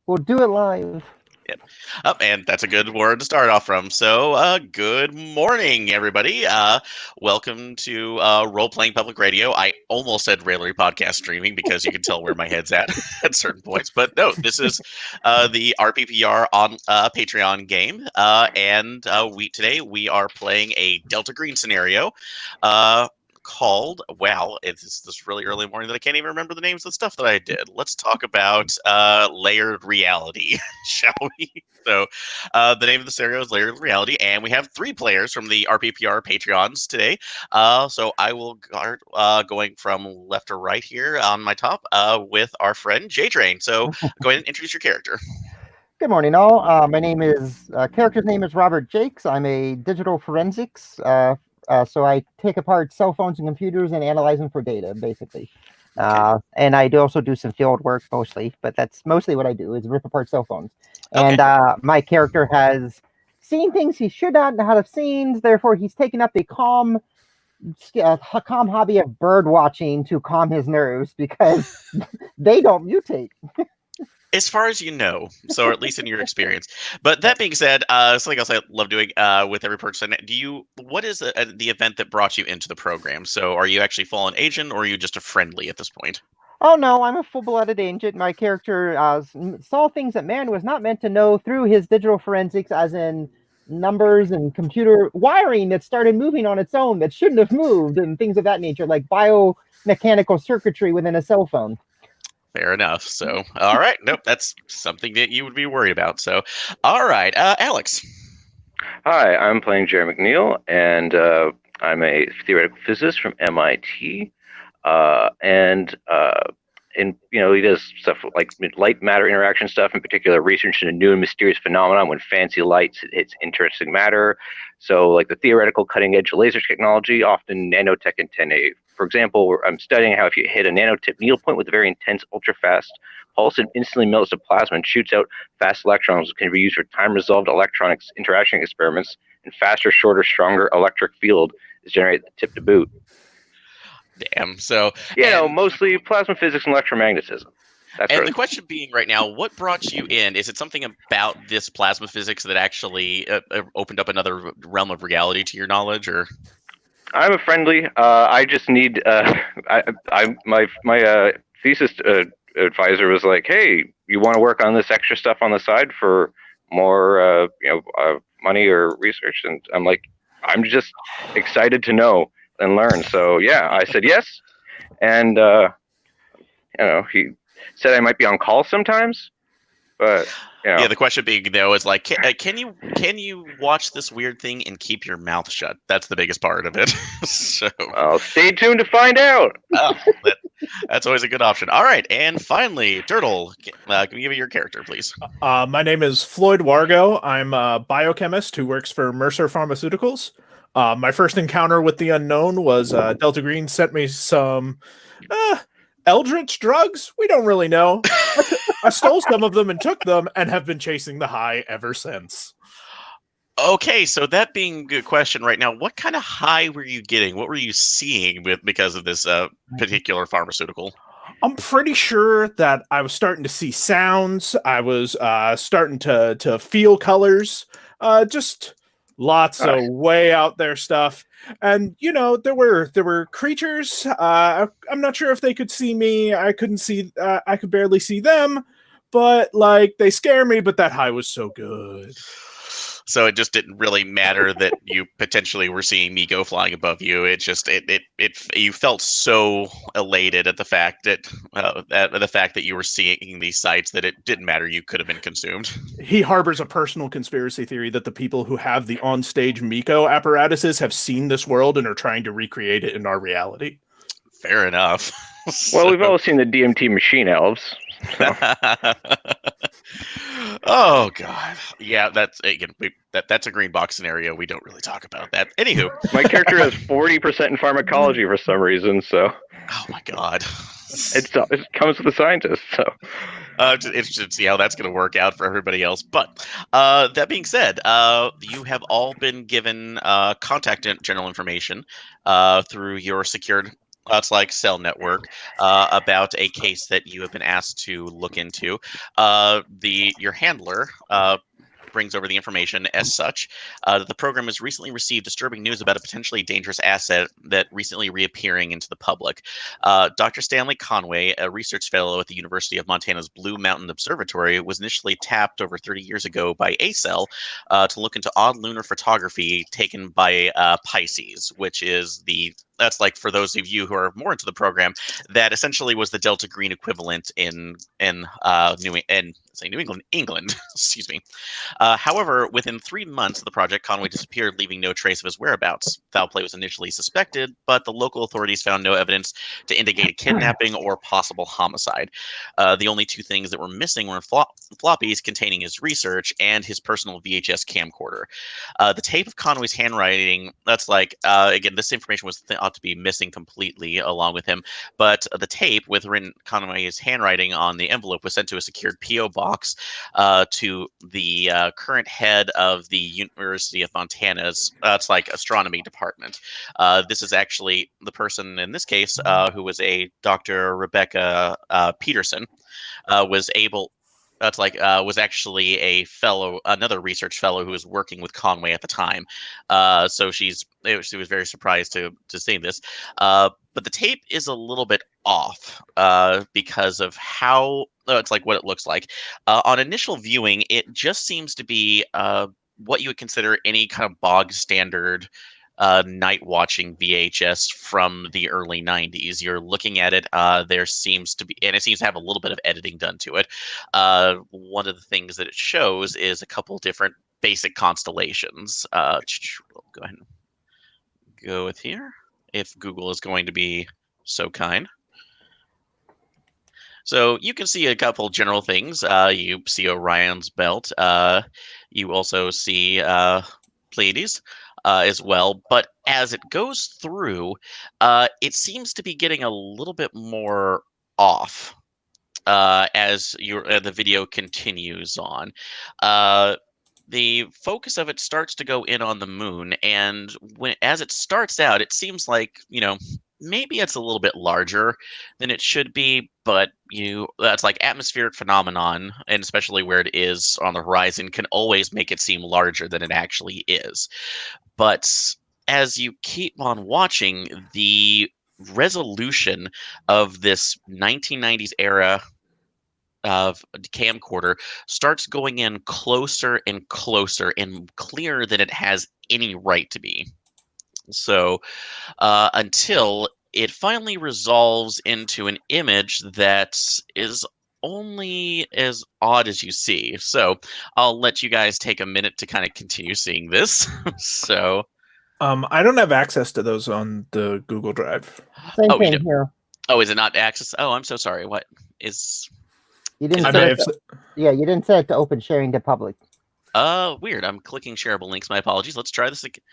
We'll do it live. Yep. And that's a good word to start off from. So, good morning, everybody. Welcome to Role-Playing Public Radio. I almost said Railery Podcast Streaming because you can tell where my head's at at certain points. But no, this is the RPPR on Patreon game. And today we are playing a Delta Green scenario. Called, wow, it's this really early morning that I can't even remember the names of the stuff that I did. Let's talk about layered reality, shall we? So the name of the scenario is Layered Reality, and we have 3 players from the RPPR Patreons today. So I will start going from left to right here on my top with our friend J-Train. So go ahead and introduce your character. Good morning, all. My name is character's name is Robert Jakes. I'm a digital forensics. So I take apart cell phones and computers and analyze them for data, basically. Okay. And I also do some field work mostly, but that's mostly what I do is rip apart cell phones. Okay. And my character has seen things he should not have seen. Therefore, he's taken up the calm hobby of bird watching to calm his nerves because they don't mutate. As far as you know, so at least in your experience. But that being said, something else I love doing with every person. What is the event that brought you into the program? So are you actually full-on agent, or are you just a friendly at this point? Oh no, I'm a full-blooded agent. My character saw things that man was not meant to know through his digital forensics, as in numbers and computer wiring that started moving on its own that shouldn't have moved, and things of that nature, like biomechanical circuitry within a cell phone. Fair enough. So, all right. Nope, that's something that you would be worried about. So, all right. Alex. Hi, I'm playing Jerry McNeil, and I'm a theoretical physicist from MIT. He does stuff like light matter interaction stuff, in particular research into new and mysterious phenomenon when fancy light hits interesting matter. So like the theoretical cutting edge laser technology, often nanotech and 10A. For example, I'm studying how if you hit a nanotip needle point with a very intense, ultra-fast pulse, it instantly melts the plasma and shoots out fast electrons, which can be used for time-resolved electronics interaction experiments, and faster, shorter, stronger electric field is generated at the tip to boot. Damn. So mostly plasma physics and electromagnetism. And the question being right now, what brought you in? Is it something about this plasma physics that actually opened up another realm of reality to your knowledge, or? I'm a friendly. I just need. My thesis advisor was like, "Hey, you want to work on this extra stuff on the side for more, money or research?" And I'm like, "I'm just excited to know and learn." So yeah, I said yes, and he said I might be on call sometimes, but. Yeah, the question being though is like, can you watch this weird thing and keep your mouth shut? That's the biggest part of it. So, stay tuned to find out. That's always a good option. All right, and finally, Turtle, can you give me your character, please? My name is Floyd Wargo. I'm a biochemist who works for Mercer Pharmaceuticals. My first encounter with the unknown was Delta Green sent me some eldritch drugs. We don't really know. I stole some of them and took them and have been chasing the high ever since. Okay, so that being a good question right now, what kind of high were you getting? What were you seeing because of this particular pharmaceutical? I'm pretty sure that I was starting to see sounds. I was starting to feel colors. Just lots of way out there stuff. And there were creatures. I'm not sure if they could see me. I couldn't see. I could barely see them. But like they scare me. But that high was so good. So it just didn't really matter that you potentially were seeing me go flying above you. It just you felt so elated at the fact that you were seeing these sights that it didn't matter. You could have been consumed. He harbors a personal conspiracy theory that the people who have the onstage Miko apparatuses have seen this world and are trying to recreate it in our reality. Fair enough. Well, we've all seen the DMT machine elves. So. Oh God, yeah. That's that's a green box scenario. We don't really talk about that. Anywho, my character has 40% in pharmacology for some reason. So. Oh my God. It comes with the scientists. So. It's just see how that's going to work out for everybody else. But that being said, you have all been given contact general information through your secured It's like Cell Network, about a case that you have been asked to look into. Your handler brings over the information as such. The program has recently received disturbing news about a potentially dangerous asset that recently reappearing into the public. Dr. Stanley Conway, a research fellow at the University of Montana's Blue Mountain Observatory, was initially tapped over 30 years ago by ACEL to look into odd lunar photography taken by PICES, which is that's like, for those of you who are more into the program, that essentially was the Delta Green equivalent in New England. Excuse me. However, within 3 months of the project, Conway disappeared, leaving no trace of his whereabouts. Foul play was initially suspected, but the local authorities found no evidence to indicate a kidnapping or possible homicide. The only two things that were missing were floppies containing his research and his personal VHS camcorder. The tape of Conway's handwriting, that's like, again, this information was thought to be missing completely along with him, but the tape with written Conway's handwriting on the envelope was sent to a secured P.O. box to the current head of the University of Montana's, it's like astronomy department. This is actually the person in this case who was a Dr. Rebecca Peterson, was actually another research fellow who was working with Conway at the time. So she was very surprised to see this. But the tape is a little bit off because of how it's like what it looks like. On initial viewing, it just seems to be what you would consider any kind of bog standard night watching VHS from the early 90s. You're looking at it, there seems to be, and it seems to have a little bit of editing done to it. One of the things that it shows is a couple different basic constellations. We'll go ahead and go with here, if Google is going to be so kind. So you can see a couple general things. You see Orion's belt. You also see Pleiades as well. But as it goes through, it seems to be getting a little bit more off as the video continues on. The focus of it starts to go in on the moon, and as it starts out, it seems like, maybe it's a little bit larger than it should be, but that's like atmospheric phenomenon, and especially where it is on the horizon, can always make it seem larger than it actually is. But as you keep on watching, the resolution of this 1990s era of camcorder starts going in closer and closer and clearer than it has any right to be. So until it finally resolves into an image that is only as odd as you see. So I'll let you guys take a minute to kind of continue seeing this. So I don't have access to those on the Google Drive. Same thing here. Oh, is it not access? Oh, I'm so sorry. What is? You didn't you didn't set it to open sharing to public. Weird. I'm clicking shareable links. My apologies. Let's try this again.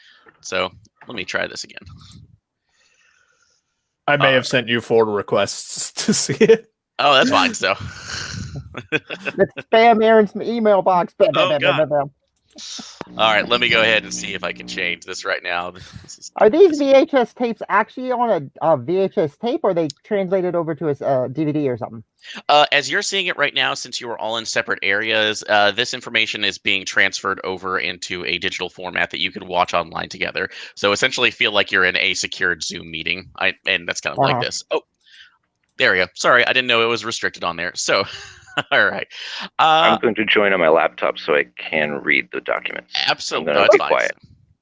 So let me try this again. I may have sent you 4 requests to see it. Oh, that's fine. So let's spam Aaron's email box. Oh, God. All right, let me go ahead and see if I can change this right now. Are these VHS tapes actually on a VHS tape, or are they translated over to a DVD or something? As you're seeing it right now, since you are all in separate areas, this information is being transferred over into a digital format that you can watch online together. So essentially feel like you're in a secured Zoom meeting. And that's kind of like this. Oh, there we go. Sorry, I didn't know it was restricted on there. So... All right. I'm going to join on my laptop so I can read the documents. Absolutely. I'm going to be quiet.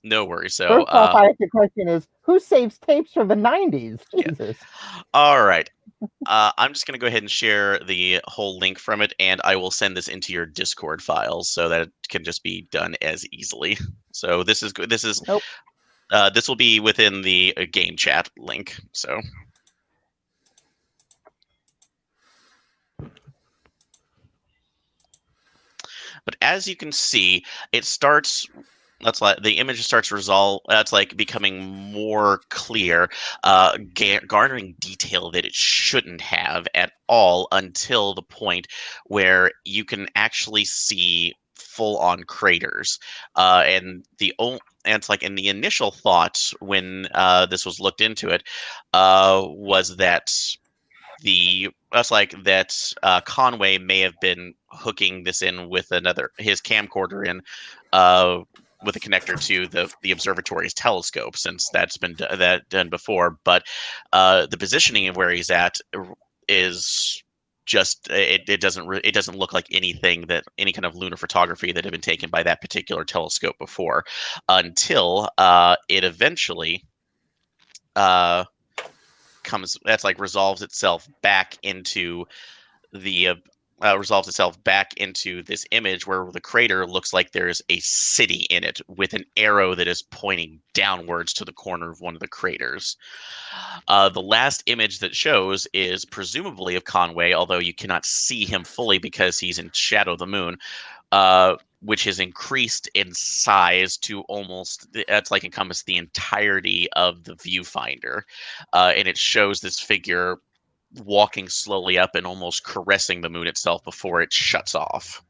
No worries. So, first off, I have the question is, who saves tapes from the 90s? Jesus. Yeah. All right. I'm just going to go ahead and share the whole link from it, and I will send this into your Discord files so that it can just be done as easily. So this will be within the game chat link. So. But as you can see, it starts. That's like the image starts resolve. That's like becoming more clear, garnering detail that it shouldn't have at all until the point where you can actually see full-on craters, and it's like in the initial thought when this was looked into it was that Conway may have been hooking this in with his camcorder in with a connector to the observatory's telescope, since that's been done before. But the positioning of where he's at is just it doesn't look like any kind of lunar photography that had been taken by that particular telescope before, until it eventually resolves itself back into this image where the crater looks like there's a city in it with an arrow that is pointing downwards to the corner of one of the craters. The last image that shows is presumably of Conway, although you cannot see him fully because he's in shadow of the moon, which has increased in size to almost, that's like encompass the entirety of the viewfinder. And it shows this figure walking slowly up and almost caressing the moon itself before it shuts off.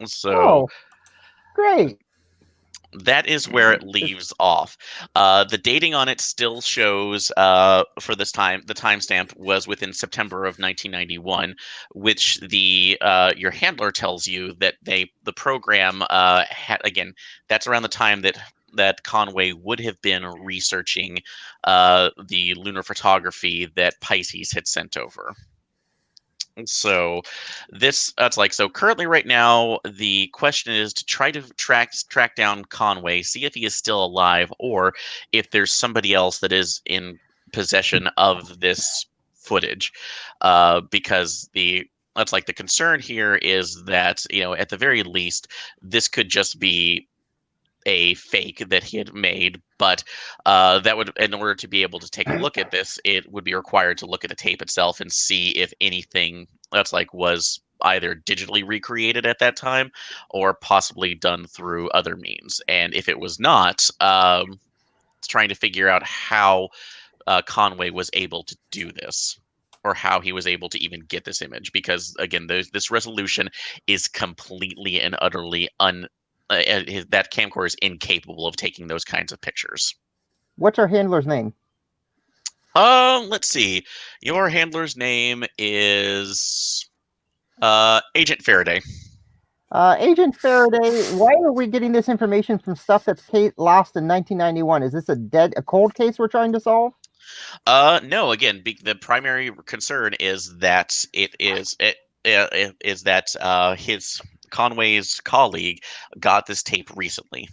So, great. That is where it leaves off. The dating on it still shows for this time. The timestamp was within September of 1991, which your handler tells you that the program again. That's around the time that Conway would have been researching the lunar photography that PICES had sent over. So currently right now the question is to try to track down Conway, see if he is still alive or if there's somebody else that is in possession of this footage, because the concern here is that, at the very least, this could just be a fake that he had made, but that would, in order to be able to take a look at this, it would be required to look at the tape itself and see if anything was either digitally recreated at that time or possibly done through other means. And if it was not, it's trying to figure out how Conway was able to do this, or how he was able to even get this image, because again, this resolution is completely and utterly that camcorder is incapable of taking those kinds of pictures. What's our handler's name? Let's see. Your handler's name is Agent Faraday. Agent Faraday, why are we getting this information from stuff that's lost in 1991? Is this a cold case we're trying to solve? No. Again, the primary concern is that his Conway's colleague got this tape recently.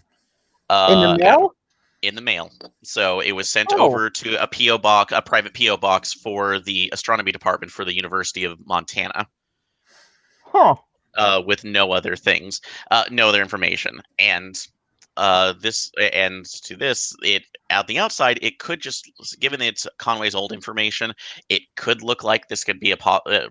In the mail? In the mail. So it was sent over to a PO box, a private PO box for the astronomy department for the University of Montana. Huh. With no other things, no other information. And this at the outside, it could just, given it's Conway's old information, it could look like this could be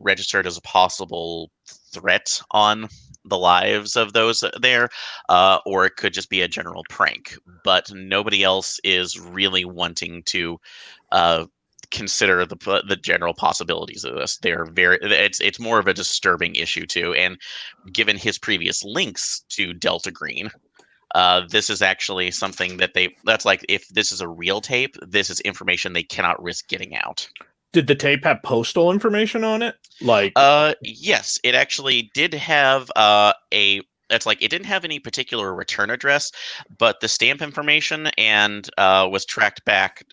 registered as a possible threat on the lives of those there, or it could just be a general prank. But nobody else is really wanting to consider the general possibilities of this. It's more of a disturbing issue too, and given his previous links to Delta Green, this is actually something that if this is a real tape, this is information they cannot risk getting out. Did the tape have postal information on it? Yes, it actually did have it didn't have any particular return address, but the stamp information and was tracked back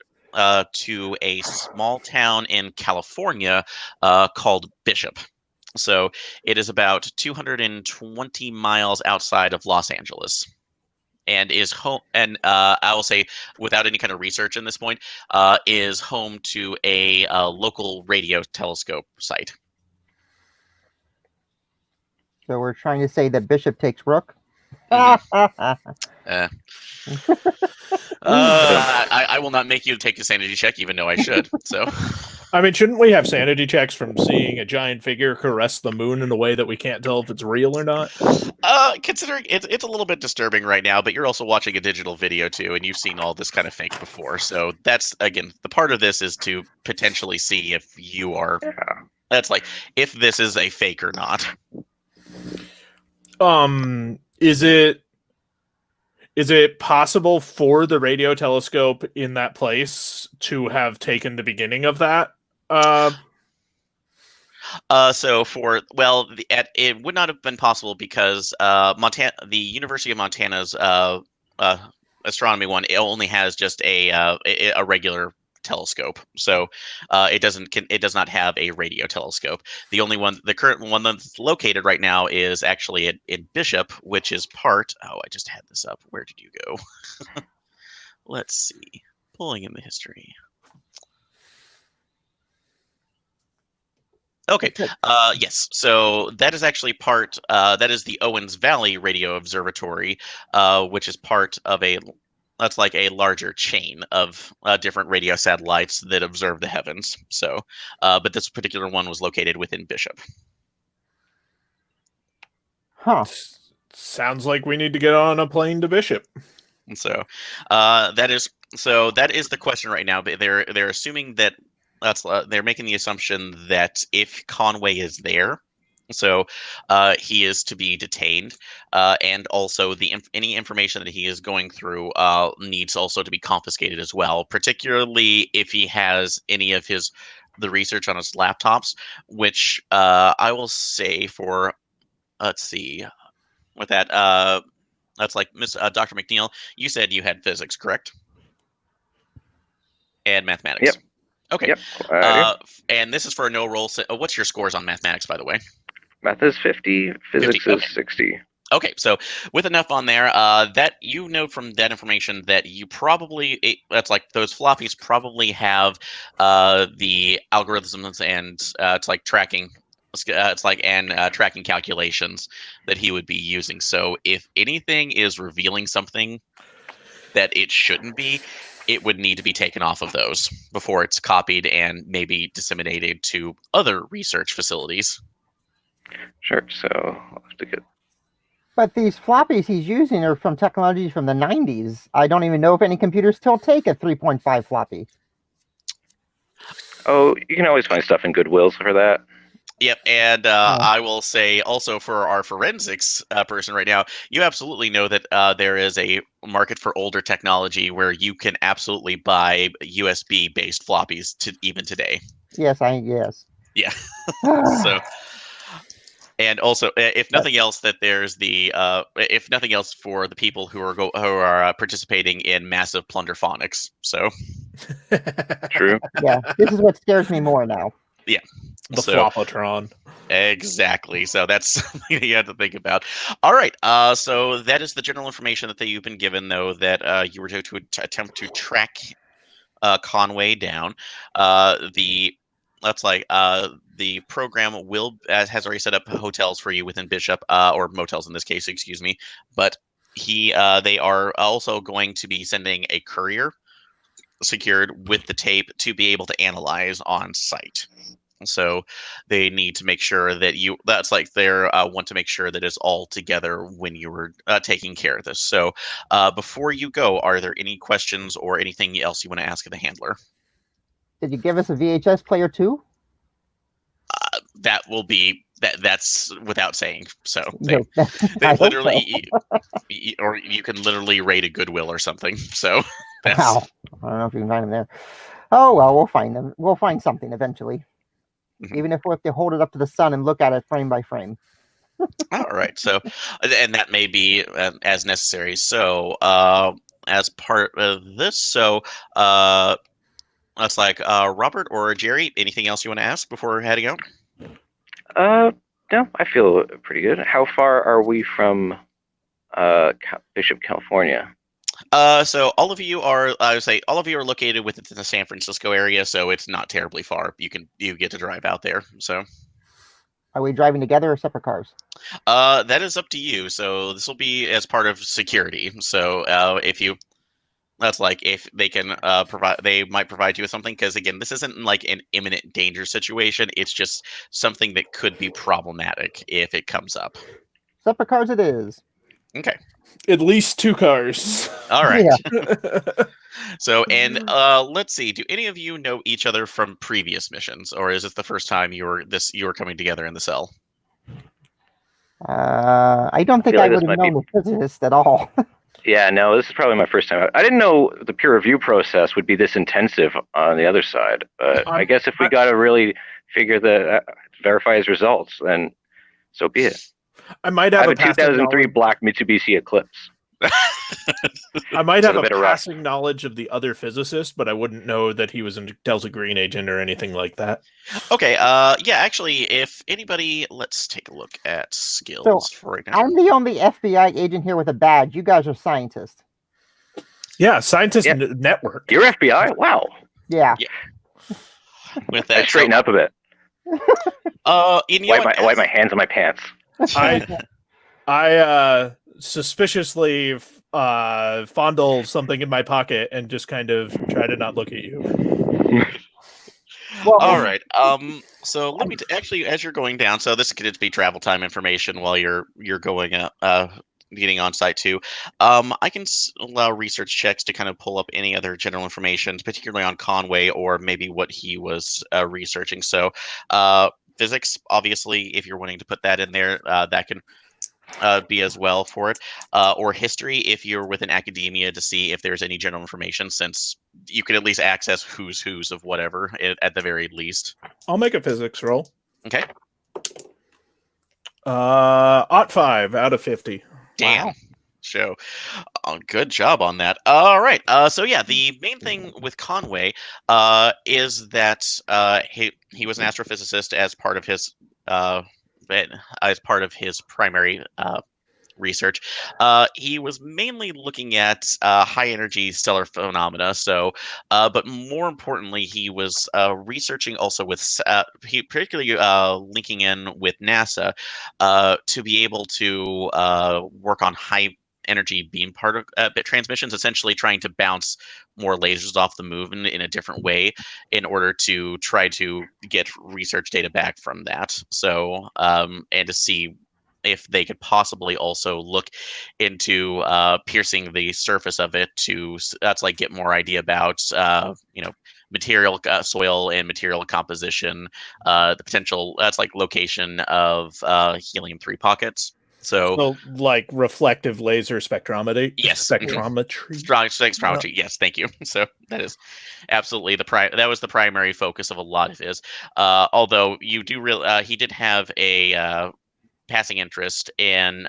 to a small town in California called Bishop. So it is about 220 miles outside of Los Angeles, and is home. And I will say, without any kind of research in this point, is home to a local radio telescope site. So we're trying to say that Bishop takes Rook? I will not make you take a sanity check, even though I should. So, I mean, shouldn't we have sanity checks from seeing a giant figure caress the moon in a way that we can't tell if it's real or not? Considering it's a little bit disturbing right now, but you're also watching a digital video too, and you've seen all this kind of fake before. So that's, again, the part of this is to potentially see if you are. That's if this is a fake or not. Is it possible for the radio telescope in that place to have taken the beginning of that? So it would not have been possible because the University of Montana's astronomy one, it only has just a regular telescope, so it does not have a radio telescope. The current one that's located right now is actually in Bishop, which is part. Oh, I just had this up. Where did you go? Let's see. Pulling in the history. Okay. Yes. So that is actually part. That is the Owens Valley Radio Observatory, which is part of that's like a larger chain of different radio satellites that observe the heavens. So, but this particular one was located within Bishop. Huh. Sounds like we need to get on a plane to Bishop. And so, that is the question right now. But they're assuming that they're making the assumption that if Conway is there, so he is to be detained, and also any information that he is going through needs also to be confiscated as well, particularly if he has any of the research on his laptops, which I will say for, let's see, with that, that's like Dr. McNeil, you said you had physics, correct? And mathematics. Yep. Okay. Yep. And this is for a no roll. What's your scores on mathematics, by the way? Math is 50. Physics 50, okay. is 60. Okay, so with enough on there, that you know from that information that you probably that's like those floppies probably have the algorithms and it's like tracking. Tracking calculations that he would be using. So if anything is revealing something that it shouldn't be, it would need to be taken off of those before it's copied and maybe disseminated to other research facilities. Sure. So I'll have to get. But these floppies he's using are from technologies from the 90s. I don't even know if any computers still take a 3.5 floppy. Oh, you can always find stuff in Goodwills for that. Yep, and I will say also for our forensics person right now, you absolutely know that there is a market for older technology where you can absolutely buy USB-based floppies even today. Yes. Yeah. So, and also, if nothing else, that there's if nothing else for the people who are participating in massive plunderphonics. So, True. Yeah, this is what scares me more now. Yeah. The Pateron. Exactly. So that's something that you have to think about. All right. So that is the general information that you've been given, though, that you were to attempt to track Conway down. The program has already set up hotels for you within Bishop, or motels in this case, excuse me. But they are also going to be sending a courier secured with the tape to be able to analyze on site. So they need to make sure that want to make sure that it's all together when you were taking care of this. So before you go, are there any questions or anything else you want to ask of the handler? Did you give us a VHS player too? That will be that's without saying. So No, they literally, or you can literally raid a Goodwill or something. So wow. I don't know if you can find them there. Oh well, we'll find them. We'll find something eventually. Mm-hmm. Even if we have to hold it up to the sun and look at it frame by frame. All right. So, and that may be as necessary. So, as part of this, so that's like Robert or Jerry. Anything else you want to ask before heading out? No, I feel pretty good. How far are we from Bishop, California? So all of you are, I would say, all of you are located within the San Francisco area, so it's not terribly far. You get to drive out there. So, are we driving together or separate cars? That is up to you. So this will be as part of security. So if they can they might provide you with something, because again, this isn't like an imminent danger situation. It's just something that could be problematic if it comes up. Separate cars it is. Okay. At least 2 cars. All right. Yeah. So, and let's see. Do any of you know each other from previous missions, or is this the first time you were coming together in the cell? I don't think feel I like this would have might be- known the physicist at all. Yeah, no, this is probably my first time. I didn't know the peer review process would be this intensive on the other side. But I guess if we got to really verify his results, then so be it. I might I have have a passing 2003 knowledge. black Mitsubishi Eclipse. I might So have a a bit of rough. passing knowledge of the other physicist, but I wouldn't know that he was a Delta Green agent or anything like that. Okay. Yeah. Actually, if anybody, let's take a look at skills for right now. I'm the only FBI agent here with a badge. You guys are scientists. Yeah, scientist Yeah. network. You're FBI? Wow. Yeah. With I that, straighten up a bit. and you know what, Wipe my hands on my pants. I suspiciously fondle something in my pocket and just kind of try to not look at you. Well, All right. So let me actually, as you're going down, so this could be travel time information while you're going getting on site too. I can allow research checks to kind of pull up any other general information, particularly on Conway or maybe what he was researching. So physics, obviously, if you're wanting to put that in there, that can be as well for it, or history if you're within academia to see if there's any general information, since you could at least access who's of whatever at the very least. I'll make a physics roll. Okay. 5 out of 50. Damn. Wow. Show. Good job on that. All right. So yeah, the main thing with Conway is that he was an astrophysicist as part of his primary research. He was mainly looking at high energy stellar phenomena. So, but more importantly, he was researching also with he particularly linking in with NASA to be able to work on high energy beam bit transmissions, essentially trying to bounce more lasers off the moon in a different way in order to try to get research data back from that. So, and to see if they could possibly also look into piercing the surface of it to get more idea about material soil and material composition, the potential location of helium-3 pockets. So like reflective laser spectrometry. Yes. Spectrometry. Yes, thank you. So that is absolutely that was the primary focus of a lot of his. Although you do he did have a passing interest in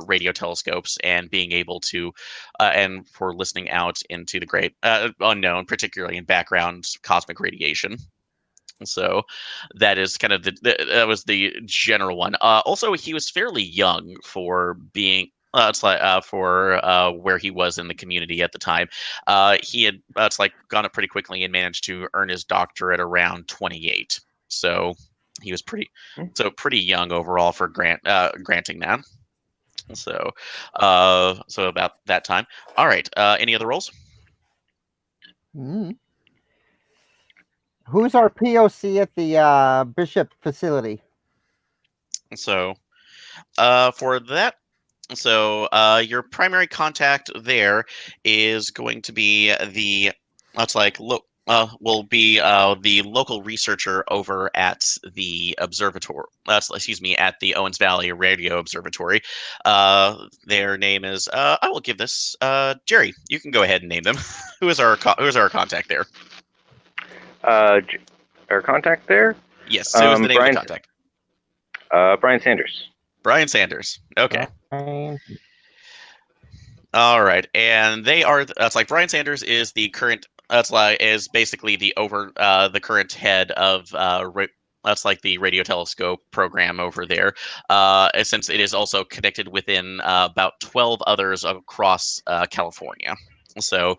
radio telescopes and being able to and for listening out into the great unknown, particularly in background cosmic radiation. So that is kind of that was the general one. Also, he was fairly young for being for where he was in the community at the time. He had gone up pretty quickly and managed to earn his doctorate around 28. So he was pretty young overall for granting that. So so about that time. All right. Any other roles? Who's our POC at the Bishop facility? So for that, so your primary contact there is going to be the will be the local researcher over at the observatory. At the Owens Valley Radio Observatory. Their name is. I will give this Jerry. You can go ahead and name them. Who is our contact there? Our contact there? Yes. Who is the name of the contact? Brian Sanders. Brian Sanders. Okay. Brian. All right, and they are. Brian Sanders is the current. Is basically the current head of the radio telescope program over there. Since it is also connected within about 12 others across California. So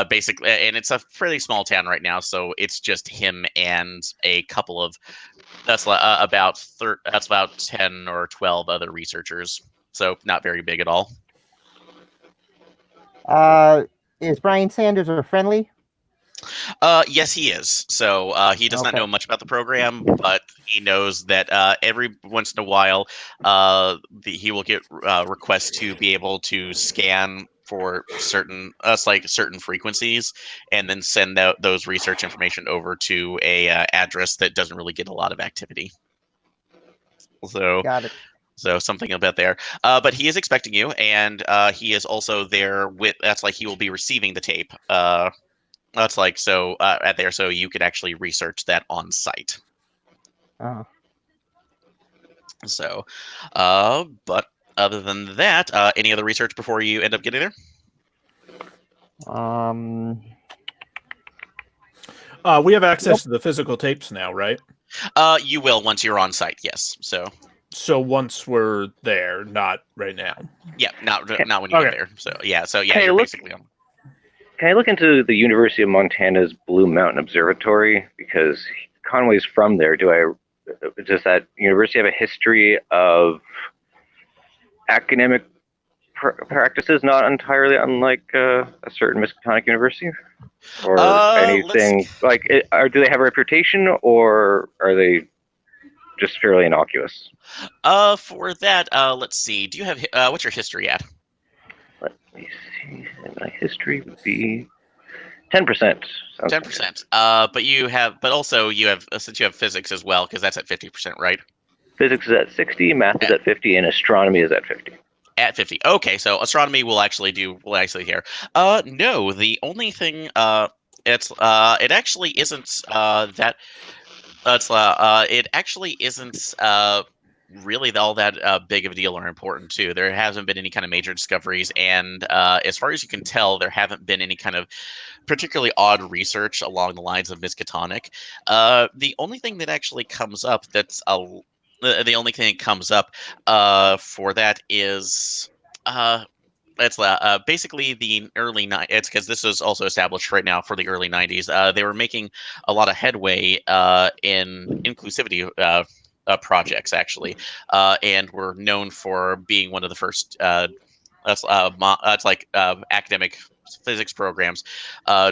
basically, and it's a fairly small town right now, so it's just him and a couple of about 10 or 12 other researchers. So not very big at all. Is Brian Sanders a friendly? Yes, he is. So he does not know much about the program, but he knows that every once in a while he will get requests to be able to scan for certain frequencies and then send those research information over to a address that doesn't really get a lot of activity. So Got it. So something about there. But he is expecting you, and he is also there with. That's like he will be receiving the tape. That's like so at there, so you could actually research that on site. Oh. So, but other than that, any other research before you end up getting there? We have access to the physical tapes now, right? You will once you're on site. Yes. So once we're there, not right now. Yeah, not when you get there. So yeah, Can you're basically on. Can I look into the University of Montana's Blue Mountain Observatory, because Conway's from there? Does that university have a history of academic practices not entirely unlike a certain Miskatonic university, or anything do they have a reputation, or are they just fairly innocuous? For that, let's see. Do you have what's your history at? Let me see. My history would be 10%. 10%. But also you have since you have physics as well, because that's at 50%, right? Physics is at 60, math is at 50, and astronomy is at 50. At 50. Okay, so astronomy will actually here. No, the only thing it actually isn't that it actually isn't really all that big of a deal or important too. There hasn't been any kind of major discoveries, and as far as you can tell, there haven't been any kind of particularly odd research along the lines of Miskatonic. The only thing that actually comes up the only thing that comes up for that is it's basically the early it's because this is also established right now for the early 90s. They were making a lot of headway in inclusivity projects actually, and were known for being one of the first academic physics programs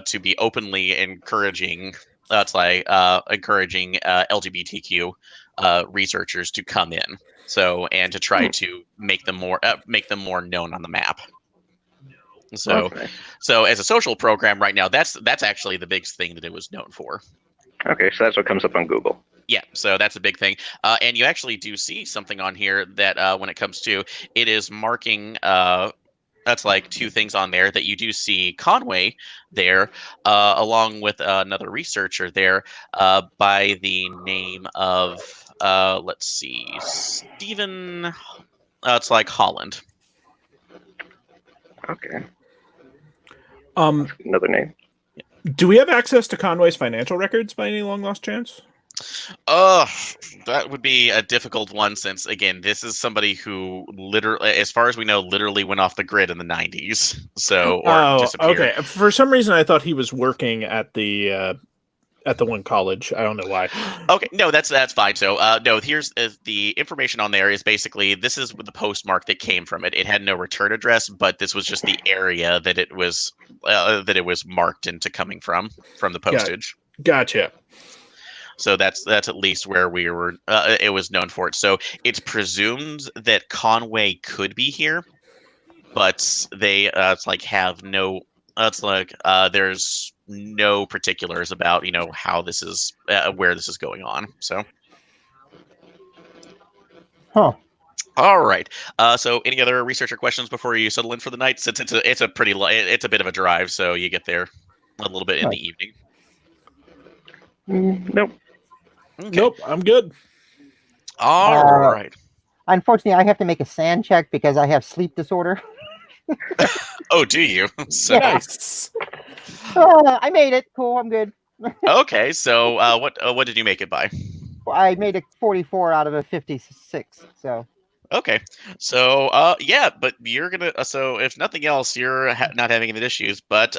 to be openly encouraging encouraging LGBTQ researchers to come in. So and to try to make them more known on the map. So, Okay. So as a social program right now, that's actually the biggest thing that it was known for. Okay, so that's what comes up on Google. Yeah, so that's a big thing. And you actually do see something on here that when it comes to it is marking. That's like two things on there that you do see Conway there, along with another researcher there by the name of, let's see, Stephen, it's like Holland. Okay. That's another name. Do we have access to Conway's financial records by any long lost chance? That would be a difficult one since, again, this is somebody who literally, as far as we know, literally went off the grid in the 90s. So, or disappeared. Okay. For some reason, I thought he was working at the one college. I don't know why. Okay, no, that's fine. So, no, here's the information on there is basically this is the postmark that came from it. It had no return address, but this was just the area that it was marked into coming from the postage. Gotcha. So that's at least where we were. It was known for it. So it's presumed that Conway could be here, but they have no. There's no particulars about how this is where this is going on. So. Huh. All right. So any other researcher questions before you settle in for the night? Since it's a bit of a drive, so you get there a little bit in the evening. Nope. Okay. Nope, I'm good. All right. Unfortunately, I have to make a sand check because I have sleep disorder. Oh, do you? So, Nice. I made it. Cool. I'm good. Okay. So what did you make it by? I made a 44 out of a 56. So. Okay. So yeah, but you're gonna. So if nothing else, you're not having any issues. But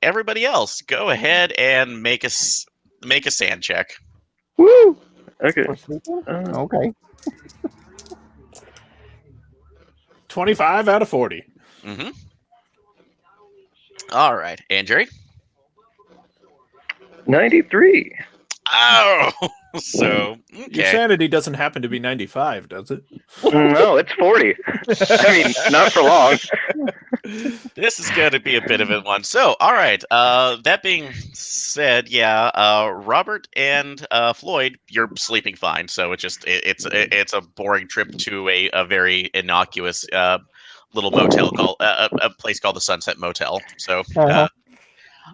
everybody else, go ahead and make a sand check. Woo! Okay. For sleeping? Okay. 25 out of 40. Mm-hmm. All right, and Jerry. 93. Oh, So, Your okay. sanity doesn't happen to be 95, does it? No, it's 40. I mean, not for long. This is going to be a bit of a one. So, all right. That being said, yeah, Robert and Floyd, you're sleeping fine. So it's a boring trip to a very innocuous little motel called a place called the Sunset Motel. So,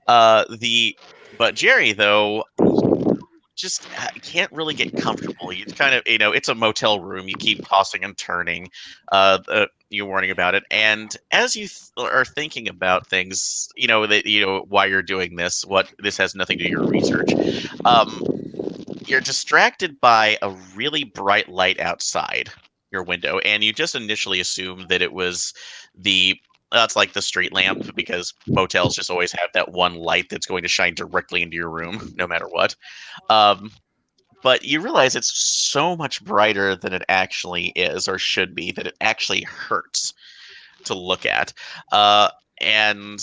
but Jerry though just can't really get comfortable. You kind of, it's a motel room. You keep tossing and turning. You're warning about it, and as you are thinking about things, why you're doing this, what this has nothing to do with your research. You're distracted by a really bright light outside your window, and you just initially assumed that it was that's like the street lamp because motels just always have that one light that's going to shine directly into your room, no matter what. But you realize it's so much brighter than it actually is or should be, that it actually hurts to look at. And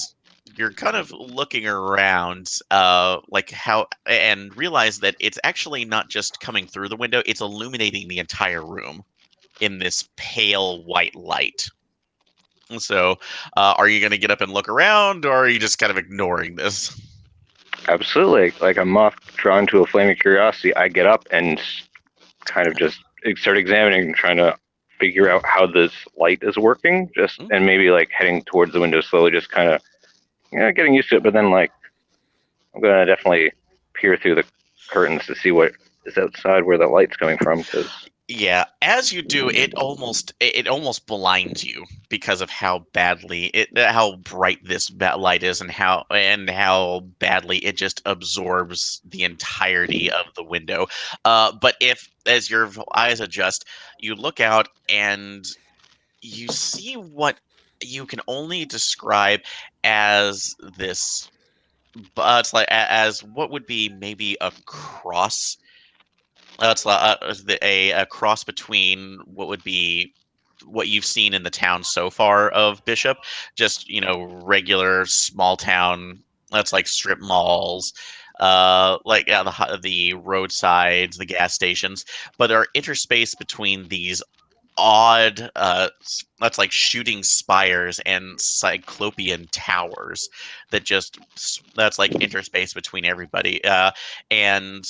you're kind of looking around and realize that it's actually not just coming through the window, it's illuminating the entire room in this pale white light. So are you going to get up and look around, or are you just kind of ignoring this? Absolutely. Like a moth drawn to a flame of curiosity, I get up and kind of just start examining and trying to figure out how this light is working. And maybe like heading towards the window slowly, just kind of getting used to it. But then like I'm gonna definitely peer through the curtains to see what is outside where the light's coming from. Yeah, as you do, it almost blinds you because of how how bright this light is, and how badly it just absorbs the entirety of the window. But as your eyes adjust, you look out and you see what you can only describe as this. It's like as what would be maybe a cross. It's a cross between what would be what you've seen in the town so far of Bishop, just regular small town. That's like strip malls, the roadsides, the gas stations, but are interspaced between these odd that's like shooting spires and cyclopean towers that's like interspaced between everybody, and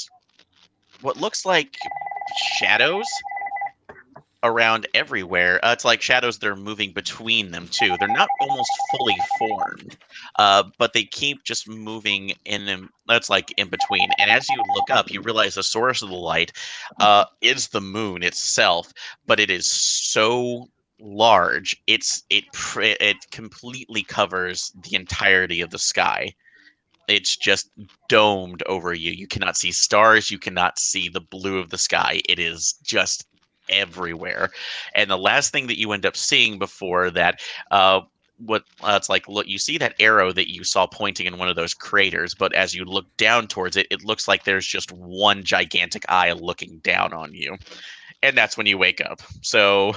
what looks like shadows around everywhere. It's like shadows that are moving between them too. They're not almost fully formed, but they keep just moving in them. That's like in between. And as you look up, you realize the source of the light is the moon itself, but it is so large. It completely covers the entirety of the sky. It's just domed over you. You cannot see stars. You cannot see the blue of the sky. It is just everywhere. And the last thing that you end up seeing before that, it's like, look, you see that arrow that you saw pointing in one of those craters, but as you look down towards it, it looks like there's just one gigantic eye looking down on you. And that's when you wake up. So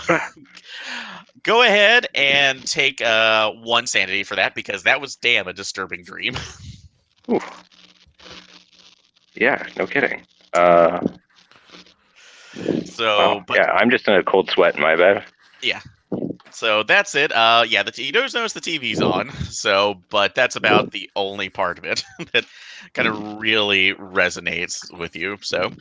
go ahead and take 1 sanity for that, because that was damn a disturbing dream. Ooh. Yeah, no kidding. Yeah, I'm just in a cold sweat. My bad. Yeah. So that's it. Yeah, you don't notice the TV's on. So, but that's about the only part of it that kind of really resonates with you. So,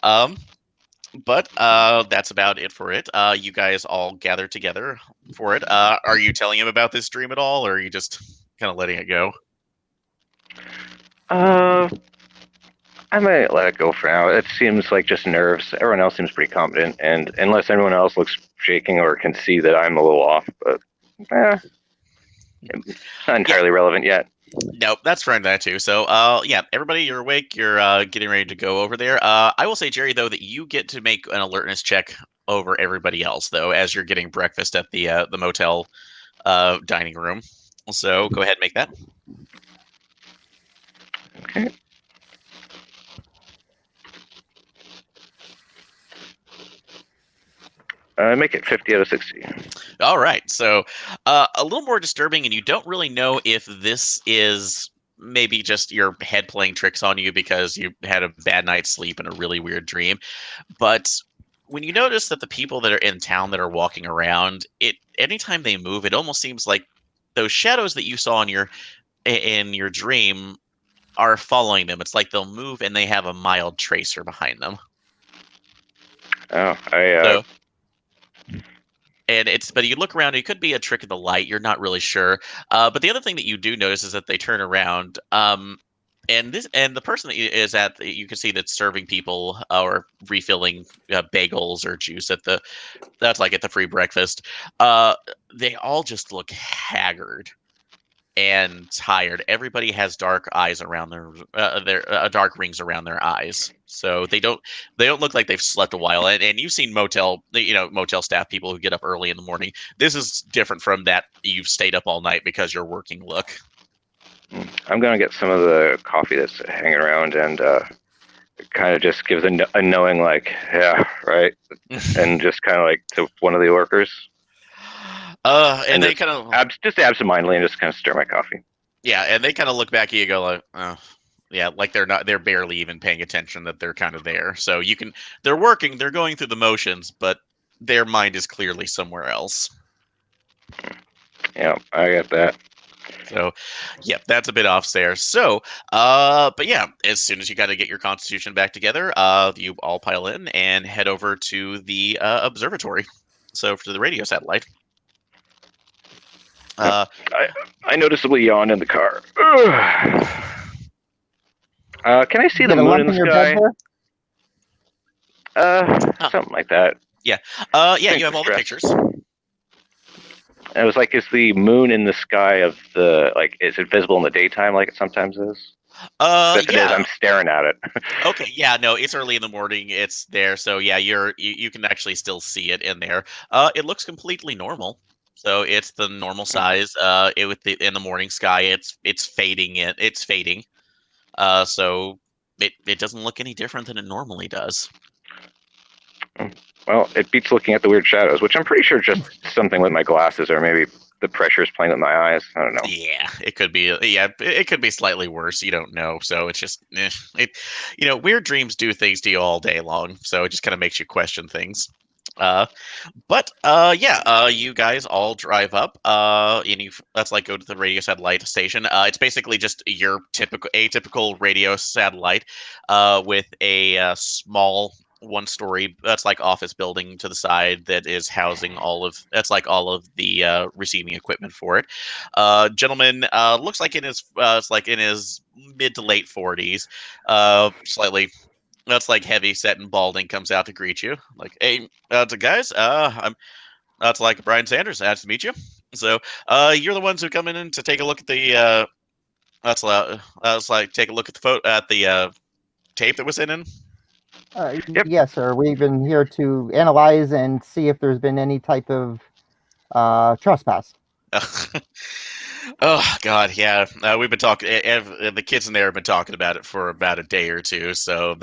but that's about it for it. You guys all gather together for it. Are you telling him about this dream at all, or are you just kind of letting it go? I might let it go for now. It seems like just nerves. Everyone else seems pretty competent, and unless anyone else looks shaking or can see that I'm a little off, but it's not entirely relevant yet. Nope, that's fine that too. So, yeah, everybody, you're awake. You're getting ready to go over there. I will say, Jerry, though, that you get to make an alertness check over everybody else, though, as you're getting breakfast at the motel dining room. So, go ahead and make that. Okay. Make it 50 out of 60. All right. So a little more disturbing, and you don't really know if this is maybe just your head playing tricks on you because you had a bad night's sleep and a really weird dream. But when you notice that the people that are in town that are walking around, anytime they move, it almost seems like those shadows that you saw in your dream are following them. It's like they'll move and they have a mild tracer behind them. Oh, but you look around, it could be a trick of the light. You're not really sure. But the other thing that you do notice is that they turn around. And the person that you can see that's serving people or refilling bagels or juice at the free breakfast. They all just look haggard and tired. Everybody has dark eyes around their dark rings around their eyes. So they don't look like they've slept a while. And you've seen motel staff people who get up early in the morning. This is different from that. You've stayed up all night because you're working look. I'm gonna get some of the coffee that's hanging around and kind of just gives a knowing, like, yeah, right, and just kind of like to one of the workers. And they kind of just absentmindedly and just kind of stir my coffee. Yeah, and they kind of look back at you, and go like, oh, yeah, like they're barely even paying attention that they're kind of there. So they're working, they're going through the motions, but their mind is clearly somewhere else. Yeah, I get that. So, yeah, that's a bit off there. So, but yeah, as soon as you got to get your constitution back together, you all pile in and head over to the observatory. So, to the radio satellite. I noticeably yawned in the car. Can I see the moon in the sky? Something like that. Yeah. Yeah, you have all the pictures. It was like, is the moon in the sky is it visible in the daytime like it sometimes is? If it is, I'm staring at it. Okay, yeah, no, it's early in the morning. It's there, so yeah, you can actually still see it in there. It looks completely normal. So it's the normal size. In the morning sky, it's fading. It's fading. So it doesn't look any different than it normally does. Well, it beats looking at the weird shadows, which I'm pretty sure just something with my glasses, or maybe the pressure is playing with my eyes. I don't know. Yeah, it could be. Yeah, it could be slightly worse. You don't know. So it's just weird dreams do things to you all day long. So it just kind of makes you question things. You guys all drive up. Let's go to the radio satellite station. It's basically just your atypical radio satellite, with a small one-story office building to the side that is housing all of the receiving equipment for it. Gentleman looks like in his mid to late 40s, slightly. That's heavy set and balding, comes out to greet you. Like, hey, guys, that's Brian Sanders. Nice to meet you. So, you're the ones who come in to take a look at the take a look at the tape that was in. Yep. Yes, sir. We've been here to analyze and see if there's been any type of trespass. Oh God, yeah. We've been talking. The kids in there have been talking about it for about a day or two. So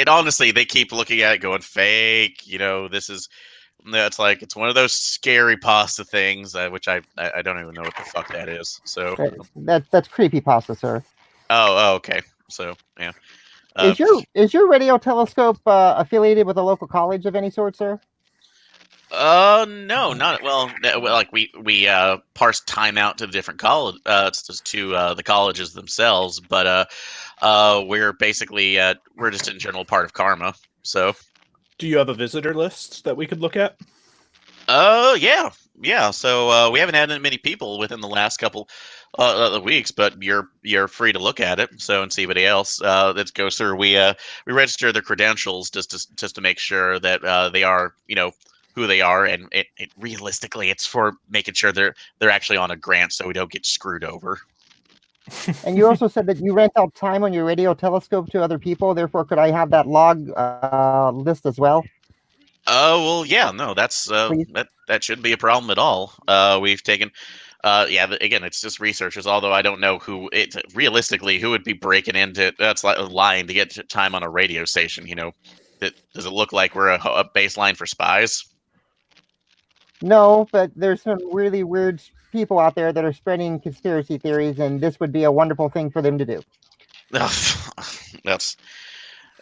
honestly, they keep looking at it, going fake. It's one of those scary pasta things, which I don't even know what the fuck that is. So that's creepy pasta, sir. Oh, okay. So yeah. Is your radio telescope affiliated with a local college of any sort, sir? No, not well. We parse time out to the different college, to the colleges themselves, but we're basically we're just in general part of Karma. So, do you have a visitor list that we could look at? Yeah. So we haven't had many people within the last couple weeks, but you're free to look at it. So and see anybody else that goes through. We register their credentials just to make sure that they are who they are, and it realistically it's for making sure they're actually on a grant, so we don't get screwed over. And you also said that you rent out time on your radio telescope to other people. Therefore, could I have that log list as well? Well, yeah, no, that's that shouldn't be a problem at all. We've taken, again, it's just researchers. Although I don't know realistically who would be breaking into lying to get time on a radio station. Does it look like we're a baseline for spies? No, but there's some really weird people out there that are spreading conspiracy theories, and this would be a wonderful thing for them to do. That's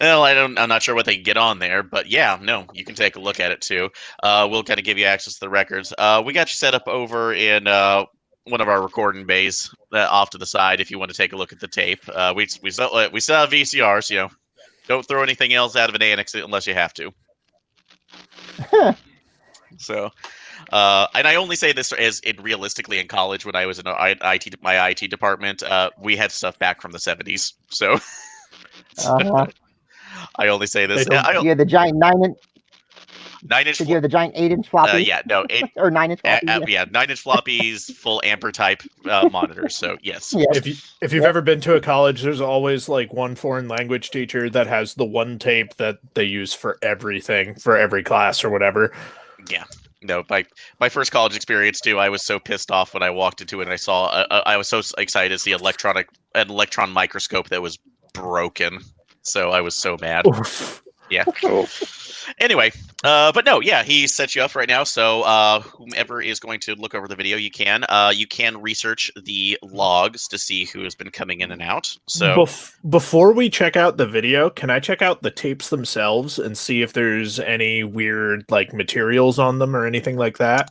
well, I'm not sure what they can get on there, but yeah, no, you can take a look at it too. We'll kind of give you access to the records. We got you set up over in one of our recording bays off to the side if you want to take a look at the tape. We still have VCRs, you know. Don't throw anything else out of an annex unless you have to. So, and I only say this as realistically in college when I was in my IT department, we had stuff back from the 70s. So. I only say this. You had the giant 9-inch. 9-inch. Did you have the giant 8-inch floppy? Yeah, no, 8 or 9-inch floppy. Yeah, 9-inch floppies, full amper type monitors. So yes. Yeah. If you've ever been to a college, there's always like one foreign language teacher that has the one tape that they use for everything, for every class or whatever. Yeah. No, my first college experience too. I was so pissed off when I walked into it and I saw. I was so excited to see an electron microscope that was broken. So I was so mad. Oof. Yeah. Oh. Anyway, but no, yeah, he set you up right now. So whomever is going to look over the video, you can research the logs to see who has been coming in and out. So before we check out the video, can I check out the tapes themselves and see if there's any weird like materials on them or anything like that?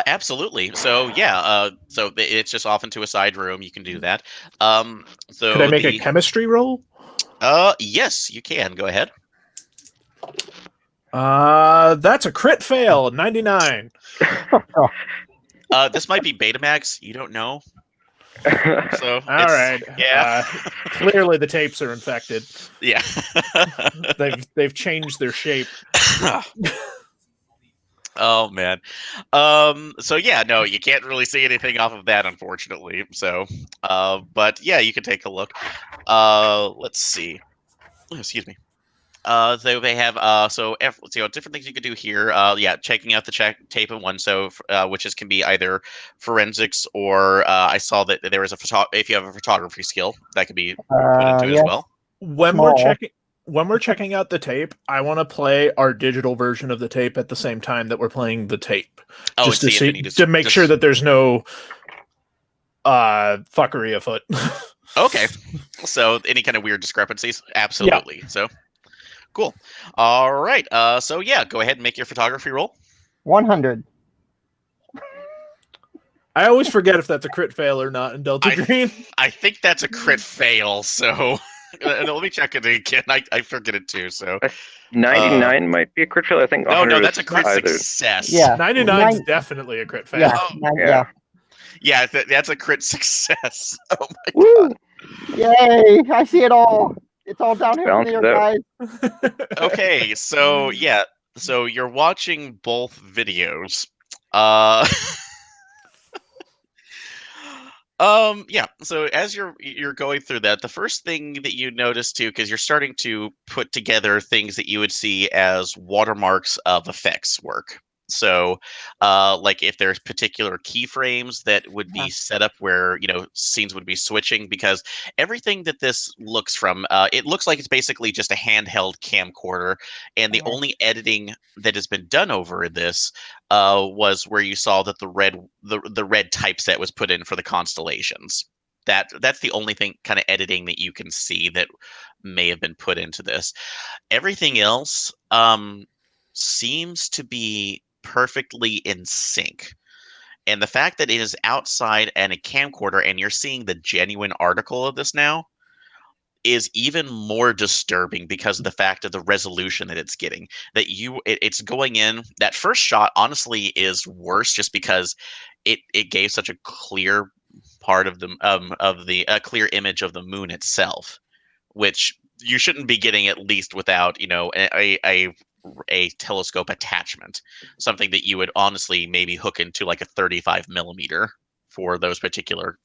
Absolutely. So yeah, so it's just off into a side room. You can do that. So could I make a chemistry roll? Yes, you can. Go ahead. That's a crit fail, 99. This might be Betamax. You don't know. So all right. Yeah. Clearly the tapes are infected. Yeah. they've changed their shape. Oh man. So yeah, no, you can't really see anything off of that, unfortunately. So, but yeah, you can take a look. Let's see. Oh, excuse me. So they have different things you could do here. Yeah, checking out the tape in one. So which can be either forensics or I saw that there is if you have a photography skill that could be put into it as well. When we're checking out the tape, I want to play our digital version of the tape at the same time that we're playing the tape. Oh, just to make sure that there's no fuckery afoot. Okay. So any kind of weird discrepancies? Absolutely. Yeah. So cool. All right. So yeah, go ahead and make your photography roll. 100. I always forget if that's a crit fail or not in Delta Green. I think that's a crit fail, so let me check it again. I forget it too. So 99 might be a crit fail. I think. No, that's a crit success. Yeah, 99 is definitely a crit fail. Yeah, that's a crit success. Oh my god! Yay! I see it all. It's all down here from there, guys. Okay, so yeah, so you're watching both videos. Yeah, so as you're going through that, the first thing that you notice too, because you're starting to put together things that you would see as watermarks of effects work. So, like if there's particular keyframes that would be set up where, scenes would be switching, because everything that this looks from, it looks like it's basically just a handheld camcorder. And the only editing that has been done over this was where you saw that the red typeset was put in for the constellations. That's the only thing kind of editing that you can see that may have been put into this. Everything else seems to be perfectly in sync. And the fact that it is outside and a camcorder and you're seeing the genuine article of this now is even more disturbing because of the fact of the resolution that it's getting. That it's going in. That first shot honestly is worse just because it gave such a clear part of the clear image of the moon itself, which you shouldn't be getting at least without a telescope attachment, something that you would honestly maybe hook into like a 35 millimeter for those particular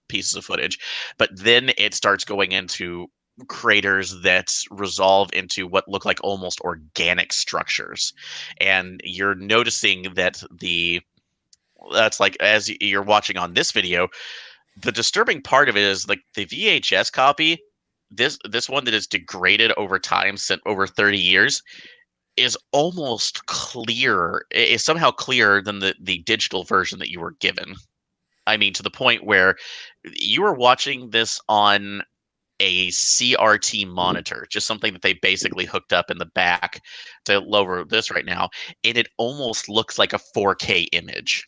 pieces of footage. But then it starts going into craters that resolve into what look like almost organic structures. And you're noticing that that's like, as you're watching on this video, the disturbing part of it is like the VHS copy, this one that is degraded over time, sent over 30 years, is almost clear. Is somehow clearer than the digital version that you were given. I mean, to the point where you were watching this on a CRT monitor, just something that they basically hooked up in the back to lower this right now, and it almost looks like a 4K image.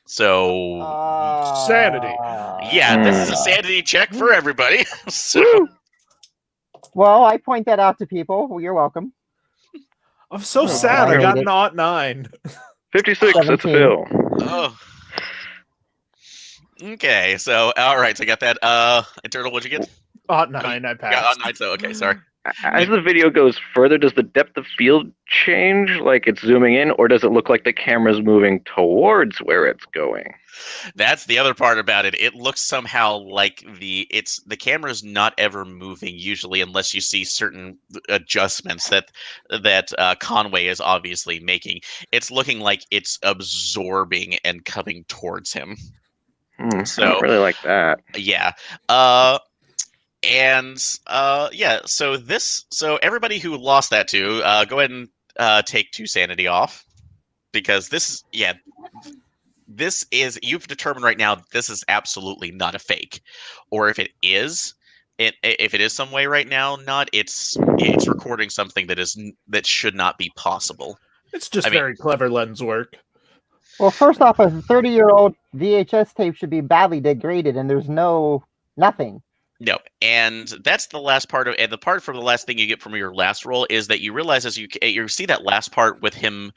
So Sanity. yeah, this is a sanity check for everybody. So Well, I point that out to people. Well, you're welcome. I'm so Oh, sad. I I got hate an 09. 56. That's a 17. fail. oh. Okay, so all right, so I got that. Internal, what'd you get? 09, I Yeah, passed. 9. So okay, sorry. As the video goes further, does the depth of field change, like it's zooming in, or does it look like the camera's moving towards where it's going? That's the other part about it. It looks somehow like the camera's not ever moving usually, unless you see certain adjustments that Conway is obviously making. It's looking like it's absorbing and coming towards him. I So don't really like that. yeah. Yeah, so everybody who lost that to, go ahead and take 2 sanity off, because this is, you've determined right now this is absolutely not a fake, or if it is some way right now it's recording something that should not be possible. It's just very clever lens work. Well, first off, a 30-year-old VHS tape should be badly degraded, and there's nothing. No, and that's the last part of, and the part from the last thing you get from your last roll is that you realize as you see that last part with him,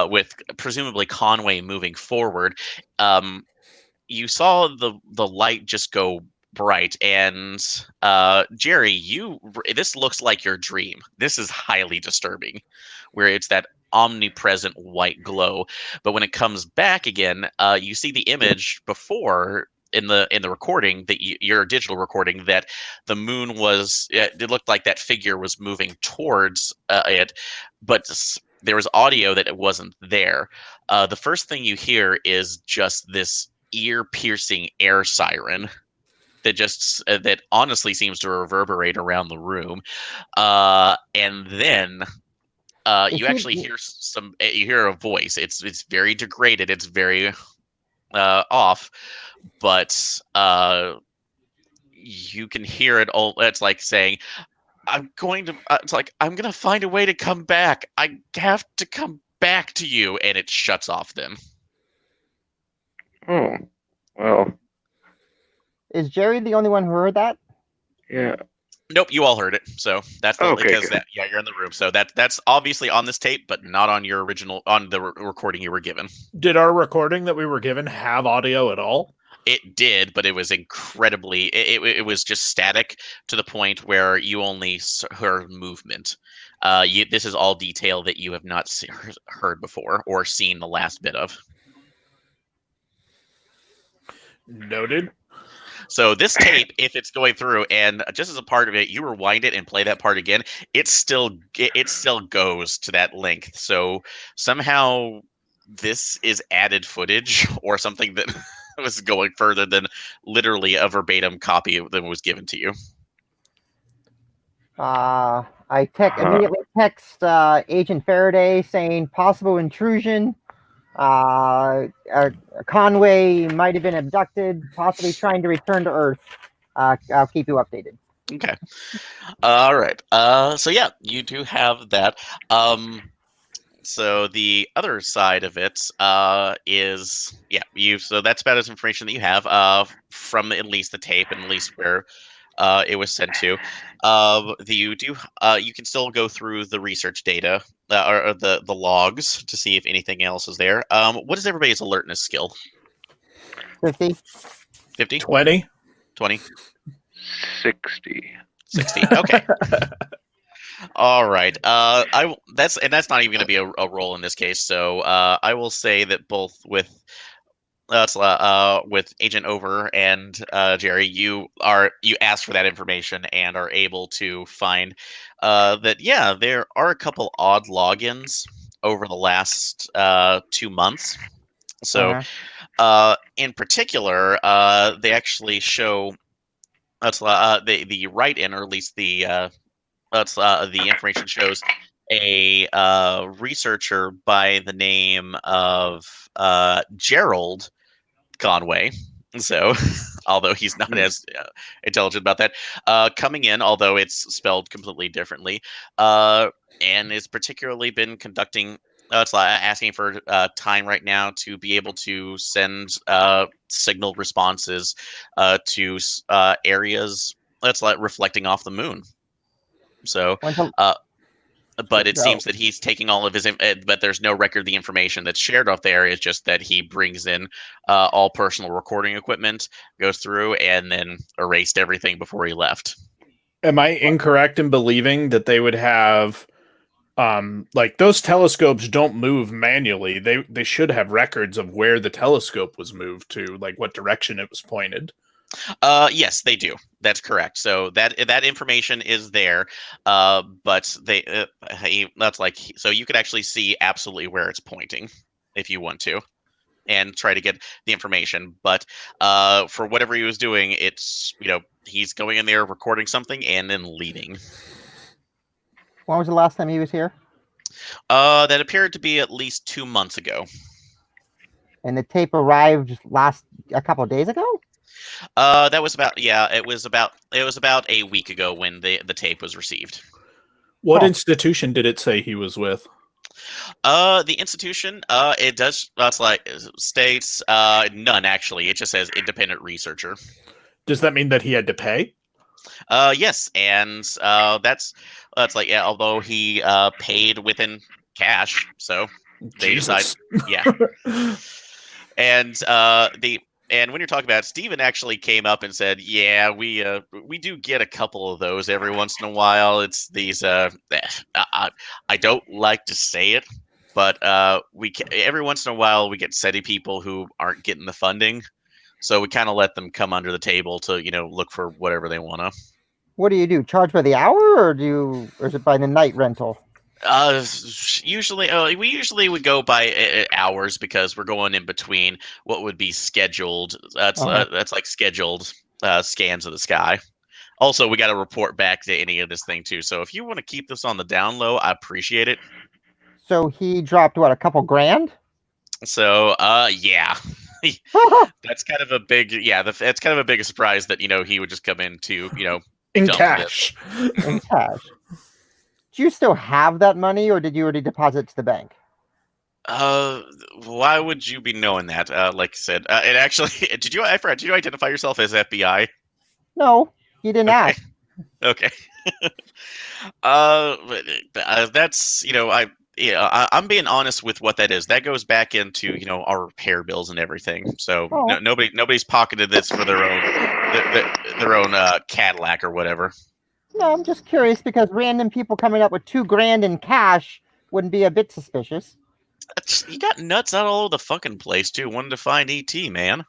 with presumably Conway moving forward, you saw the light just go bright, and Jerry, this looks like your dream. This is highly disturbing, where it's that omnipresent white glow, but when it comes back again, you see the image before in the recording, that your digital recording, that the moon was, it looked like that figure was moving towards it, but there was audio that it wasn't there. The first thing you hear is just this ear-piercing air siren that that honestly seems to reverberate around the room, and then you actually hear you hear a voice. It's very degraded. It's very off, but you can hear it all. It's like saying, I'm going to find a way to come back. I have to come back to you. And it shuts off then. Oh, well. Is Jerry the only one who heard that? Yeah. Nope, you all heard it. So that's Okay, because good. you're in the room. So that's obviously on this tape, but not on your original, on the recording you were given. Did our recording that we were given have audio at all? It did, but it was incredibly. It was just static to the point where you only heard movement. This is all detail that you have not heard before or seen the last bit of. Noted. So this tape, if it's going through, and just as a part of it, you rewind it and play that part again, it still goes to that length. So somehow this is added footage or something that was going further than literally a verbatim copy that was given to you. I immediately text Agent Faraday saying possible intrusion. Conway might have been abducted, possibly trying to return to Earth. I'll keep you updated. Okay. All right. So yeah, you do have that. So the other side of it is, so that's about as information that you have from at least the tape and at least where it was sent to. You can still go through the research data or the logs to see if anything else is there. What is everybody's alertness skill? 50. 50? 20? 20? 60. 60. Okay. All right. That's not even going to be a roll in this case. So I will say that both with Agent Over and Jerry, you asked for that information and are able to find that there are a couple odd logins over the last 2 months. So in particular, they actually show the write-in, or at least the information shows a researcher by the name of Gerald Conway. So, although he's not as intelligent about that, coming in, although it's spelled completely differently, and has particularly been conducting. It's asking for time right now to be able to send signal responses to areas that's like reflecting off the moon. So, but it seems that he's taking all of his, but there's no record of the information that's shared off there. It's just that he brings in all personal recording equipment, goes through, and then erased everything before he left. Am I incorrect in believing that they would have, like those telescopes don't move manually? They should have records of where the telescope was moved to, like what direction it was pointed. Yes, they do. That's correct. So that information is there, but that's like, so you could actually see absolutely where it's pointing if you want to, and try to get the information. But for whatever he was doing, it's he's going in there recording something and then leaving. When was the last time he was here? That appeared to be at least 2 months ago. And the tape arrived a couple of days ago? That was about it was about a week ago when the tape was received. What institution did it say he was with? The institution, it does. That's like states none actually. It just says independent researcher. Does that mean that he had to pay? Yes, and that's like although he paid within cash, so they decide. Yeah, and when you're talking about it, Steven actually came up and said, "Yeah, we do get a couple of those every once in a while. It's these I don't like to say it, but every once in a while we get SETI people who aren't getting the funding, so we kind of let them come under the table to look for whatever they want to." What do you do? Charge by the hour, or is it by the night rental? Usually, we usually would go by hours because we're going in between what would be scheduled. That's like scheduled scans of the sky. Also, we got to report back to any of this thing too. So if you want to keep this on the down low, I appreciate it. So he dropped what, a couple grand? So yeah. That's kind of a big that's kind of a big surprise that he would just come in to in cash. In cash. Do you still have that money, or did you already deposit it to the bank? Why would you be knowing that? Like I said, it actually did you identify yourself as FBI? No, you didn't ask. Okay. That's I'm being honest with what that is. That goes back into our repair bills and everything. So nobody's pocketed this for their own Cadillac or whatever. No, I'm just curious because random people coming up with $2,000 in cash wouldn't be a bit suspicious. You got nuts out all over the fucking place too. Wanted to find ET, man.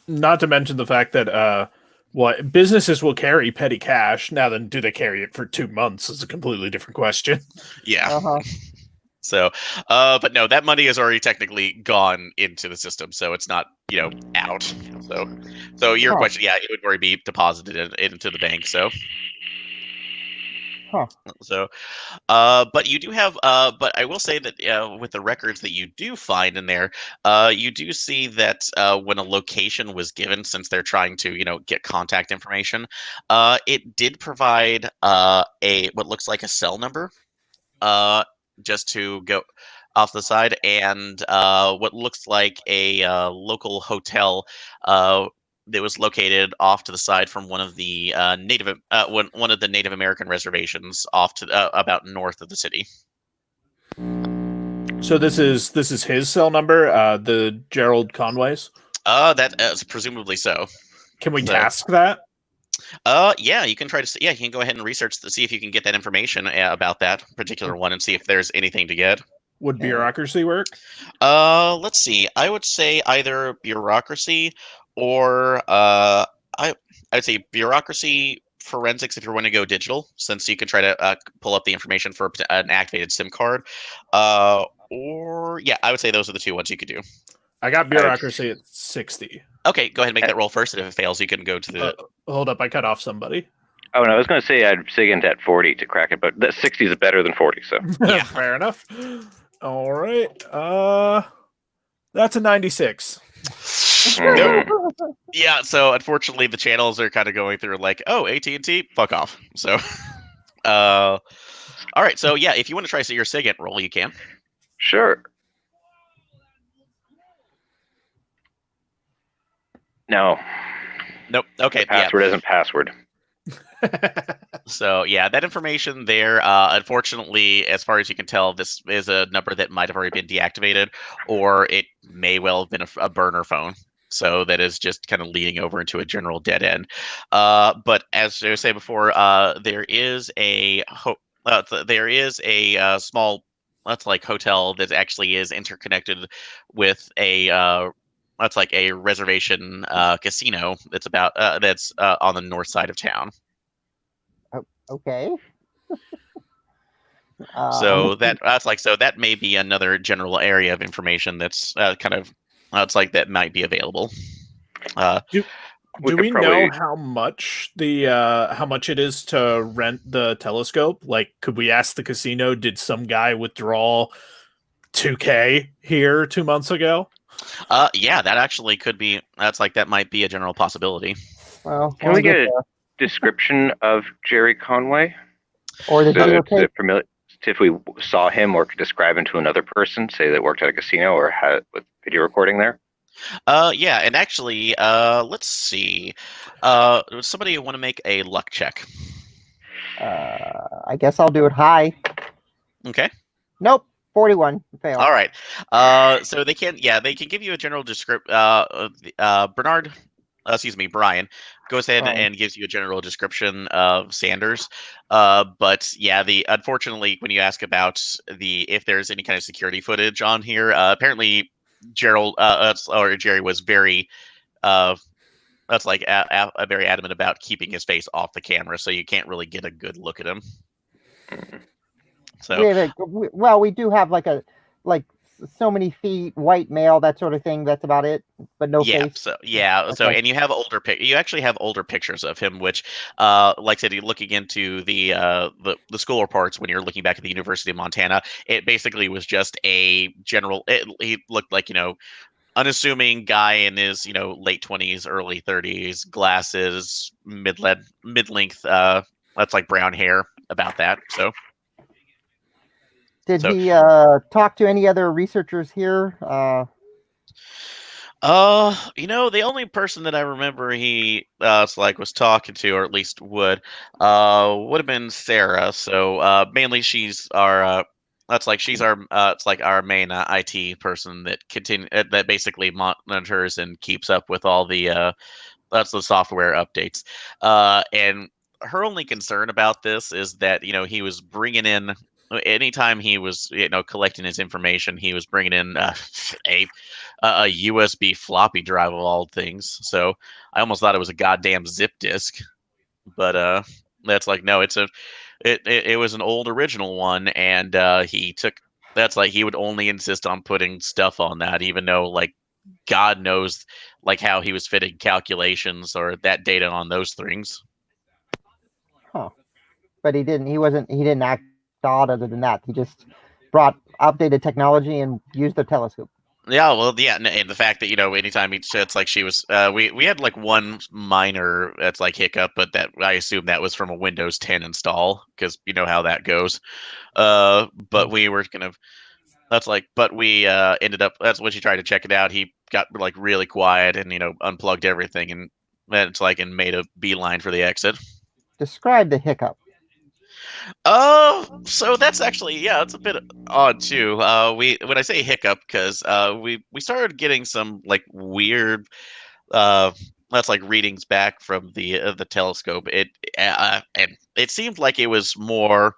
Not to mention the fact that what businesses will carry petty cash. Now then, do they carry it for 2 months is a completely different question. Yeah. So, but no, that money is already technically gone into the system, so it's not, out. So your question, it would already be deposited into the bank. So. So, but you do have, but I will say that with the records that you do find in there, you do see that when a location was given, since they're trying to, get contact information, it did provide what looks like a cell number, just to go off the side, and what looks like a local hotel that was located off to the side from one of the one of the Native American reservations off to about north of the city. So this is his cell number, the Gerald Conway's. That is presumably so. Can we task that? Yeah, you can try to. Yeah, you can go ahead and research to see if you can get that information about that particular one and see if there's anything to get. Would bureaucracy work? Let's see. I would say either bureaucracy or I would say bureaucracy, forensics if you want to go digital, since you can try to pull up the information for an activated SIM card. Or yeah, I would say those are the two ones you could do. I got bureaucracy at 60. Okay, go ahead and make that roll first, and if it fails, you can go to the. Hold up, I cut off somebody. Oh, and I was going to say I'd SIGINT at 40 to crack it, but that 60 is better than 40. So Yeah. Fair enough. All right. That's a 96. Nope. Yeah, so unfortunately the channels are kind of going through like, oh, AT&T, fuck off. So, all right, so yeah, if you want to try your SIGINT roll, you can. Sure. No. Nope. Okay. The password isn't password. So yeah, that information there. Unfortunately, as far as you can tell, this is a number that might have already been deactivated, or it may well have been a burner phone. So that is just kind of leading over into a general dead end. But as I was saying before, there is a small that's like hotel that actually is interconnected with a that's like a reservation casino that's on the north side of town. Okay. So that may be another general area of information that's it's like that might be available. Do We we could know probably- how much how much it is to rent the telescope? Like, could we ask the casino? Did some guy withdraw $2K here 2 months ago? Yeah, that actually could be. That might be a general possibility. well, Can we get a description of Jerry Conway? or the So videotape? if we saw him or could describe him to another person, say that worked at a casino or had with video recording there. Yeah, and actually, let's see. Does somebody want to make a luck check? I guess I'll do it high. Okay. Nope, 41. Fail. All right. So they can give you a general description. Brian goes ahead Brian. and gives you a general description of Sanders. But yeah, unfortunately, when you ask about if there's any kind of security footage on here, apparently Jerry was very very adamant about keeping his face off the camera, so you can't really get a good look at him. So we do have like so many feet, white male, that sort of thing. That's about it, but no face. So Okay. and you have you actually have older pictures of him, which, like I said, you're looking into the school reports when you're looking back at the University of Montana. It basically was just a general. He looked like unassuming guy in his late 20s, early 30s, glasses, mid-length. That's like brown hair. About that. So. Did he talk to any other researchers here? The only person that I remember he was talking to, or at least would have been Sarah. So mainly she's our our main IT person that basically monitors and keeps up with all the software updates. And her only concern about this is that he was bringing in. Anytime he was, collecting his information, he was bringing in a USB floppy drive of all things. So I almost thought it was a goddamn zip disk, but that's no, it was an old original one, and he would only insist on putting stuff on that, even though God knows how he was fitting calculations or that data on those things. Huh. But he didn't act odd other than that. He just brought updated technology and used the telescope. Yeah, well, yeah, and the fact that anytime she was, we had one minor hiccup, but that I assume that was from a Windows 10 install, because you know how that goes. But we were but we ended up. That's when she tried to check it out. He got really quiet and unplugged everything, and and made a beeline for the exit. Describe the hiccup. So that's actually, it's a bit odd too. When I say hiccup, because we started getting some weird readings back from the telescope. And it seemed like it was more,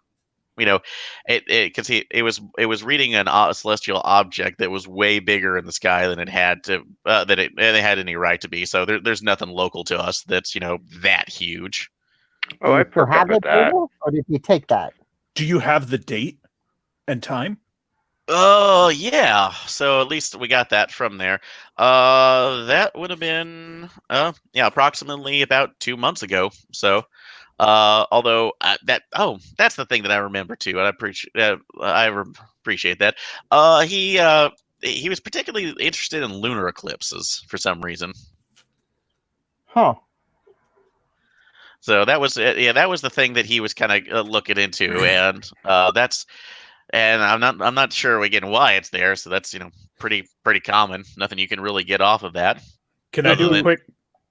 because it was reading a celestial object that was way bigger in the sky than it had to they had any right to be. So there's nothing local to us that's that huge. Oh, I perked up with that. Or did you take that? Do you have the date and time? Oh, yeah. So at least we got that from there. That would have been approximately about 2 months ago. So Although that's the thing that I remember too, and appreciate that. He was particularly interested in lunar eclipses for some reason. Huh. So that was the thing that he was kind of looking into, and I'm not sure again why it's there. So that's pretty common. Nothing you can really get off of that. Can I do a quick?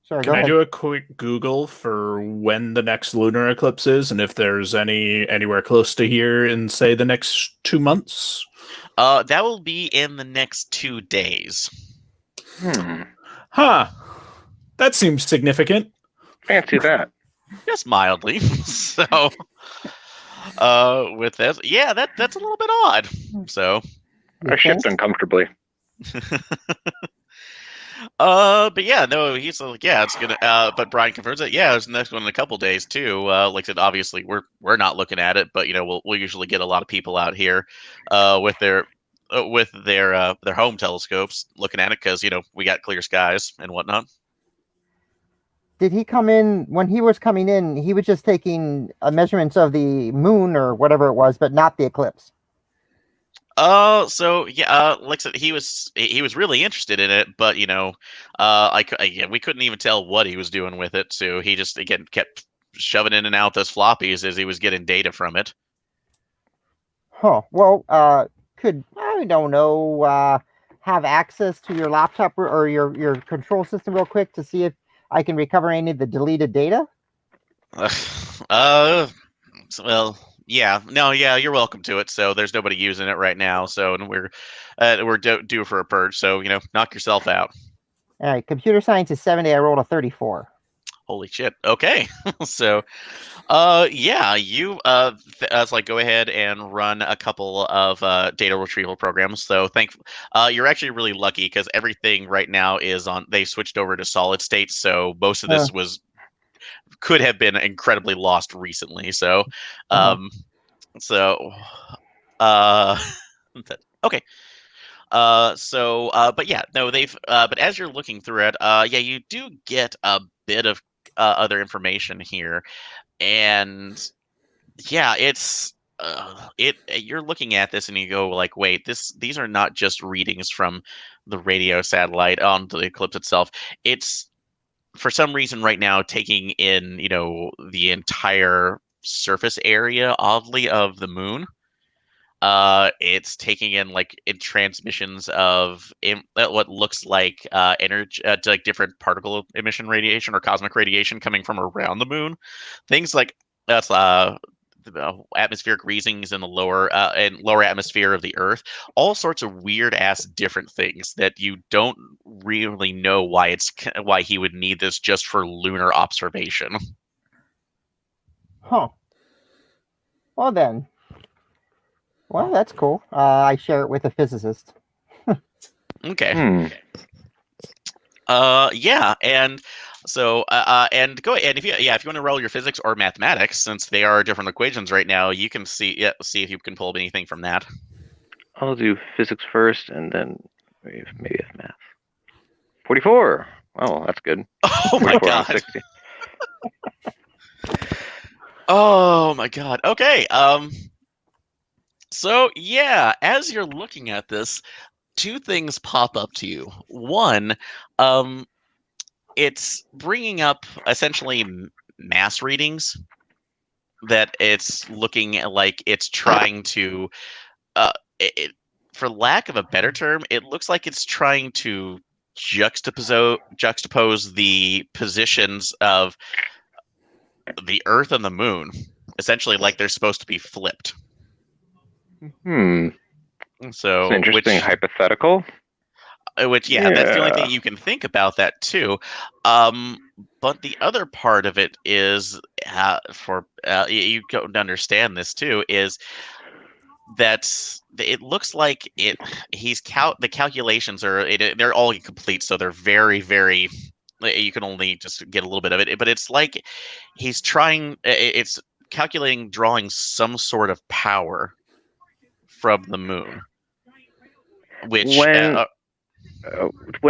Sorry, Can I do a quick Google for when the next lunar eclipse is, and if there's anywhere close to here in, say, the next 2 months? That will be in the next 2 days. Huh. That seems significant. Fancy that. Just mildly. So, with this, yeah, that's a little bit odd. So, I shipped uncomfortably. But yeah, no, he's like, yeah, it's gonna. But Brian confirms that, yeah, it's the next one in a couple days too. Like I said, obviously we're not looking at it, but we'll usually get a lot of people out here, with their home telescopes looking at it because we got clear skies and whatnot. Did he come in when he was coming in? He was just taking measurements of the moon or whatever it was, but not the eclipse. So yeah, like I said, he was really interested in it, but we couldn't even tell what he was doing with it. So he just again kept shoving in and out those floppies as he was getting data from it. Huh. Well, could I don't know have access to your laptop or your control system real quick to see if I can recover any of the deleted data? Well. Yeah, no, yeah, you're welcome to it. So there's nobody using it right now. So and we're due for a purge. So knock yourself out. All right, computer science is 70. I rolled a 34. Holy shit. Okay, so yeah, you go ahead and run a couple of data retrieval programs. So you're actually really lucky because everything right now is on. They switched over to solid state. So most of this could have been incredibly lost recently. So, okay. But yeah, no, but as you're looking through it, yeah, you do get a bit of other information here, and yeah, you're looking at this and you go like, wait, these are not just readings from the radio satellite on the eclipse itself. It's for some reason right now taking in the entire surface area oddly of the moon. It's taking in in transmissions of what looks like energy, like different particle emission radiation or cosmic radiation coming from around the moon. Things like that's the atmospheric reasons in the lower atmosphere of the Earth, all sorts of weird ass different things that you don't really know why he would need this just for lunar observation. Huh. Well then. Well, that's cool. I share it with a physicist. Okay. Yeah, and so and go ahead if you want to roll your physics or mathematics, since they are different equations right now, you can see if you can pull up anything from that. I'll do physics first, and then maybe math. 44. Oh, that's good. Oh my god. Oh my god. Okay. So yeah, as you're looking at this, two things pop up to you. One, it's bringing up essentially mass readings that it's looking like it's trying to, for lack of a better term, it looks like it's trying to juxtapose the positions of the Earth and the Moon, essentially like they're supposed to be flipped. So it's an interesting hypothetical. That's the only thing you can think about that too. But the other part of it is, you don't understand this too, is that it looks like the calculations they're all incomplete, so they're very, very. You can only just get a little bit of it, but it's like he's trying. It's calculating, drawing some sort of power from the moon, which when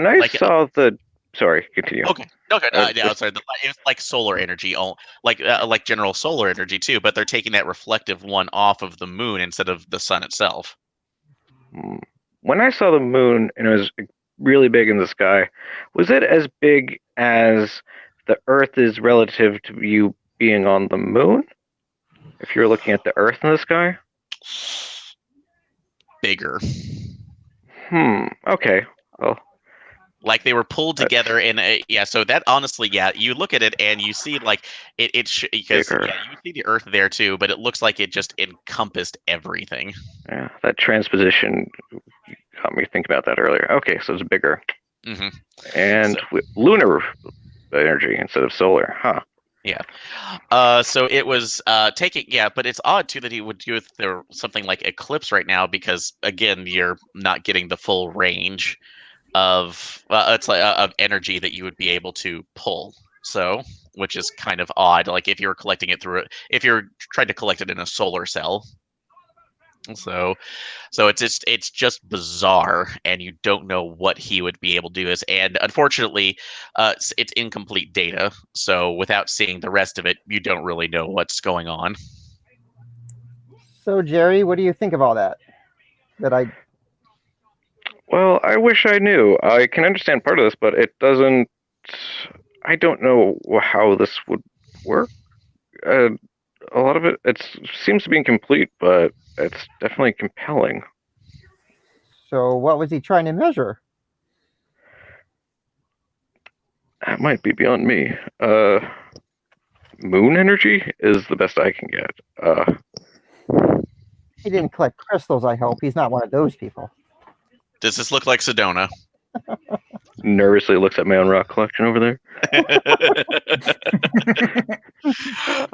I saw the Sorry, continue. Okay. Yeah, sorry. It's like solar energy, like general solar energy too, but they're taking that reflective one off of the moon instead of the sun itself. When I saw the moon and it was really big in the sky, was it as big as the Earth is relative to you being on the moon? If you're looking at the Earth in the sky? Bigger. Okay. Well, like they were pulled together in a so that honestly you look at it and you see like because bigger. You see the Earth there too, but it looks like it just encompassed everything. Yeah, that transposition got me thinking about that earlier. Okay, so it's bigger. Mm-hmm. And with lunar energy instead of solar, huh? Yeah. So it was taking but it's odd too that he would do something like eclipse right now because again you're not getting the full range of it's like of energy that you would be able to pull. So, which is kind of odd. Like if you're collecting it if you're trying to collect it in a solar cell. So it's just bizarre, and you don't know what he would be able to do. And unfortunately, it's incomplete data. So without seeing the rest of it, you don't really know what's going on. So Jerry, what do you think of all that? Well, I wish I knew. I can understand part of this, but it doesn't. I don't know how this would work. A lot of it seems to be incomplete, but it's definitely compelling. So what was he trying to measure? That might be beyond me. Moon energy is the best I can get. He didn't collect crystals, I hope. He's not one of those people. Does this look like Sedona? Nervously looks at my own rock collection over there.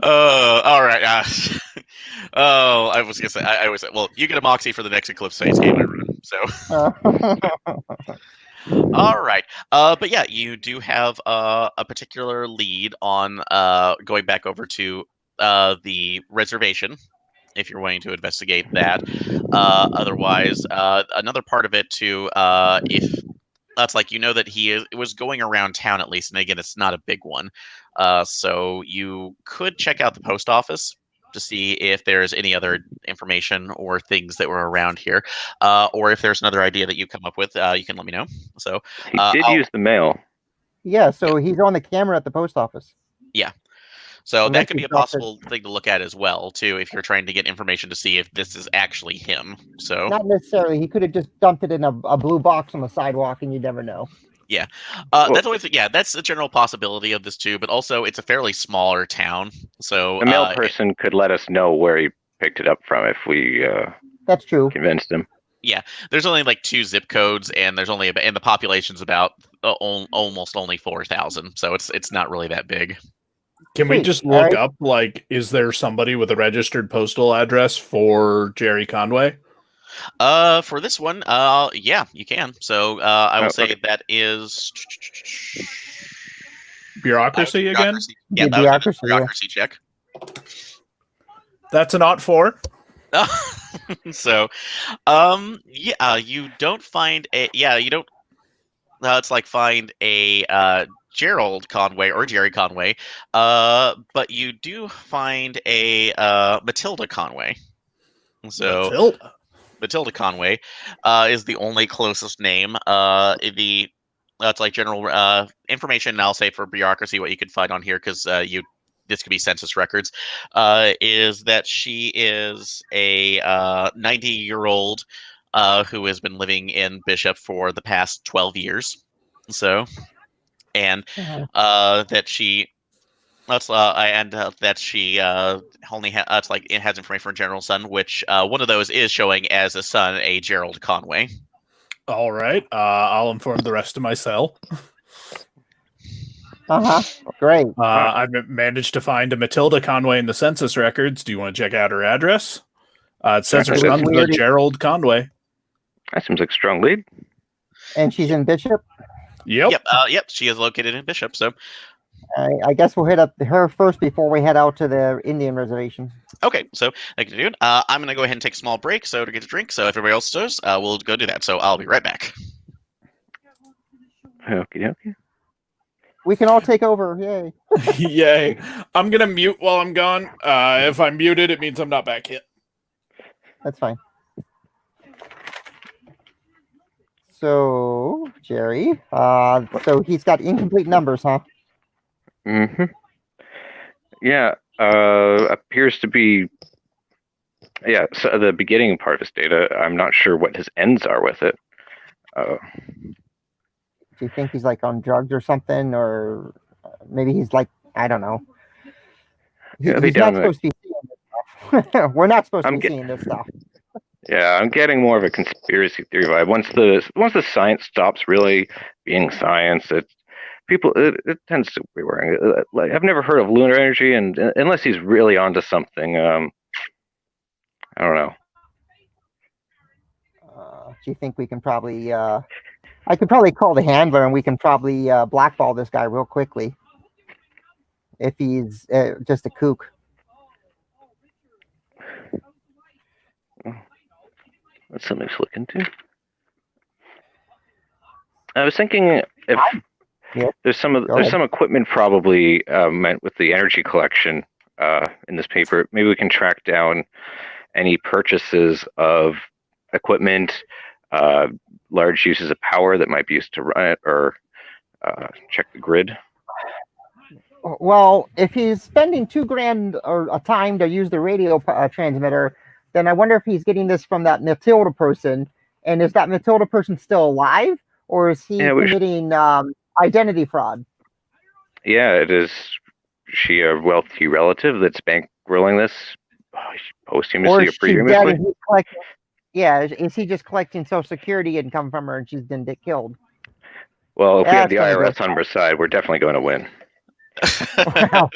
All right. I was gonna say. I was. Well, you get a Moxie for the next Eclipse Phase game I run. So. All right. But yeah, you do have a particular lead on going back over to the reservation. If you're wanting to investigate that. Otherwise, another part of it too, if that's like that he was going around town at least, and again, it's not a big one. So you could check out the post office to see if there's any other information or things that were around here, or if there's another idea that you come up with, you can let me know. So he did use the mail. Yeah, so he's on the camera at the post office. Yeah. So that could be a possible thing to look at as well, too, if you're trying to get information to see if this is actually him. So not necessarily. He could have just dumped it in a blue box on the sidewalk, and you never know. Yeah, that's always that's a general possibility of this too. But also, it's a fairly smaller town, so the mail person could let us know where he picked it up from if we. That's true. Convinced him. Yeah, there's only like 2 zip codes, and there's only and the population's about almost only 4,000, so it's not really that big. Can we just look up, like, is there somebody with a registered postal address for Jerry Conway? For this one, yeah, you can. So I will say that is bureaucracy again. Yeah, that was a bureaucracy check. That's an ought 4. So, you don't find a you don't. It's like find a Gerald Conway or Jerry Conway, but you do find a Matilda Conway. So Matilda Conway is the only closest name. It's like general information. And I'll say for bureaucracy, what you can find on here because this could be census records. Is that she is a 90-year-old who has been living in Bishop for the past 12 years. So. And that she, that she only it's like it has information for a general son, which one of those is showing as a son, a Gerald Conway. All right, I'll inform the rest of my cell. Great. I've managed to find a Matilda Conway in the census records. Do you want to check out her address? It says her son's Gerald Conway. That seems like a strong lead. And she's in Bishop. Yep. She is located in Bishop. So, I guess we'll hit up her first before we head out to the Indian reservation. Okay. So, like you do, I'm going to go ahead and take a small break to get a drink. So, if everybody else does, we'll go do that. So, I'll be right back. Okie dokie. We can all take over. Yay. Yay. I'm going to mute while I'm gone. If I'm muted, it means I'm not back yet. That's fine. So, Jerry, so he's got incomplete numbers, huh? Mm-hmm. Yeah, appears to be, so the beginning part of his data, I'm not sure what his ends are with it. Do you think he's like on drugs or something, or maybe he's like, I don't know. He's not supposed to be seeing this stuff. We're not supposed to be seeing this stuff. Yeah, I'm getting more of a conspiracy theory vibe. Once the science stops really being science, it tends to be wearing. Like, I've never heard of lunar energy, and unless he's really onto something, I don't know. Do you think we can probably? I could probably call the handler, and we can probably blackball this guy real quickly if he's just a kook. That's something to look into. I was thinking if there's some equipment probably meant with the energy collection in this paper. Maybe we can track down any purchases of equipment, large uses of power that might be used to run it, or check the grid. Well, if he's spending $2,000 or a time to use the radio transmitter, then I wonder if he's getting this from that Matilda person. And is that Matilda person still alive, or is he committing identity fraud? Yeah, it is. She a wealthy relative that's bankrolling this posthumously or previously? Is he just collecting Social Security income from her and she's been killed? Well, if we have the IRS on our side, we're definitely going to win. Well,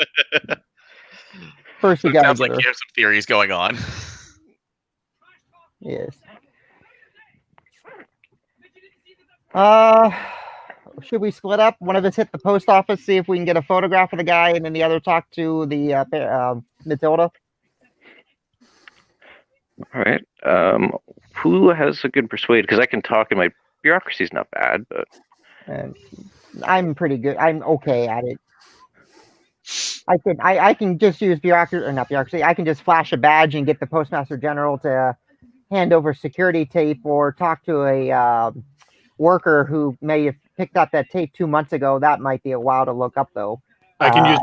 first, so it sounds like you have some theories going on. Yes. Should we split up? One of us hit the post office, see if we can get a photograph of the guy, and then the other talk to the Matilda. All right. Who has a good persuade? Because I can talk, and my bureaucracy's not bad, but I'm pretty good. I'm okay at it. I can just use bureaucracy, or not bureaucracy. I can just flash a badge and get the Postmaster General to hand over security tape, or talk to a worker who may have picked up that tape 2 months ago. That might be a while to look up, though. I can use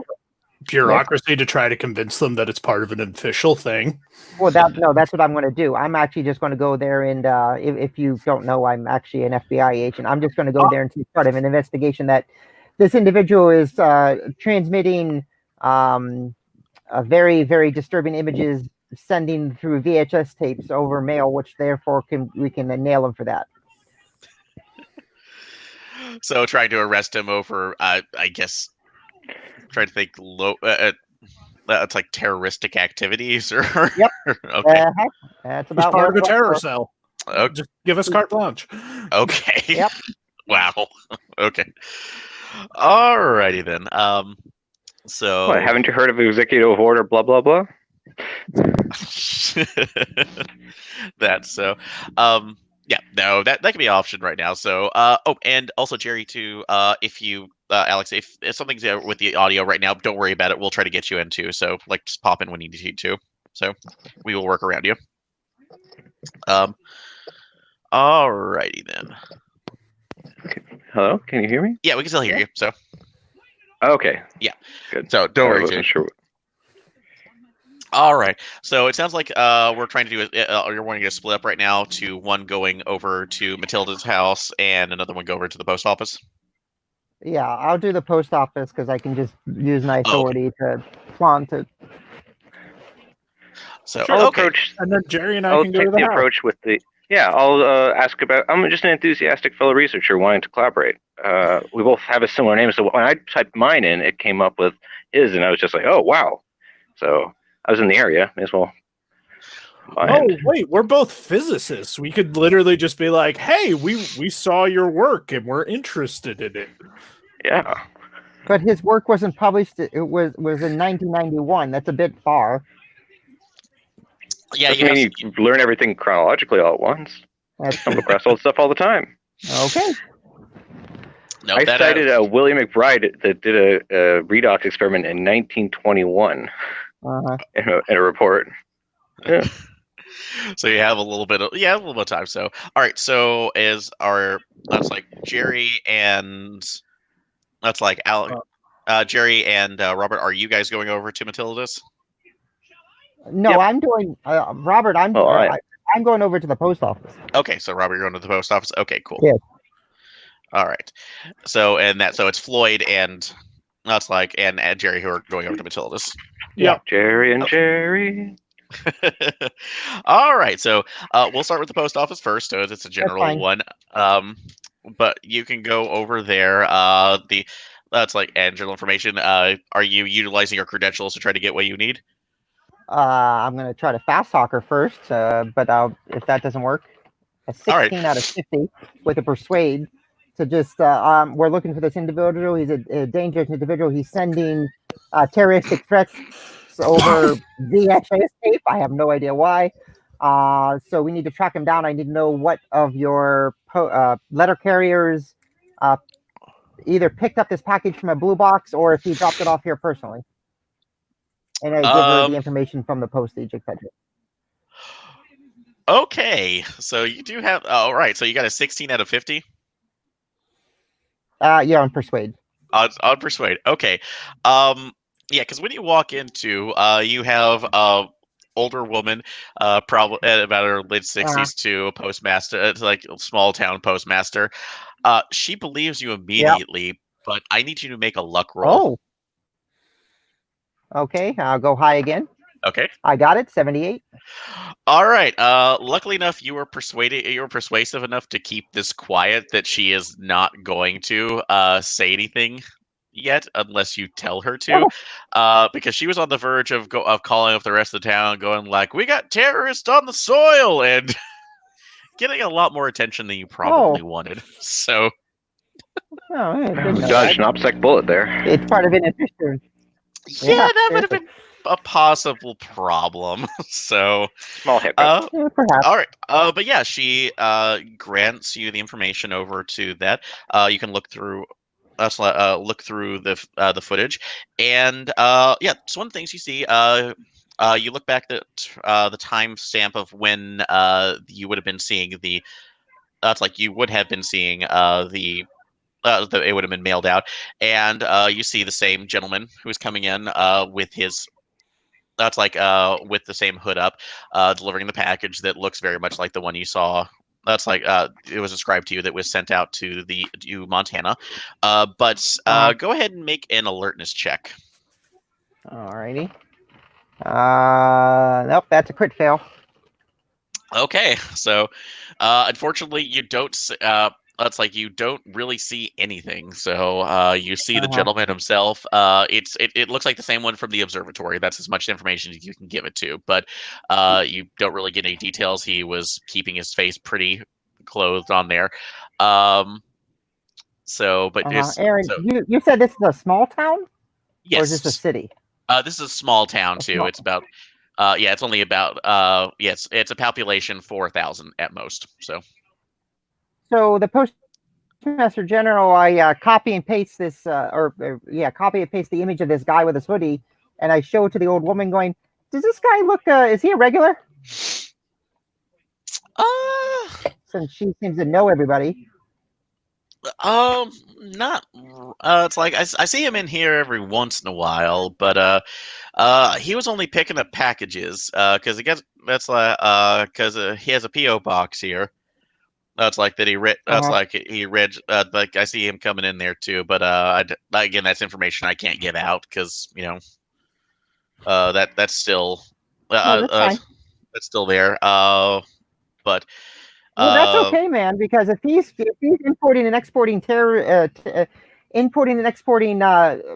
bureaucracy to try to convince them that it's part of an official thing. Well, that's what I'm going to do. I'm actually just going to go there, and if you don't know, I'm actually an FBI agent. I'm just going to go there and start an investigation that this individual is transmitting very, very disturbing images, sending through VHS tapes over mail, which therefore we can nail him for that. So trying to arrest him over, I guess, trying to think it's like terroristic activities, or yep. Okay, that's about part of a terror cell. Okay. Just give us carte blanche. Okay. Yep. Wow. Okay. Alrighty then. So haven't you heard of executive order? Blah blah blah. That's so. Yeah, no, that could be an option right now. So, and also Jerry, too. If you, Alex, if something's with the audio right now, don't worry about it. We'll try to get you in too. So, like, just pop in when you need to. So, we will work around you. Alrighty then. Hello, can you hear me? Yeah, we can still hear you. So. Okay. Yeah. Good. So don't worry. I wasn't sure. All right. So it sounds like we're trying to do you're wanting to split up right now to one going over to Matilda's house and another one go over to the post office. Yeah, I'll do the post office because I can just use my authority to flaunt it. So I'll approach, and then Jerry and I can go to the house. Approach with the. Yeah, I'll ask about. I'm just an enthusiastic fellow researcher wanting to collaborate. We both have a similar name, so when I typed mine in, it came up with his, and I was just like, "Oh wow!" So I was in the area, may as well. Oh wait, we're both physicists. We could literally just be like, "Hey, we saw your work and we're interested in it." Yeah. But his work wasn't published. It was in 1991. That's a bit far. Yeah, you learn everything chronologically all at once. I stumble across old stuff all the time. Okay. No, I that cited William McBride that did a redox experiment in 1921 in a report. Yeah. So you have a little bit of time. So all right, so that's like Jerry and that's like Jerry and Robert. Are you guys going over to Matilda's? No, Yep. I'm doing Robert. I'm going over to the post office. Okay, so Robert, you're going to the post office. Okay, cool. Yeah. All right. So it's Floyd and that's like and Jerry who are going over to Matilda's. Yep. Jerry and Jerry. All right, so we'll start with the post office first. So it's a general one. But you can go over there. That's like general information. Are you utilizing your credentials to try to get what you need? I'm gonna try to fast talk her first, but if that doesn't work, a 16 out of 50 with a persuade. So just we're looking for this individual. He's a dangerous individual. He's sending terroristic threats over VHS tape. I have no idea why. So we need to track him down. I need to know what of your letter carriers either picked up this package from a blue box or if he dropped it off here personally. And I give her the information from the postage, etc. Okay, so you do have. Oh, right. So you got a 16 out of 50. Yeah, on persuade. On persuade. Okay. Yeah, because when you walk into, you have older woman, probably about her mid 60s, to a postmaster. It's like a small town postmaster. She believes you immediately, but I need you to make a luck roll. Oh. Okay, I'll go high again. Okay. I got it, 78. All right. Luckily enough, you were persuasive enough to keep this quiet that she is not going to say anything yet unless you tell her to. Because she was on the verge of calling up the rest of the town, going like, "We got terrorists on the soil," and getting a lot more attention than you probably wanted. So dodged an OPSEC bullet there. It's part of an adventure. Yeah, that would have been a possible problem. So small hiccup. Perhaps. All right. But yeah, she grants you the information over to that. You can look through. Look through the footage, and yeah, so one of the things you see. You look back at the time stamp of when you would have been seeing the. That's like you would have been seeing the. It would have been mailed out, and you see the same gentleman who is coming in with his. That's like with the same hood up, delivering the package that looks very much like the one you saw. That's like it was described to you that was sent out to Montana. But go ahead and make an alertness check. Alrighty. Nope, that's a crit fail. Okay, so unfortunately, you don't. That's like you don't really see anything. So you see the gentleman himself. It looks like the same one from the observatory. That's as much information as you can give it to, but you don't really get any details. He was keeping his face pretty clothed on there. Aaron, you said this is a small town? Yes. Or is this a city? This is a small town too. It's about it's only about it's a population 4,000 at most. So the Postmaster General, I copy and paste this, copy and paste the image of this guy with his hoodie, and I show it to the old woman going, does this guy look, is he a regular? Since she seems to know everybody. Not, it's like, I see him in here every once in a while, but, he was only picking up packages, cause he has a P.O. box here. That's like that he read. That's like he read. Like I see him coming in there too, but again, that's information I can't give out because that's still that's still there. But that's okay, man. Because if he's importing and exporting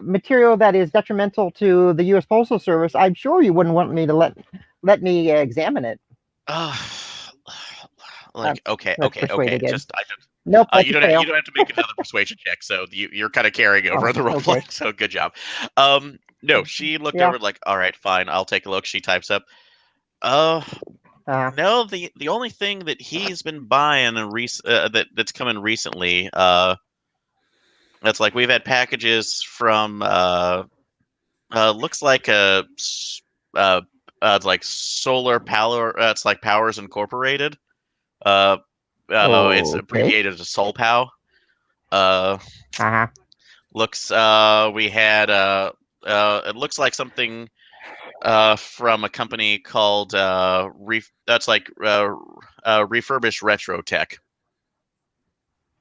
material that is detrimental to the U.S. Postal Service, I'm sure you wouldn't want me to let me examine it. Okay. Nope. You don't have to make another persuasion check. So you're kind of carrying over the role play. So good job. No, she looked over like, all right, fine, I'll take a look. She types up. No, the only thing that he's been buying and that's coming recently. That's like we've had packages from looks like like solar power. It's like Powers Incorporated. It's Okay. abbreviated as SolPow. Uh-huh. Looks we had it looks like something from a company called Refurbished Retro Tech.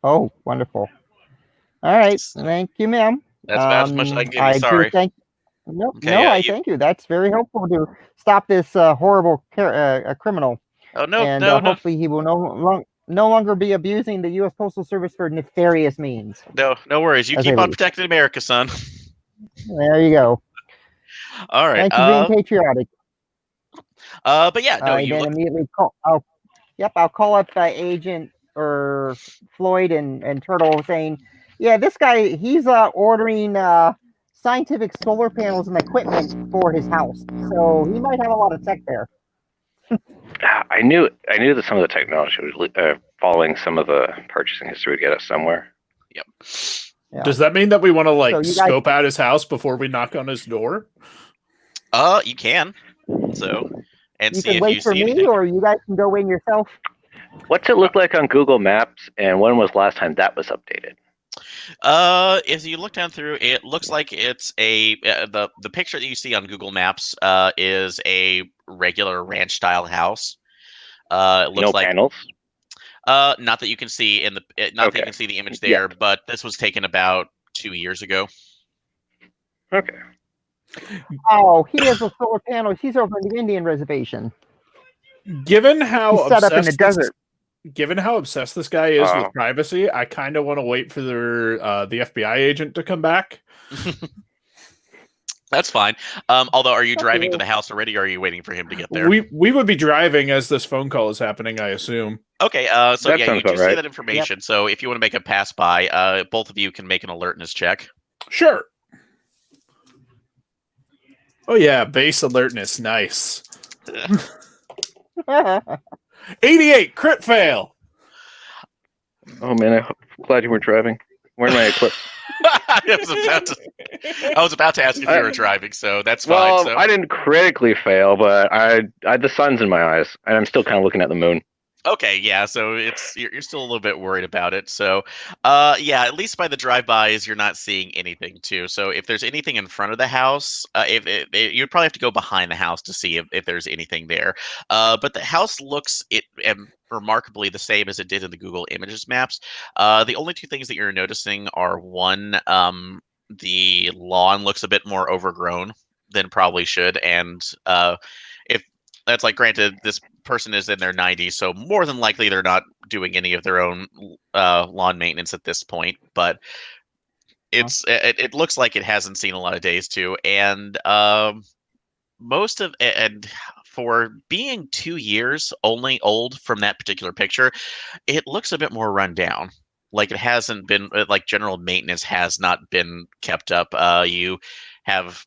Oh, wonderful. All right. Thank you, ma'am. That's about as much as I can give you. I do Sorry. No, Okay, I thank you. That's very helpful to stop this horrible criminal. Oh no, And no. hopefully he will no longer be abusing the U.S. Postal Service for nefarious means. No worries. You keep on protecting America, son. There you go. All right. Thank you for being patriotic. But yeah, no, you then look. immediately call. I'll call up Agent or Floyd and Turtle saying, yeah, this guy, he's ordering scientific solar panels and equipment for his house, so he might have a lot of tech there. I knew that some of the technology was following some of the purchasing history would get us somewhere. Yep. Yeah. Does that mean that we want to So you guys- scope out his house before we knock on his door? You can. So, and You see can if wait you for see me, anything. or you guys can go in yourself. What's it look like on Google Maps, and when was last time that was updated? If you look down through, it looks like it's the picture that you see on Google Maps is a regular ranch style house. It looks No like panels. not that you can see in the that you can see the image there, Yeah. but this was taken about 2 years ago. Okay. Oh, he has those solar panels. He's over in the Indian reservation. Given how He's set up in the desert. Given how obsessed this guy is Oh. with privacy, I kind of want to wait for the FBI agent to come back. That's fine. Although, are you That's driving to cool. the house already, or are you waiting for him to get there? We would be driving as this phone call is happening, I assume. Okay, so That yeah, sounds you do about see right. that information. So if you want to make a pass by, both of you can make an alertness check. Sure. Oh yeah, base alertness, nice. 88 crit fail. Oh man, I'm glad you weren't driving. Wearing my eclipse. I was about to ask if you were driving, so that's fine. Well, So. I didn't critically fail, but I the sun's in my eyes, and I'm still kind of looking at the moon. Okay, yeah, so you're still a little bit worried about it. So, yeah, at least by the drive-bys, you're not seeing anything too. So, if there's anything in front of the house, you'd probably have to go behind the house to see if there's anything there. But the house looks remarkably the same as it did in the Google Images maps. The only two things that you're noticing are one, the lawn looks a bit more overgrown than probably should, and if that's like, granted, this person is in their 90s, so more than likely they're not doing any of their own lawn maintenance at this point. But it looks like it hasn't seen a lot of days too, and and for being 2 years only old from that particular picture, it looks a bit more run down. Like it hasn't been like general maintenance has not been kept up. You have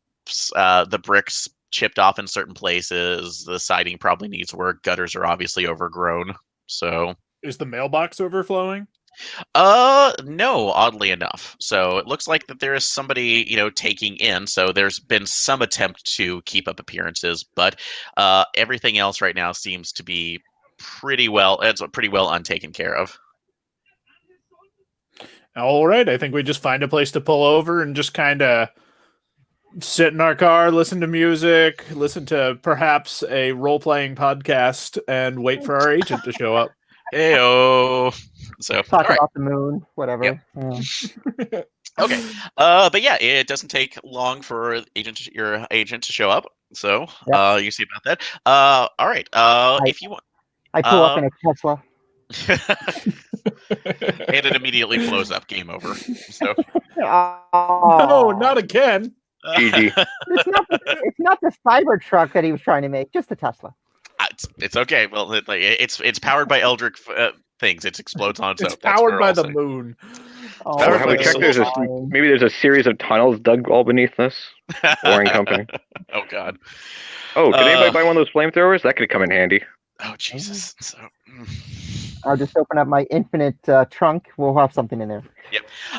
the bricks chipped off in certain places. The siding probably needs work. Gutters are obviously overgrown. So Is the mailbox overflowing? No, oddly enough. So it looks like that there is somebody, taking in. So there's been some attempt to keep up appearances, but everything else right now seems to be pretty well untaken care of. All right, I think we just find a place to pull over and just kind of sit in our car, listen to music, listen to perhaps a role-playing podcast, and wait for our agent to show up. Heyo. So Talk all right. about the moon, whatever. Yep. Yeah. Okay. But yeah, it doesn't take long for your agent to show up. So you see about that. All right. If you want, I pull up in a Tesla. and it immediately blows up. Game over. So No, not again. GG. It's not the Cybertruck that he was trying to make, just the Tesla. It's okay. Well, it's powered by Eldritch things. It explodes on its own. It's powered by the moon. Oh, Powered Have by we the checked? solar Maybe there's a series of tunnels dug all beneath this. Boring company. Oh God. Oh, can anybody buy one of those flamethrowers? That could come in handy. Oh Jesus. So. I'll just open up my infinite trunk. We'll have something in there.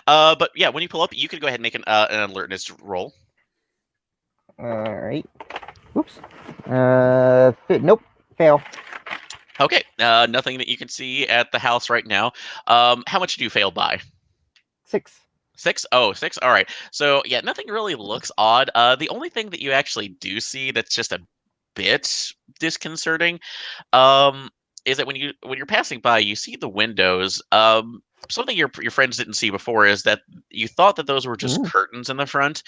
But yeah, when you pull up, you can go ahead and make an alertness roll. All right. Oops. Nope. Fail. Okay. Nothing that you can see at the house right now. How much do you fail by? 6. 6? Oh, 6. All right. So yeah, nothing really looks odd. The only thing that you actually do see that's just a bit disconcerting, is that when you're passing by, you see the windows. Something your friends didn't see before is that you thought that those were just curtains in the front,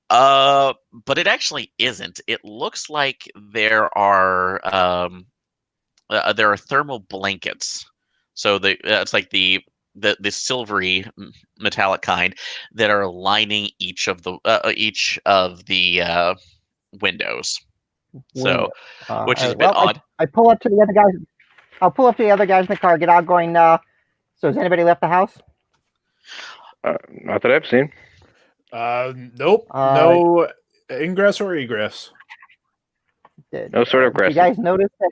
but it actually isn't. It looks like there are thermal blankets. So it's like the silvery metallic kind that are lining each of the windows. So, which is a bit odd. I pull up to the other guys. I'll pull up to the other guys in the car. Get out, going. So has anybody left the house? Not that I've seen. Nope. No ingress or egress. No sort of Do you guys notice that?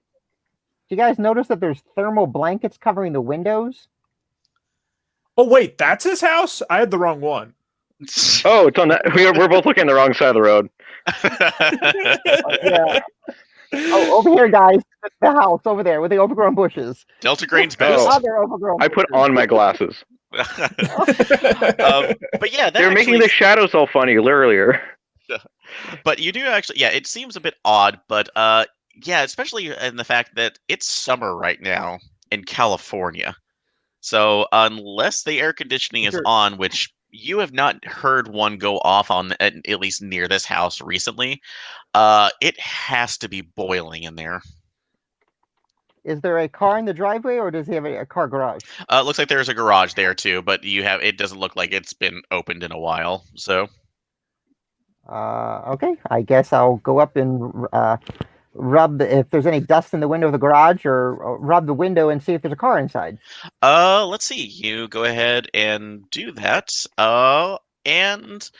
Do you guys notice that there's thermal blankets covering the windows? Oh wait, that's his house? I had the wrong one. Oh, it's on that. We're both looking at the wrong side of the road. Yeah. Oh, over here, guys. The house over there with the overgrown bushes. Delta Grain's best. Other overgrown I put bushes. on my glasses. But yeah, They're making the shadows all funny earlier. But you do actually, yeah, it seems a bit odd, but yeah, especially in the fact that it's summer right now in California. So unless the air conditioning is on, which you have not heard one go off on, at least near this house recently, it has to be boiling in there. Is there a car in the driveway, or does he have a car garage? It looks like there's a garage there too, but it doesn't look like it's been opened in a while. So, okay, I guess I'll go up and rub if there's any dust in the window of the garage, or rub the window and see if there's a car inside. Let's see. You go ahead and do that. And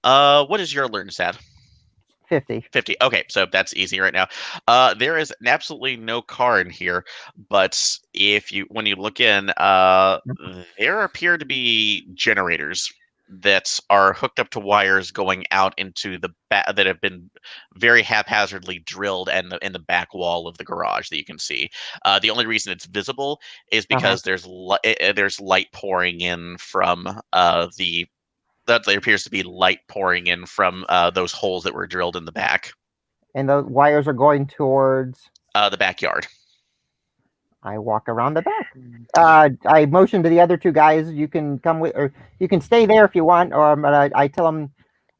what is your alertness at? 50. 50. Okay, so that's easy right now. There is absolutely no car in here, but when you look in, there appear to be generators that are hooked up to wires going out into the back that have been very haphazardly drilled in the back wall of the garage that you can see. The only reason it's visible is because there's light pouring in from there appears to be light pouring in from those holes that were drilled in the back. And the wires are going towards the backyard. I walk around the back. I motion to the other two guys. You can come with, or you can stay there if you want. Or I tell them,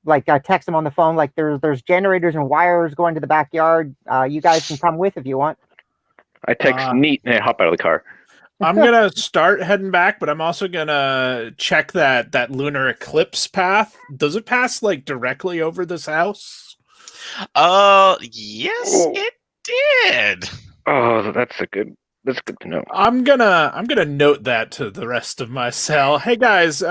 like I text them on the phone, like there's generators and wires going to the backyard. You guys can come with if you want. I text neat and I hop out of the car. I'm gonna start heading back, but I'm also gonna check that lunar eclipse path. Does it pass like directly over this house? Yes, it did. Oh, that's good to know. I'm gonna note that to the rest of my cell. Hey guys,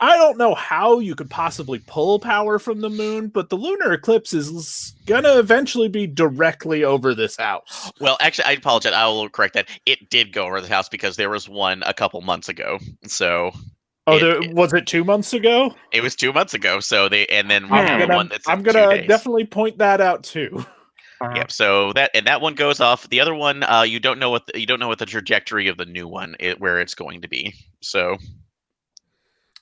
I don't know how you could possibly pull power from the moon, but the lunar eclipse is gonna eventually be directly over this house. Well, actually, I apologize. I will correct that. It did go over the house because there was one a couple months ago. So, was it 2 months ago? It was 2 months ago. So one that's I'm gonna definitely point that out too. Yep. So that one goes off. The other one, you don't know what the trajectory of the new one where it's going to be. So.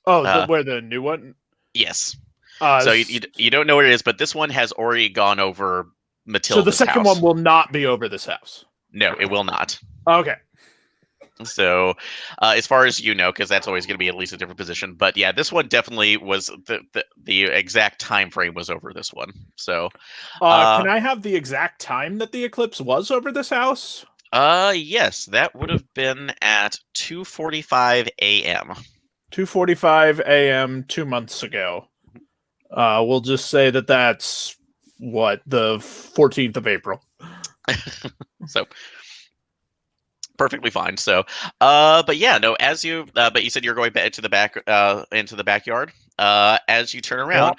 Where the new one? Yes. So you don't know where it is, but this one has already gone over Matilda's house. So the second one will not be over this house? No, it will not. Okay. So as far as you know, because that's always going to be at least a different position. But yeah, this one definitely was the exact time frame was over this one. So can I have the exact time that the eclipse was over this house? Yes, that would have been at 2:45 a.m. 2:45 a.m. 2 months ago. We'll just say that's the 14th of April. So perfectly fine. So, but yeah, no. But you said you're going back to the back, into the backyard. As you turn around,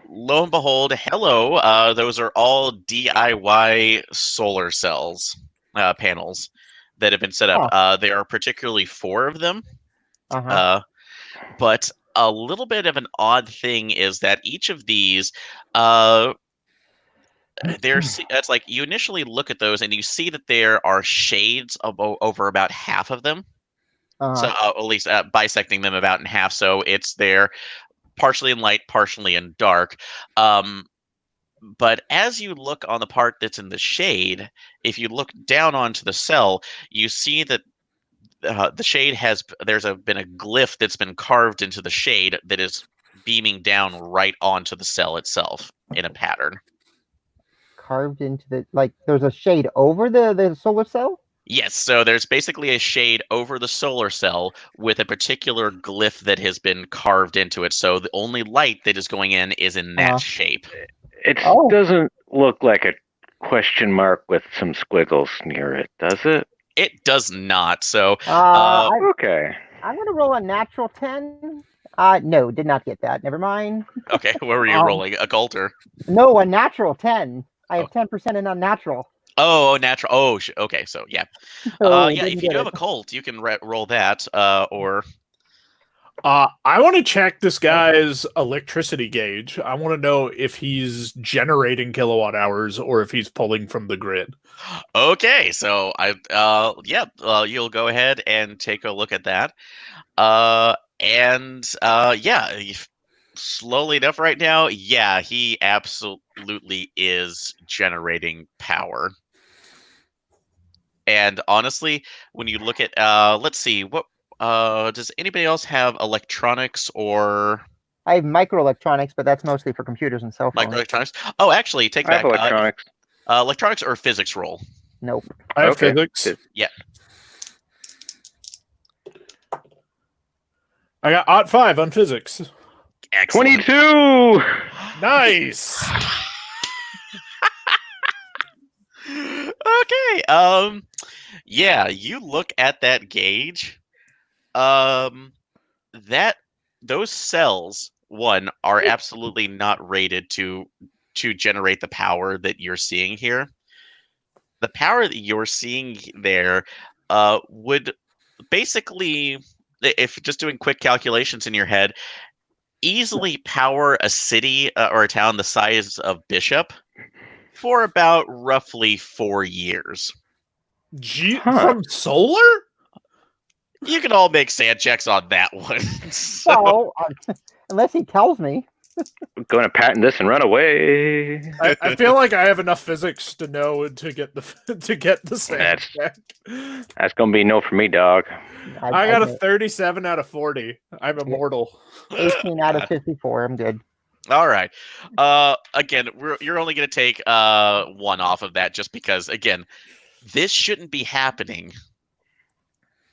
lo and behold, hello. Those are all DIY solar cells panels that have been set up. Oh. There are particularly 4 of them. Uh-huh. But a little bit of an odd thing is that each of these, it's like you initially look at those and you see that there are shades over about half of them. So at least bisecting them about in half. So it's there partially in light, partially in dark. But as you look on the part that's in the shade, if you look down onto the cell, you see that the shade there's been a glyph that's been carved into the shade that is beaming down right onto the cell itself in a pattern. Carved into there's a shade over the solar cell? Yes, so there's basically a shade over the solar cell with a particular glyph that has been carved into it. So the only light that is going in is in that shape. It doesn't look like a question mark with some squiggles near it, does it? It does not. So okay. I'm going to roll a natural 10. No, did not get that. Never mind. Okay, where were you rolling? Occult or? No, a natural 10. I have 10% in unnatural. Oh, natural. Oh, okay. So yeah, if you do have occult, you can roll that. Or I want to check this guy's electricity gauge. I want to know if he's generating kilowatt hours or if he's pulling from the grid. Okay, so you'll go ahead and take a look at that. Slowly enough right now, he absolutely is generating power. And honestly, when you look at let's see, what does anybody else have electronics or? I have microelectronics, but that's mostly for computers and cell phones. Microelectronics? Oh, actually, take I back have electronics. Electronics or physics roll. Nope. I have physics. Yeah. I got 5 on physics. Excellent. 22! Nice! Okay. You look at that gauge. Those cells, are absolutely not rated to generate the power that you're seeing here. The power that you're seeing there would basically, if just doing quick calculations in your head, easily power a city or a town the size of Bishop for about roughly 4 years. From solar? You can all make sand checks on that one. So, unless he tells me. I'm going to patent this and run away. I feel like I have enough physics to know to get the sand check. That's going to be no for me, dog. I got a 37 out of 40. I'm immortal. 18 out of 54. I'm good. All right. Again, you're only going to take 1 off of that just because, again, this shouldn't be happening.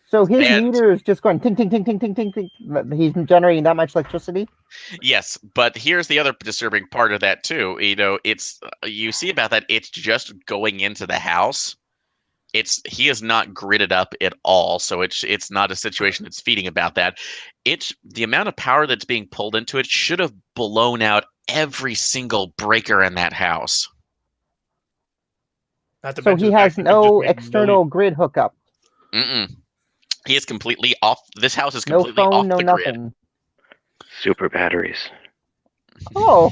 So his meter is just going ting, ting, ting, ting, ting, ting, ting. He's generating that much electricity? Yes, but here's the other disturbing part of that, too. You see about that, it's just going into the house. He is not gridded up at all, so it's not a situation that's feeding about that. The amount of power that's being pulled into it should have blown out every single breaker in that house. So he has no external grid hookup. Mm-mm. He is completely off. This house is completely no phone, off no the nothing. grid. Super batteries. Oh.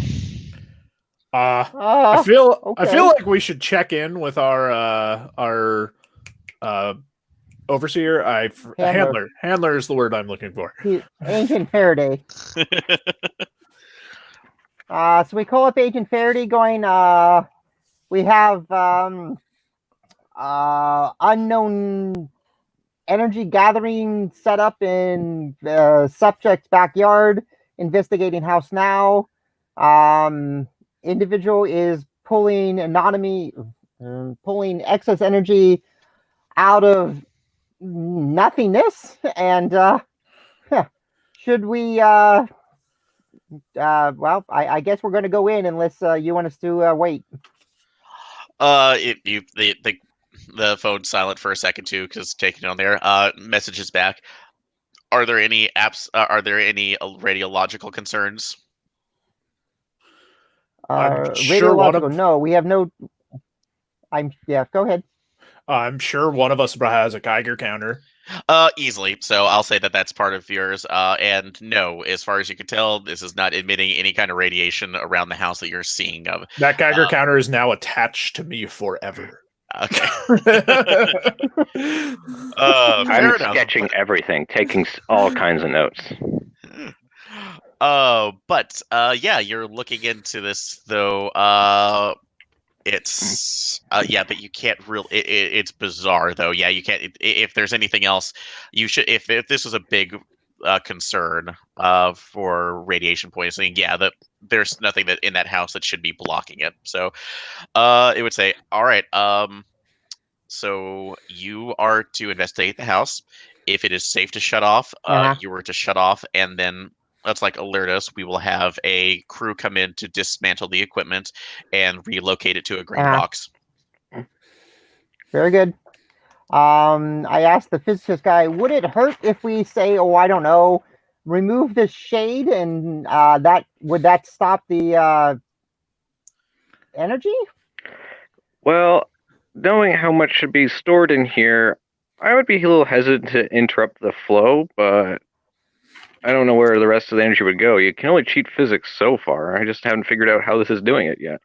I feel like we should check in with our overseer. Handler. Handler is the word I'm looking for. Agent Faraday. So we call up Agent Faraday going, we have unknown energy gathering set up in the subject's backyard, investigating house now. Individual is pulling excess energy out of nothingness, and should we I guess we're going to go in unless you want us to wait. The phone's silent for a second too because taking it on there. Messages back. Are there any radiological concerns? Radiological, no. We have no. Go ahead. I'm sure one of us has a Geiger counter. Easily. So I'll say that that's part of yours. And no, as far as you can tell, this is not emitting any kind of radiation around the house that you're seeing of. That Geiger counter is now attached to me forever. Okay. I'm fair enough. sketching everything, taking all kinds of notes. But yeah, you're looking into this though. It's yeah, but you can't really. It's bizarre though. Yeah, you can't. If there's anything else, you should. If this was a big concern for radiation poisoning, yeah, there's nothing that in that house that should be blocking it. So, it would say, all right. So you are to investigate the house. If it is safe to shut off, you were to shut off, and then let's alert us. We will have a crew come in to dismantle the equipment and relocate it to a green box. Very good. I asked the physicist guy, would it hurt if we say, oh, I don't know, remove the shade, and would that stop the energy? Well, knowing how much should be stored in here, I would be a little hesitant to interrupt the flow, but I don't know where the rest of the energy would go. You can only cheat physics so far. I just haven't figured out how this is doing it yet.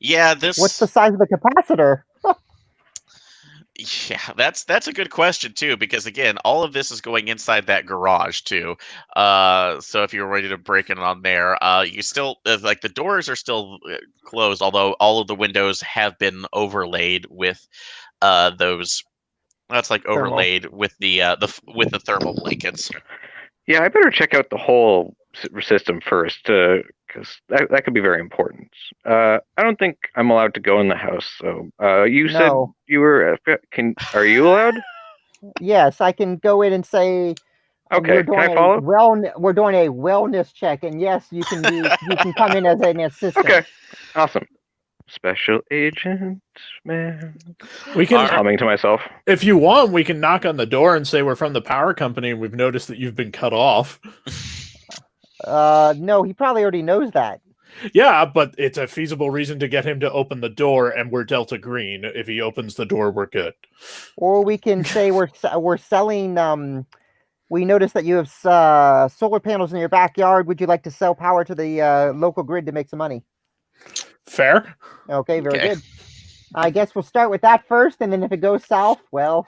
Yeah, What's the size of the capacitor? Yeah, that's a good question too, because again, all of this is going inside that garage too. So if you're ready to break in on there, you still the doors are still closed, although all of the windows have been overlaid with those. That's overlaid with the thermal blankets. Yeah, I better check out the whole system first, because that could be very important. I don't think I'm allowed to go in the house. So you said you were. Are you allowed? Yes, I can go in and say. Okay, can I follow? We're doing a wellness check, and yes, you can come in as an assistant. Okay, awesome. Special agent, man. We can humming to myself. If you want, we can knock on the door and say we're from the power company and we've noticed that you've been cut off. No, he probably already knows that. Yeah, but it's a feasible reason to get him to open the door, and we're Delta Green. If he opens the door, we're good. Or we can say we're selling. We noticed that you have solar panels in your backyard. Would you like to sell power to the local grid to make some money? Fair. Okay, very good. I guess we'll start with that first, and then if it goes south, well,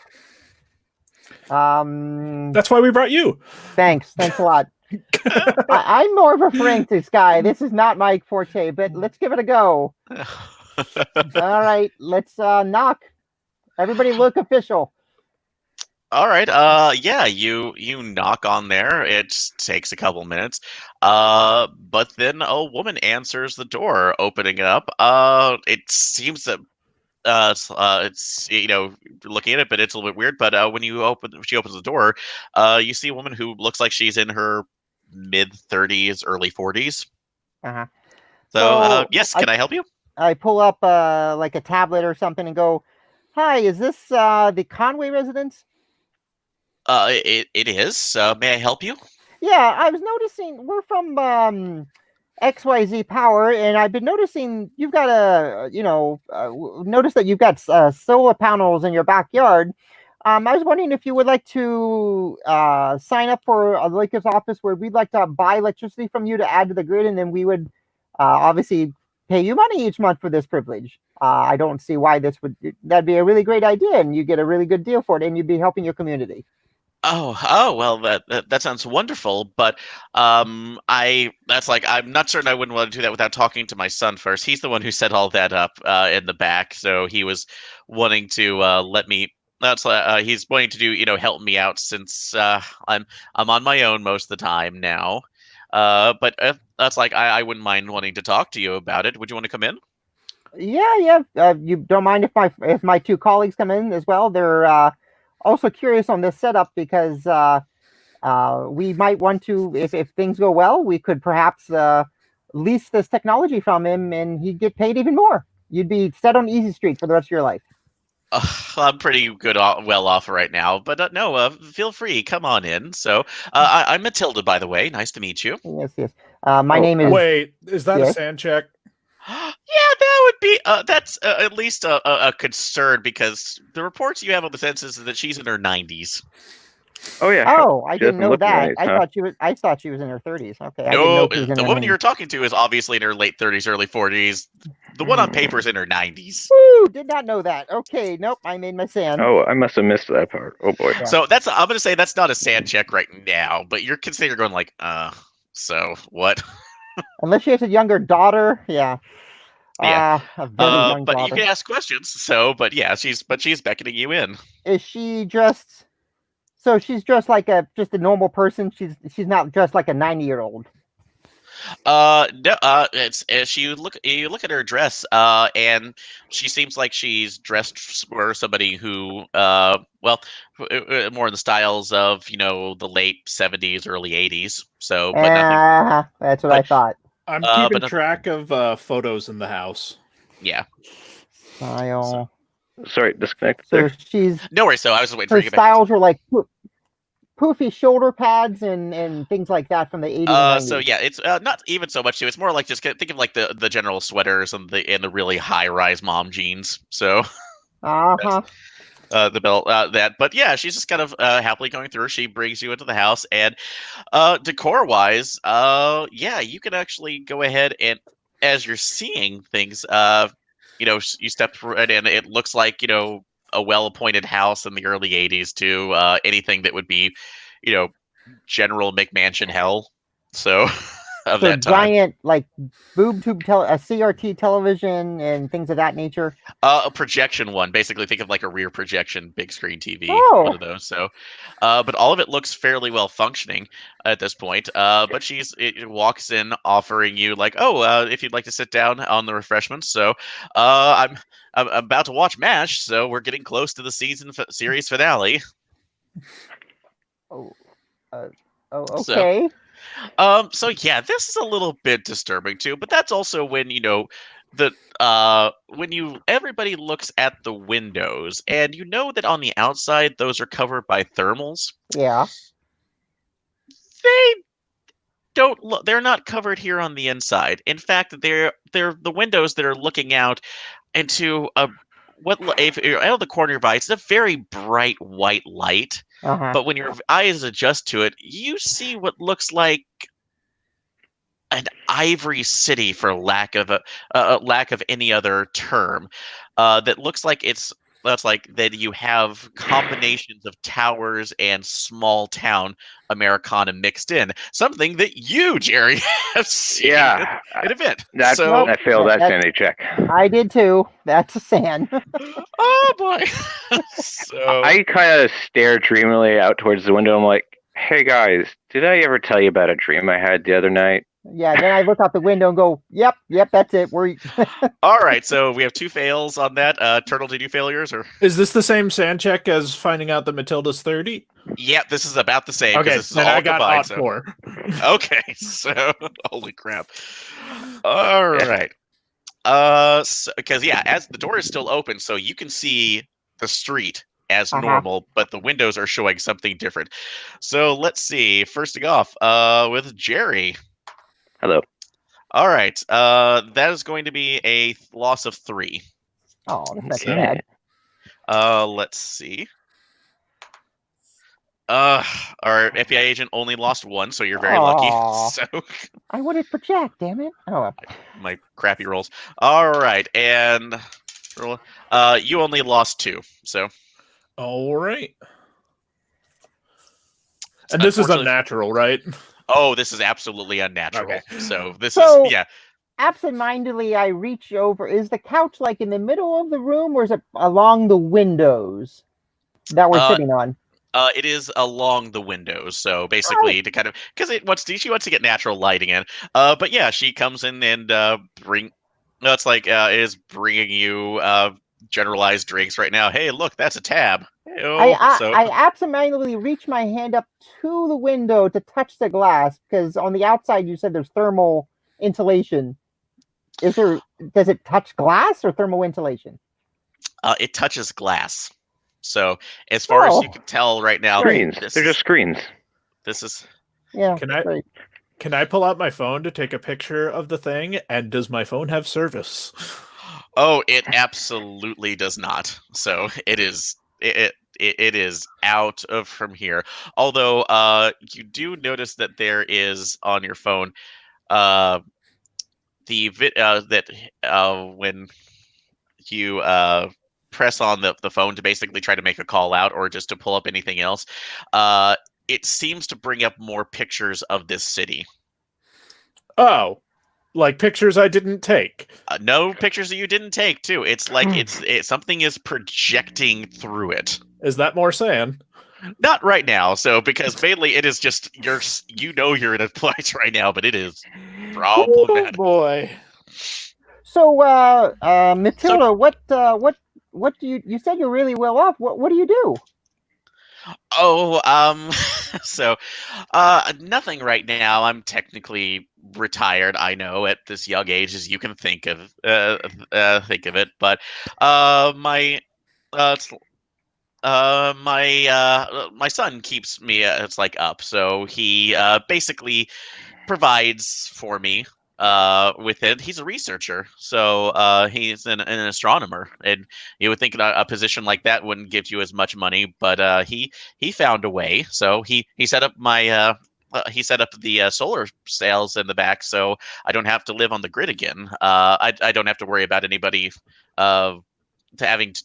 that's why we brought you. Thanks a lot. I'm more of a forensics guy. This is not my forte, but let's give it a go. All right, let's knock. Everybody look official. All right. Yeah, you knock on there. It takes a couple minutes. But then a woman answers the door, opening it up. It seems that it's looking at it, but it's a little bit weird. But when she opens the door, you see a woman who looks like she's in her mid-30s, early 40s. So yes, can I help you? I pull up like a tablet or something and go, "Hi, is this the Conway residence?" It is. May I help you? Yeah, I was noticing we're from XYZ Power, and I've been noticing you've got notice that you've got solar panels in your backyard. I was wondering if you would like to sign up for a Lakers office where we'd like to buy electricity from you to add to the grid, and then we would obviously pay you money each month for this privilege. I don't see why that'd be a really great idea, and you get a really good deal for it, and you'd be helping your community. Oh, well, that sounds wonderful, but I'm not certain I wouldn't want to do that without talking to my son first. He's the one who set all that up in the back, so he was wanting to let me. He's wanting to do help me out since I'm on my own most of the time now. But I wouldn't mind wanting to talk to you about it. Would you want to come in? Yeah. You don't mind if my two colleagues come in as well? They're also curious on this setup because we might want to, if things go well, we could perhaps lease this technology from him, and he'd get paid even more. You'd be set on easy street for the rest of your life. I'm pretty well off right now, but no, feel free, come on in. So I'm Matilda, by the way. Nice to meet you. Yes. My name is. Wait, is that a sand check? Yeah, that would be that's at least a concern because the reports you have on the census is that she's in her 90s. Oh yeah. Oh, I She didn't doesn't know look that. right, huh? I thought she was in her 30s. Okay, I didn't No, know she was in the her woman 90s. you're talking to is obviously in her late 30s, early 40s. The one on paper is in her 90s. Woo! Did not know that. Okay, nope. I made my sand. Oh, I must have missed that part. Oh boy. Yeah. So I'm gonna say that's not a sand check right now, but you're considering going like, so what? Unless she has a younger daughter. Yeah. Yeah. A very young But you daughter. can ask questions. So, but yeah, she's beckoning you in. Is she dressed? So she's dressed like just a normal person. She's not dressed like a 90-year-old. No, it's you look at her dress, and she seems like she's dressed for somebody who, well, more in the styles of the late 70s, early 80s. So, but nothing. That's what I But thought. I'm but keeping nothing. track of photos in the house. Yeah. Style. Sorry, disconnect So there. she's No worries. So I was just waiting for her you to get back. styles were like poofy shoulder pads and things like that from the 80s and 90s. So yeah, it's not even so much too. It's more like just think of like the general sweaters and the really high rise mom jeans. So Uh-huh. the belt that, but yeah, she's just kind of happily going through. She brings you into the house, and decor wise, yeah, you can actually go ahead and as you're seeing things, you step right in. It looks like a well appointed house in the early 80s to anything that would be, you know, general McMansion hell. So of So that time. giant like boob tube a CRT television and things of that nature. A projection one. Basically, think of like a rear projection, big screen TV, Oh. one of those. So, but all of it looks fairly well functioning at this point. But it walks in offering you like, oh, if you'd like to sit down on the refreshments. So, I'm about to watch MASH, so we're getting close to the series finale. Oh, okay. So yeah, this is a little bit disturbing too, but that's also when everybody looks at the windows and that on the outside those are covered by thermals. Yeah. They don't look. They're not covered here on the inside. In fact, they're the windows that are looking out into if you're out of the corner of your eye, it's a very bright white light. Uh-huh. But when your eyes adjust to it, you see what looks like an ivory city, for lack of any other term, that looks like that's like that you have combinations of towers and small town Americana mixed in. Something that you, Jerry, have seen Yeah, at event. I failed that sanity check. I did too. That's a sand. Oh boy. So I kind of stare dreamily out towards the window. I'm like, hey guys, did I ever tell you about a dream I had the other night? Yeah, then I look out the window and go, yep, that's it. all right, so we have 2 fails on that. Turtle, did you fail yours, or Is this the same sand check as finding out that Matilda's 30? yeah, this is about the same. Okay, this is then all I got combined, odd so. 4. Okay, so holy crap. All right. Because yeah, as the door is still open, so you can see the street as normal, but the windows are showing something different. So let's see. Firsting off, with Jerry. Hello. All right. That is going to be a loss of 3. Oh, that's not Okay. bad. Let's see. Our FBI agent only lost 1, so you're very lucky. So I wanted project, damn it. Oh well. my crappy rolls. All right, and you only lost 2. So All right. And this is unnatural, right? Oh, this is absolutely unnatural. Okay. So this So- is Absentmindedly, I reach over. Is the couch like in the middle of the room, or is it along the windows that we're sitting on? It is along the windows, so basically to kind of because she wants to get natural lighting in. But yeah, she comes in and is bringing you generalized drinks right now. Hey, look, that's a tab. I absentmindedly reach my hand up to the window to touch the glass because on the outside you said there's thermal insulation. Does it touch glass or thermal insulation? It touches glass. So as far as you can tell right now, Screens. They're just screens. This is Yeah. Can I- great. Can I pull out my phone to take a picture of the thing? And does my phone have service? Oh, it absolutely does not. So it is out of from here. Although you do notice that there is on your phone that when you press on the phone to basically try to make a call out or just to pull up anything else, it seems to bring up more pictures of this city. Oh, like pictures I didn't take. No pictures that you didn't take too. It's like something is projecting through it. Is that more saying? Not right now. So because mainly it is just you're in a place right now, but it is Oh problematic. boy. So, Matilda, what do you said you're really well off? What do you do? Oh, so, nothing right now. I'm technically retired. I know at this young age, as you can think of it. But my it's, my son keeps me it's like up. So he basically provides for me with it. He's a researcher, so he's an astronomer, and you would think a position like that wouldn't give you as much money, but he found a way. So he set up he set up the solar sails in the back, so I don't have to live on the grid again. I don't have to worry about anybody having to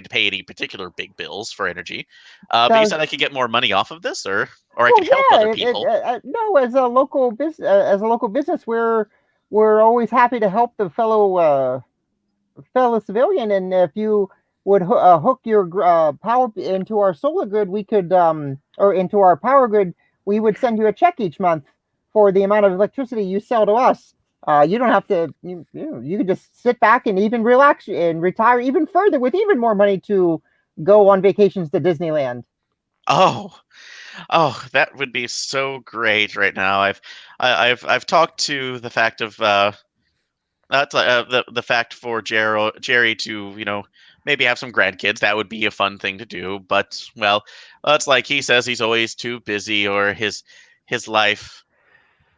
pay any particular big bills for energy. But you said I could get more money off of this, or I could help other people. No, as a local business, we're always happy to help the fellow civilian. And if you would hook your power into our solar grid, we could or into our power grid, we would send you a check each month for the amount of electricity you sell to us. You don't have to. You can just sit back and even relax and retire even further with even more money to go on vacations to Disneyland. Oh, that would be so great right now. I've talked to the fact of that's the fact for Jerry to maybe have some grandkids. That would be a fun thing to do. But well, it's like he says he's always too busy, or his life.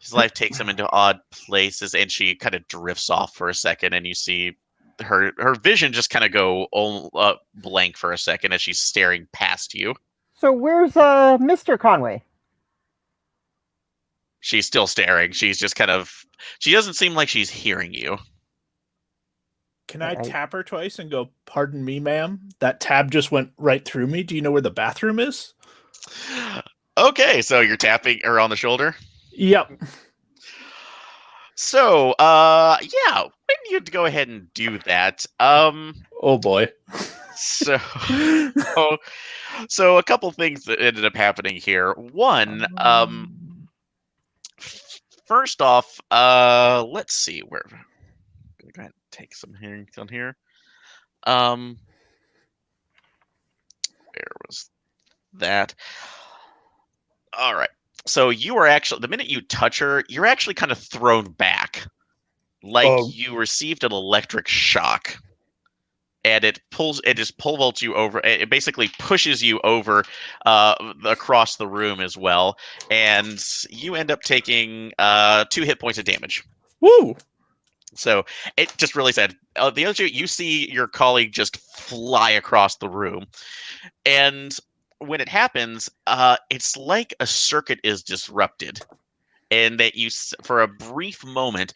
His life takes him into odd places, and she kind of drifts off for a second, and you see her vision just kind of go blank for a second as she's staring past you. So where's Mr. Conway? She's still staring. She's just she doesn't seem like she's hearing you. Can I tap her twice and go, "Pardon me, ma'am? That tab just went right through me. Do you know where the bathroom is?" Okay, so you're tapping her on the shoulder? Yep. So, yeah, maybe you'd go ahead and do that. Oh boy. So, so a couple things that ended up happening here. One, first off, let's see where. I'm gonna go ahead and take some hearings on here. Where was that? All right. So you are actually, the minute you touch her, you're actually kind of thrown back, like you received an electric shock, and it just pole vaults you over. It basically pushes you over across the room as well, and you end up taking 2 hit points of damage. Woo! So it just really sad. The other two, you see your colleague just fly across the room, and when it happens, it's like a circuit is disrupted, and that for a brief moment,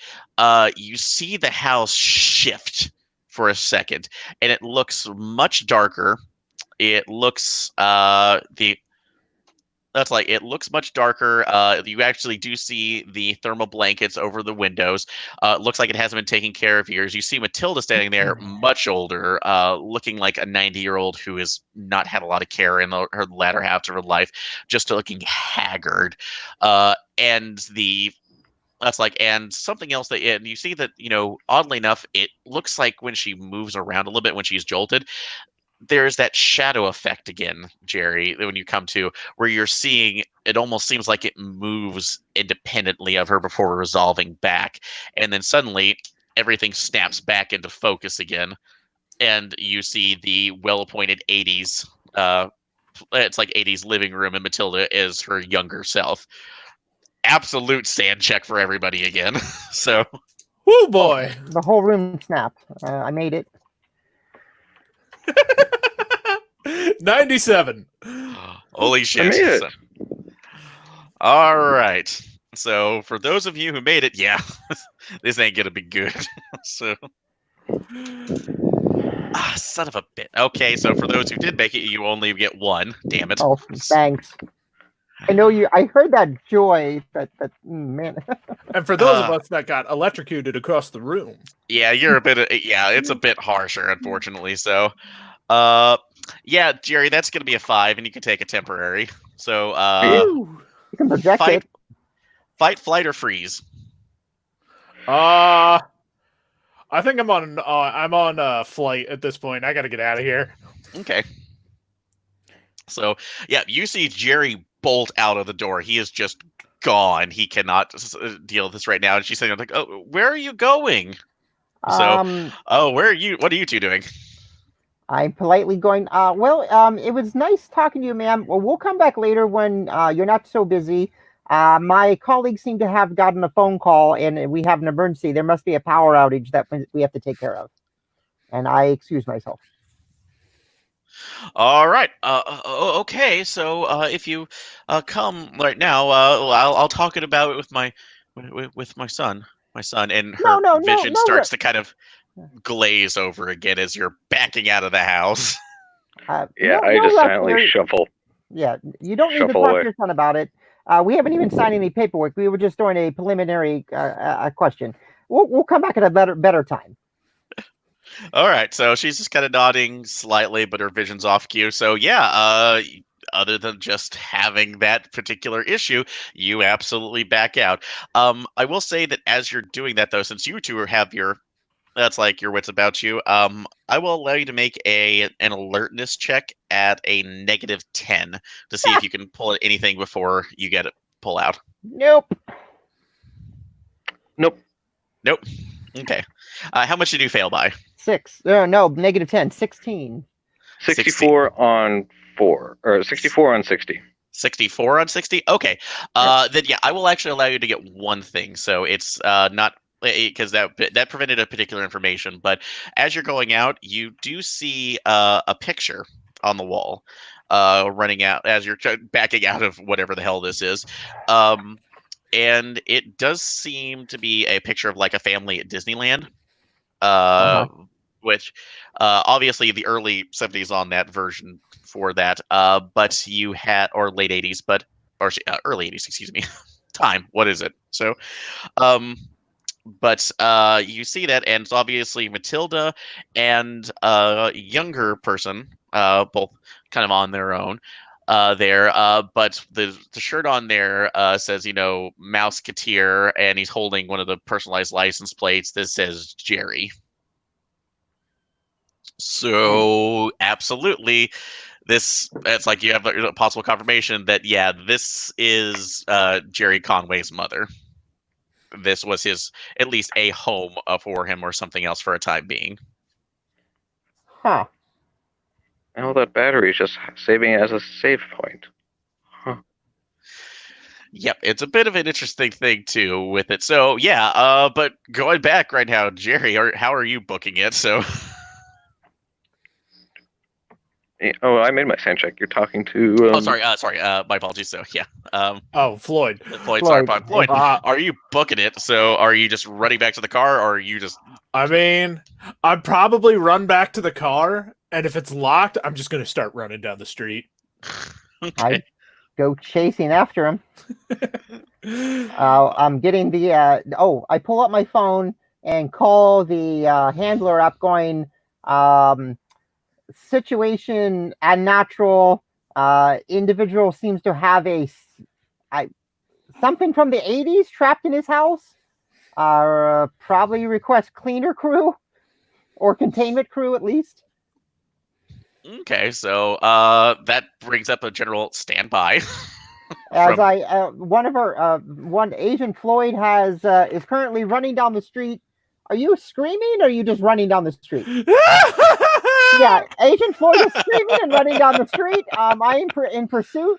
you see the house shift for a second, and it looks much darker. It looks it looks much darker. You actually do see the thermal blankets over the windows. It looks like it hasn't been taken care of years. You see Matilda standing there, much older, looking like a 90-year-old who has not had a lot of care in her latter half of her life, just looking haggard. And something else and you see that, oddly enough, it looks like when she moves around a little bit when she's jolted, there's that shadow effect again, Jerry, when you come to where you're seeing it almost seems like it moves independently of her before resolving back. And then suddenly everything snaps back into focus again. And you see the well-appointed 80s, it's like 80s living room, and Matilda is her younger self. absolute sand check for everybody again. So, Woo boy. The whole room snapped. I made it. 97. holy shit! I made it. So- all right. So, for those of you who made it, yeah, this ain't gonna be good. So, son of a bit. Okay, so for those who did make it, you only get one. Damn it. Oh, thanks. I know you. I heard that joy. That man. And for those of us that got electrocuted across the room. Yeah, you're a bit. Yeah, it's a bit harsher, unfortunately. So, yeah, Jerry, that's gonna be a 5, and you can take a temporary. So, You can project it. fight, flight, or freeze. I think I'm on flight at this point. I got to get out of here. Okay. So, yeah, you see Jerry bolt out of the door. He is just gone. He cannot deal with this right now. And she's saying, like, "Oh, where are you going?" So, where are you? What are you two doing? I'm politely going. It was nice talking to you, ma'am. Well, we'll come back later when you're not so busy. My colleagues seem to have gotten a phone call, and we have an emergency. There must be a power outage that we have to take care of. And I excuse myself. All right. Okay. So, if you come right now, I'll talk it about it with my son. My son, and her vision starts to kind of glaze over again as you're backing out of the house. I just silently shuffle. Yeah, you don't need to talk to your son about it. We haven't even signed any paperwork. We were just doing a preliminary question. We'll come back at a better time. All right, so she's just kind of nodding slightly, but her vision's off cue. So yeah, other than just having that particular issue, you absolutely back out. I will say that as you're doing that, though, since you two have that's like your wits about you, I will allow you to make an alertness check at a -10 to see if you can pull anything before you get it pull out. Nope. Okay. How much did you fail by? 6. No, -10. 16. 64 on 4, or 64 on 60. 64 on 60? Okay. Then yeah, I will actually allow you to get one thing. So it's not because that prevented a particular information. But as you're going out, you do see a picture on the wall running out as you're backing out of whatever the hell this is. And it does seem to be a picture of like a family at Disneyland. Which obviously the early 70s on that version for that, but you had, or late 80s, early 80s, excuse me. Time, what is it? So, but you see that, and it's obviously Matilda and a younger person, both kind of on their own. There, but the shirt on there says, Mouseketeer, and he's holding one of the personalized license plates that says Jerry. So absolutely, it's like you have a possible confirmation that this is Jerry Conway's mother. This was at least a home for him or something else for a time being. Huh. And all that battery is just saving it as a save point. Huh. Yep, it's a bit of an interesting thing too with it. So yeah, but going back right now, Jerry, how are you booking it? So. Oh, I made my sand check. You're talking to. Sorry. My apologies. So yeah. Floyd. Sorry, Floyd. Are you booking it? So are you just running back to the car, or are you just? I mean, I'd probably run back to the car, and if it's locked, I'm just going to start running down the street. Okay. I go chasing after him. I'm getting the. I pull up my phone and call the handler up, going. Situation unnatural. Individual seems to have something from the 80s trapped in his house. Probably request cleaner crew or containment crew at least. Okay, so that brings up a general standby. As one Agent Floyd is currently running down the street. Are you screaming, or are you just running down the street? Yeah, Agent Floyd is screaming and running down the street. I am in pursuit.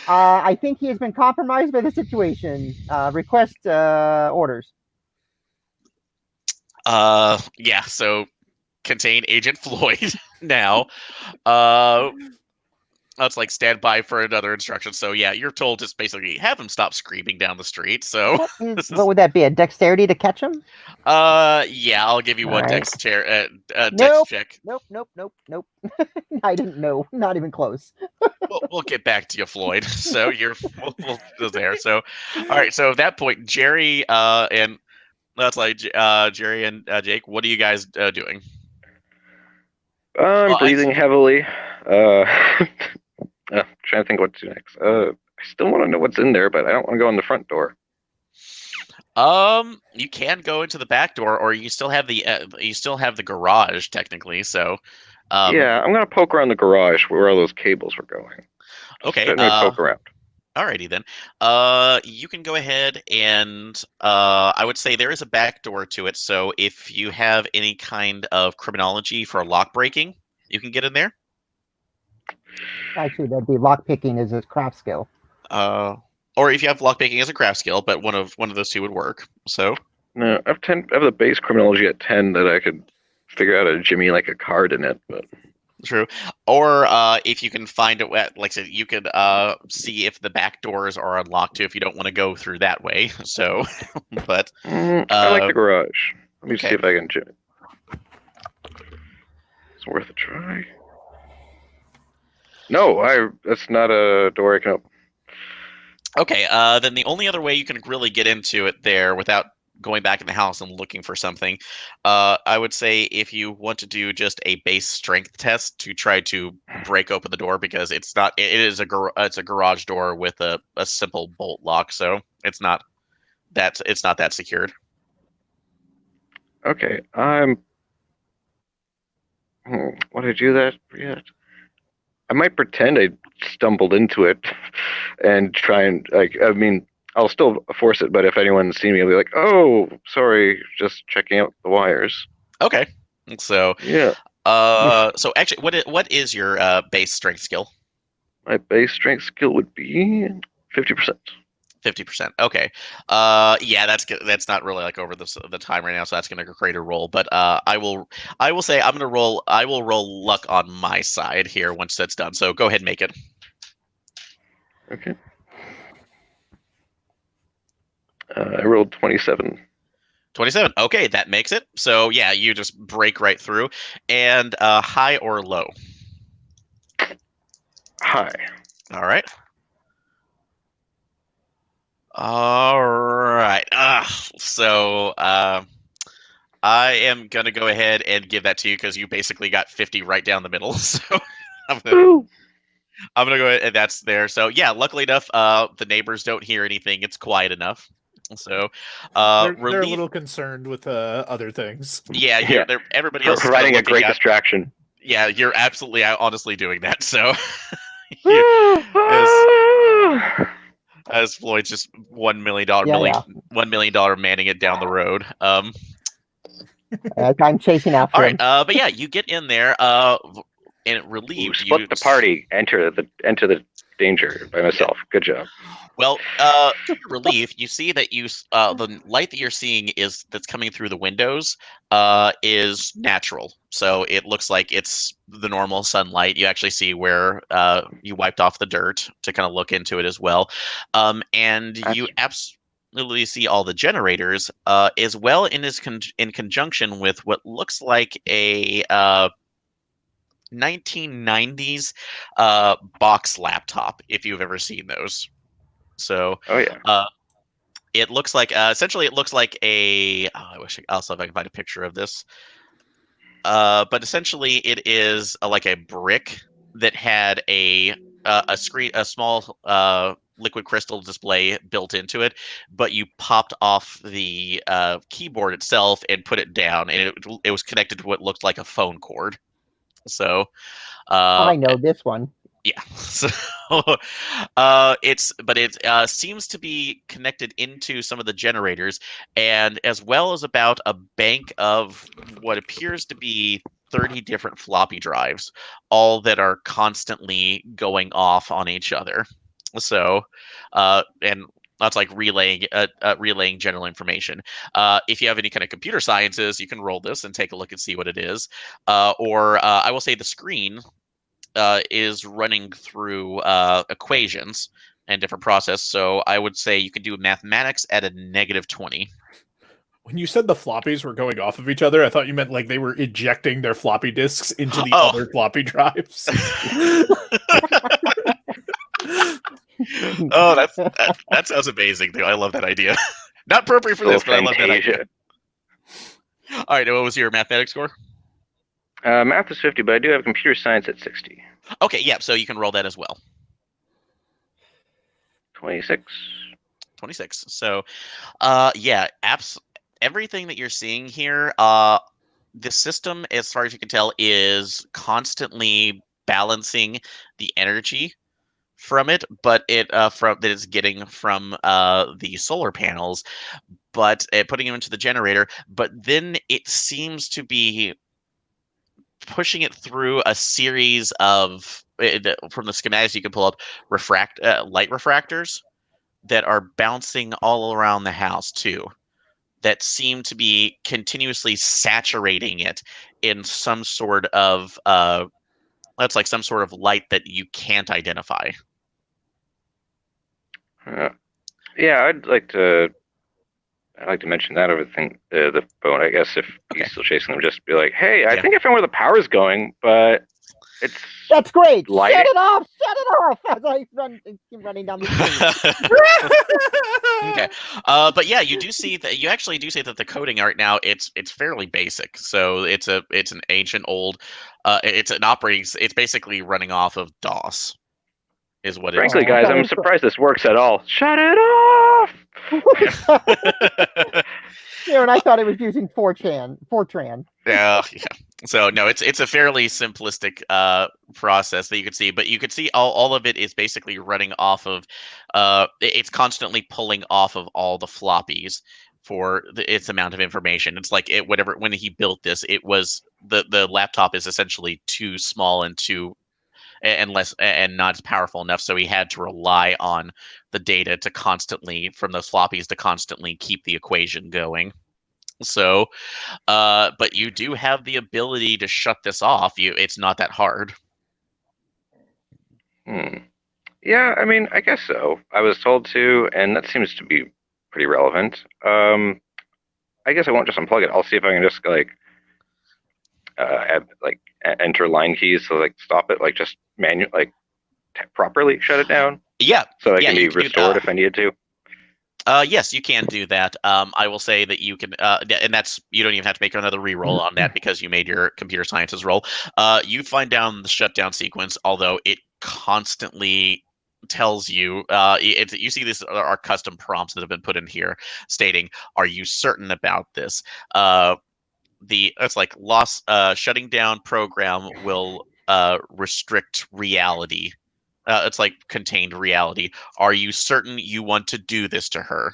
I think he has been compromised by the situation. Request orders. Yeah. So contain Agent Floyd now. Uh, It's like stand by for another instruction. So yeah, you're told to basically have him stop screaming down the street. So this What is would that be? A dexterity to catch him? yeah, I'll give you one Alright. dex Nope. check. Nope. I didn't know. Not even close. We'll get back to you, Floyd. So we'll go there. So all right. So at that point, Jerry and that's like Jerry and Jake. What are you guys doing? I'm Well, breathing heavily. Trying to think what to do next. I still want to know what's in there, but I don't want to go in the front door. You can go into the back door, or you still have the garage technically. So, Yeah, I'm gonna poke around the garage where all those cables were going. Okay. Let me poke around. Alrighty then. You can go ahead and I would say there is a back door to it. So if you have any kind of criminology for lock breaking, you can get in there. Actually, that'd be lockpicking as a craft skill. Or if you have lockpicking as a craft skill, but one of those two would work. So No, I have the base criminology at 10 that I could figure out a jimmy like a card in it, but true. Or if you can find it, like I said, you could see if the back doors are unlocked too. If you don't want to go through that way. So, but I like the garage. Let me okay. see if I can jimmy. It's worth a try. No, that's not a door I can open. Okay, then the only other way you can really get into it there without going back in the house and looking for something, I would say if you want to do just a base strength test to try to break open the door, because it's a garage door with a simple bolt lock, so it's not that secured. Okay, would I do that yet? I might pretend I stumbled into it and try and I'll still force it, but if anyone's seen me, I'll be like, "Oh, sorry, just checking out the wires." Okay, so yeah. So actually, what is your base strength skill? My base strength skill would be 50%. 50%. Okay. Yeah, that's not really like over the time right now, so that's going to create a roll. But I will say I will roll luck on my side here once that's done. So go ahead and make it. Okay. I rolled 27. 27. Okay, that makes it. So yeah, you just break right through. And high or low? High. All right. All right. So I am gonna go ahead and give that to you because you basically got 50 right down the middle. So I'm gonna go ahead and that's there. So yeah, luckily enough, the neighbors don't hear anything. It's quiet enough. So they're a little concerned with other things. Yeah, everybody else providing a great distraction. Yeah, you're absolutely honestly doing that. So as Floyd's just $1 million $1 million manning it down the road. I'm chasing after him. But yeah, you get in there, and relieved. Split the party. Enter the danger by myself. Yeah. Good job. Well, relief. You see that the light that you're seeing that's coming through the windows is natural. So it looks like it's the normal sunlight. You actually see where you wiped off the dirt to kind of look into it as well, and you absolutely see all the generators as well in conjunction with what looks like a 1990s box laptop, if you've ever seen those. So, it looks like essentially it looks like a. I wish also if I can find a picture of this. But essentially, it is like a brick that had a small liquid crystal display built into it, but you popped off the keyboard itself and put it down, and it was connected to what looked like a phone cord. So, I know this one. Yeah, so it seems to be connected into some of the generators, and as well as about a bank of what appears to be 30 different floppy drives, all that are constantly going off on each other. So, and that's like relaying general information. If you have any kind of computer sciences, you can roll this and take a look and see what it is. Or I will say the screen is running through equations and different process. So I would say you can do mathematics at a -20. When you said the floppies were going off of each other, I thought you meant like they were ejecting their floppy disks into the Oh. other floppy drives. Oh, that sounds amazing. Though. I love that idea. Not appropriate for this, but I love that idea. All right, what was your mathematics score? Math is 50, but I do have computer science at 60. Okay, yeah, so you can roll that as well. 26. 26. So, yeah, everything that you're seeing here, the system, as far as you can tell, is constantly balancing the energy from it, but it that it's getting from the solar panels, but putting them into the generator. But then it seems to be pushing it through a series of from the schematics you can pull up light refractors that are bouncing all around the house too, that seem to be continuously saturating it in some sort of that's like some sort of light that you can't identify. Yeah, I'd like to mention that over the phone. I guess if he's still chasing them, just be like, "Hey, I think I found where the power's going, but it's that's great. lighting." Shut it off! Shut it off! As I keep running down the street. Okay, but yeah, you actually do see that the coding right now it's fairly basic. So it's an ancient old, it's basically running off of DOS. Is what Frankly, it's. guys, I'm surprised this works at all. Shut it off! Yeah, and I thought it was using Fortran. Yeah. So no, it's a fairly simplistic process that you can see, but you can see all of it is basically running off of it's constantly pulling off of all the floppies for its amount of information. It's like when he built this, it was the laptop is essentially too small and not powerful enough, so he had to rely on the data from those floppies to constantly keep the equation going. So, but you do have the ability to shut this off. It's not that hard. Yeah, I mean, I guess so. I was told to, and that seems to be pretty relevant. I guess I won't just unplug it. I'll see if I can just enter line keys to stop it, just properly shut it down. Yeah. So it can be restored if I needed to. Yes, you can do that. I will say that you can, and you don't even have to make another reroll on that because you made your computer sciences roll. You find down the shutdown sequence, although it constantly tells you, you see these are custom prompts that have been put in here stating, "Are you certain about this?" It's like shutting down program will restrict reality. It's like contained reality. Are you certain you want to do this to her?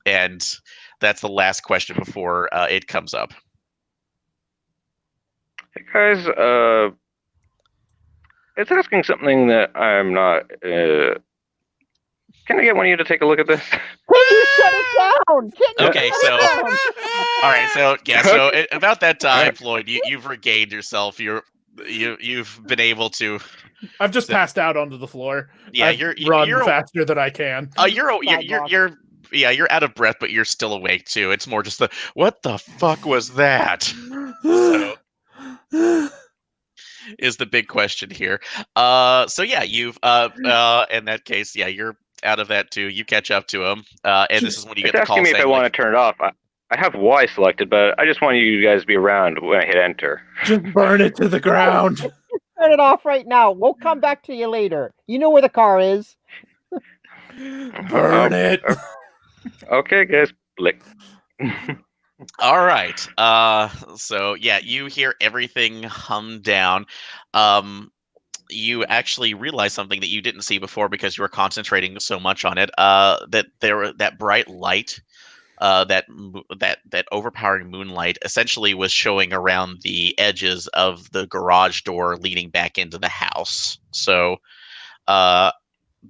And that's the last question before it comes up. Hey guys, it's asking something that I'm not. Can I get one of you to take a look at this? Can you shut it down? Okay, so all right, so yeah, so about that time, Floyd, you've regained yourself. You've been able to. I've just passed out onto the floor. Yeah, you're faster than I can. You're out of breath, but you're still awake too. It's more just what the fuck was that? So, is the big question here. So yeah, you've in that case, yeah, you're out of that too. You catch up to him, and this is when you get the call. It's asking me if I want to turn it off. I have Y selected, but I just want you guys to be around when I hit enter. Just burn it to the ground. Turn it off right now. We'll come back to you later. You know where the car is. Burn it. Okay, guys. Blick. All right. So yeah, you hear everything hum down. You actually realize something that you didn't see before because you were concentrating so much on it. That bright light, that overpowering moonlight, essentially was showing around the edges of the garage door leading back into the house. So,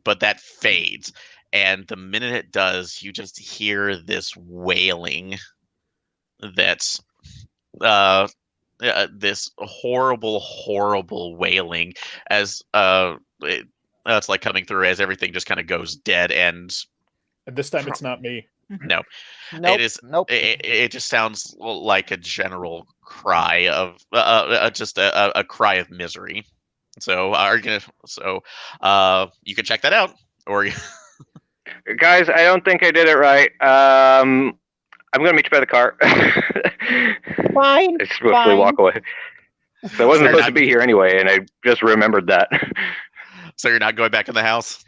but that fades. And the minute it does, you just hear this wailing that's this horrible, horrible wailing as it's like coming through as everything just kind of goes dead. And this time it's not me. no, Nope. it is. Nope. It just sounds like a general cry of just a cry of misery. So you can check that out, or Guys, I don't think I did it right. I'm gonna meet you by the car. Fine. I swiftly walk away. So I wasn't supposed to be here anyway, and I just remembered that. So you're not going back in the house?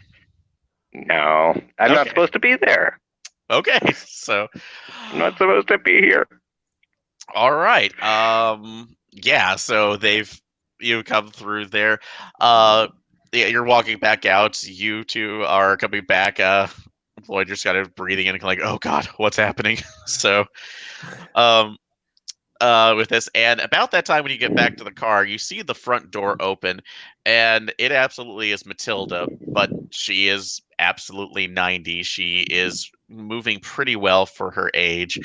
No, I'm not supposed to be there. Okay, so I'm not supposed to be here. All right. Yeah. So you come through there. Yeah, you're walking back out. You two are coming back. Floyd just kind of breathing in and like, oh God, what's happening? So, with this, and about that time when you get back to the car, you see the front door open, and it absolutely is Matilda, but she is absolutely 90. She is moving pretty well for her age,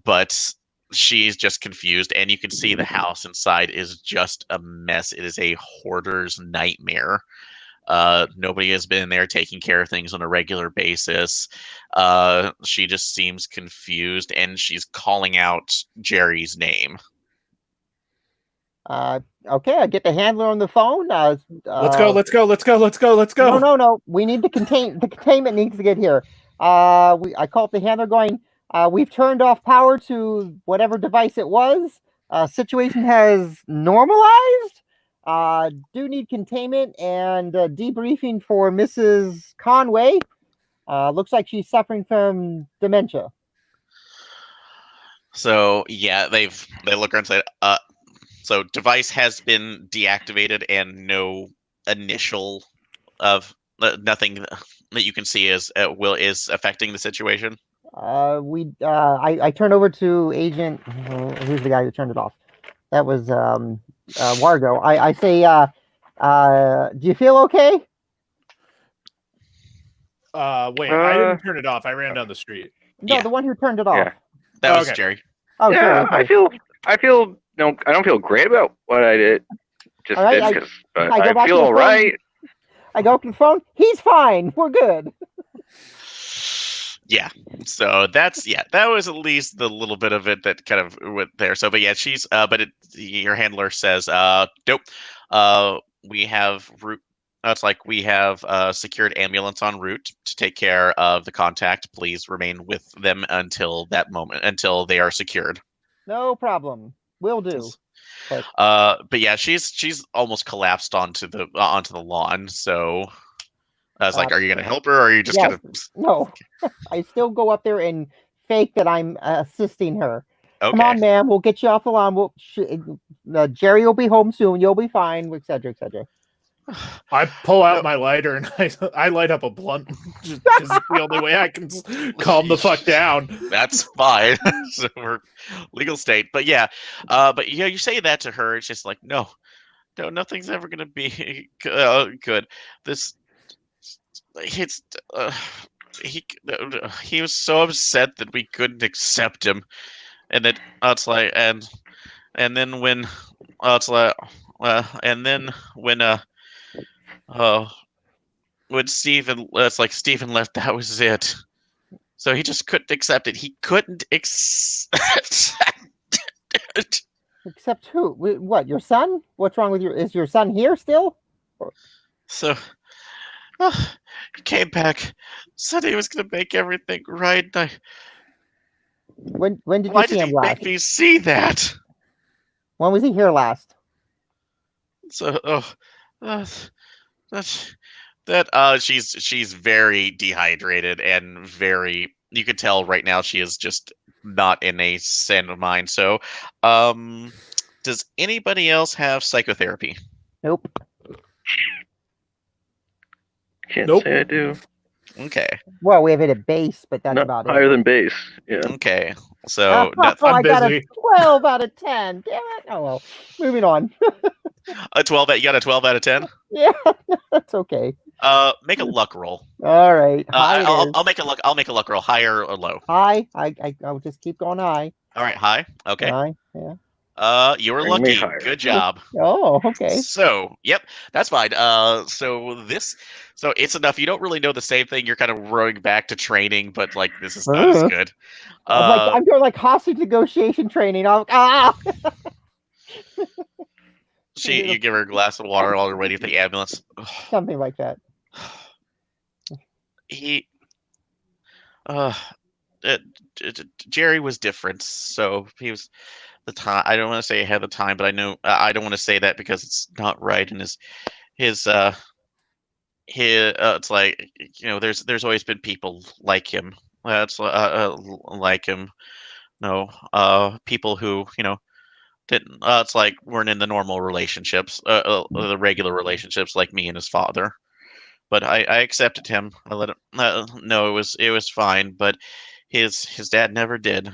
but she's just confused, and you can see the house inside is just a mess. It is a hoarder's nightmare. Nobody has been there taking care of things on a regular basis. She just seems confused, and she's calling out Jerry's name. Okay, I get the handler on the phone. Let's go. No. We need the containment needs to get here. I call up the handler going, we've turned off power to whatever device it was. Situation has normalized. Do need containment and debriefing for Mrs. Conway. Looks like she's suffering from dementia. So yeah, they look around and say, so device has been deactivated and no initial of nothing that you can see is affecting the situation. I turn over to Agent. Who's the guy who turned it off? That was Wargo. I say, do you feel okay? Wait, I didn't turn it off. I ran down the street. No, Yeah. The one who turned it off. Yeah. That was Jerry. Oh, yeah, Jerry. I feel no, I don't feel great about what I did. Just All right, did, I I go back feel to the all right. I go to the phone. He's fine. We're good. Yeah. So that was at least the little bit of it that kind of went there. So, but yeah, she's your handler says, nope. We have route. It's like we have secured ambulance en route to take care of the contact. Please remain with them until that moment, until they are secured. No problem. Will do. But yeah, she's almost collapsed onto the lawn. So I was like, are you gonna help her, or are you just gonna? No, I still go up there and fake that I'm assisting her. Okay. Come on, ma'am. We'll get you off the lawn. Jerry will be home soon. You'll be fine, etc., etc. I pull out my lighter and I light up a blunt. Just the only way I can calm the fuck down. That's fine. So we're legal state, but yeah, you say that to her. It's just like, no, nothing's ever gonna be good. He was so upset that we couldn't accept him, and that it's like, and then when it's like, and then when Stephen left, that was it. So he just couldn't accept it. He couldn't accept it. Accept who? What? Your son? What's wrong with is your son here still? So he came back, said he was going to make everything right. When did Why you see did him he last? make me see that? When was he here last? So she's very dehydrated and very, you could tell right now she is just not in a sane of mind. So does anybody else have psychotherapy? Nope. Can't Nope. say I do. Okay. Well, we have it at base, but that's Not about higher it. than base. Yeah. Okay. So I got a busy. 12 out of 10. Damn it. Oh well. Moving on. a 12. You got a 12 out of 10. Yeah, that's okay. Make a luck roll. All right, high it is. I'll make a luck. I'll make a luck roll, higher or low. High. I'll just keep going high. All right, high. Okay. High. Yeah. You were Bring me lucky. higher. Good job. Oh, okay. So, yep, that's fine. So it's enough. You don't really know the same thing. You're kind of rowing back to training, but like this is not as good. I'm doing like hostage negotiation training. You give her a glass of water while you're waiting for the ambulance. Something like that. Jerry was different, so he was the time. I don't want to say ahead of the time, but I know I don't want to say that because it's not right. And it's like, you know, there's always been people like him. That's like him. No, people who, you know, didn't. It's like weren't in the normal relationships, the regular relationships like me and his father. But I accepted him. I let him know it was fine. But his dad never did.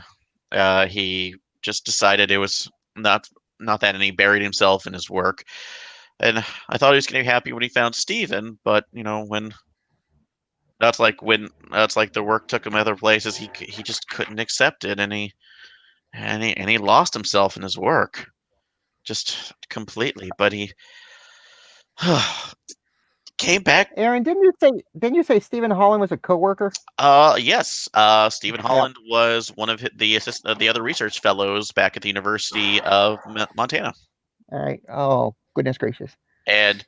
He just decided it was not that, and he buried himself in his work. And I thought he was going to be happy when he found Steven, but you know, when the work took him other places, he just couldn't accept it, and he lost himself in his work, just completely. But he came back. Aaron, didn't you say Stephen Holland was a coworker? Yes. Stephen Holland was one of the other research fellows back at the University of Montana. All right. Oh, goodness gracious. But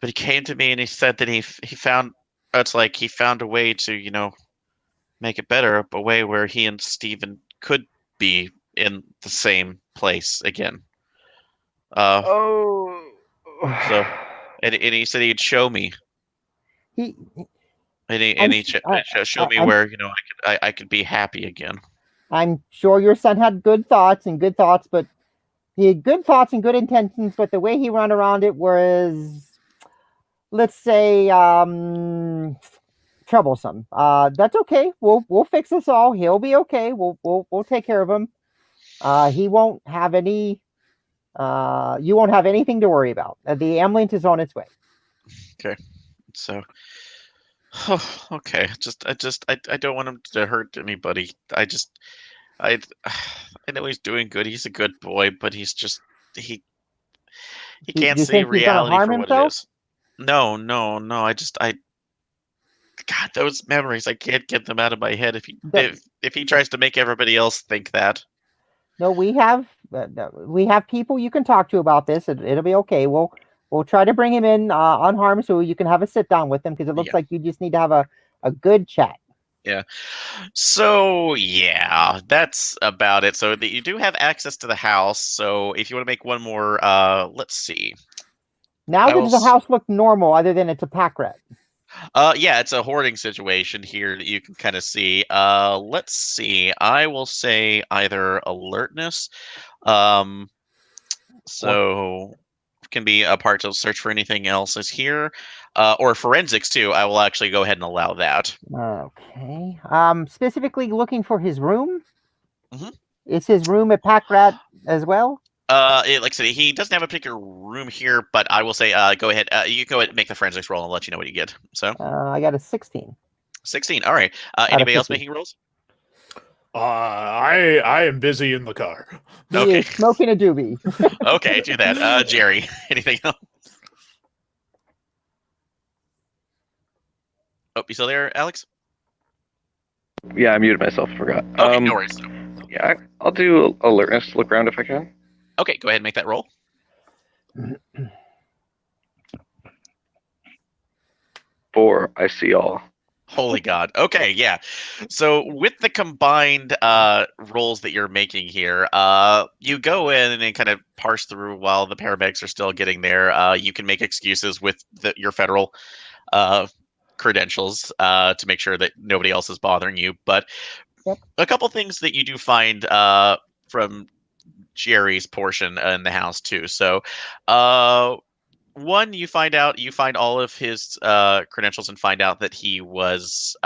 he came to me and he said that he found a way to, you know, make it better, a way where he and Stephen could be in the same place again. So, and he said he'd show me. He'd show me where, you know, I could be happy again. I'm sure your son had good thoughts, but he had good thoughts and good intentions, but the way he ran around it was, let's say, troublesome. That's okay. We'll fix this all. He'll be okay. We'll take care of him. He won't have any. You won't have anything to worry about. The ambulance is on its way. Okay. So. Okay. I don't want him to hurt anybody. I know he's doing good. He's a good boy, but he's just he can't see reality for what it is. No. God, those memories, I can't get them out of my head. If he tries to make everybody else think that. No, we have people you can talk to about this. It'll be okay. We'll try to bring him in unharmed so you can have a sit down with him, because it looks like you just need to have a good chat. Yeah. So yeah, that's about it. So you do have access to the house. So if you want to make one more, let's see. Now does the house look normal other than it's a pack rat? Yeah, it's a hoarding situation here that you can kind of see. Let's see. I will say either alertness. So can be a part to search for anything else is here. Or forensics too. I will actually go ahead and allow that. Okay. Specifically looking for his room. Mm-hmm. Is his room a pack rat as well? Like I said, he doesn't have a particular room here, but I will say, go ahead. You go ahead and make the forensics roll, and I'll let you know what you get. So, I got a 16. 16. All right. Anybody else making rolls? I am busy in the car. He is smoking a doobie. Okay, do that. Jerry, anything else? Oh, you still there, Alex? Yeah, I muted myself. Forgot. Okay, no worries. Yeah, I'll do alertness. Look around if I can. Okay, go ahead and make that roll. 4. I see all. Holy God. Okay, yeah. So with the combined rolls that you're making here, you go in and kind of parse through while the paramedics are still getting there. You can make excuses with your federal credentials to make sure that nobody else is bothering you. But a couple things that you do find from Jerry's portion in the house too. So one, you find all of his credentials and find out that he was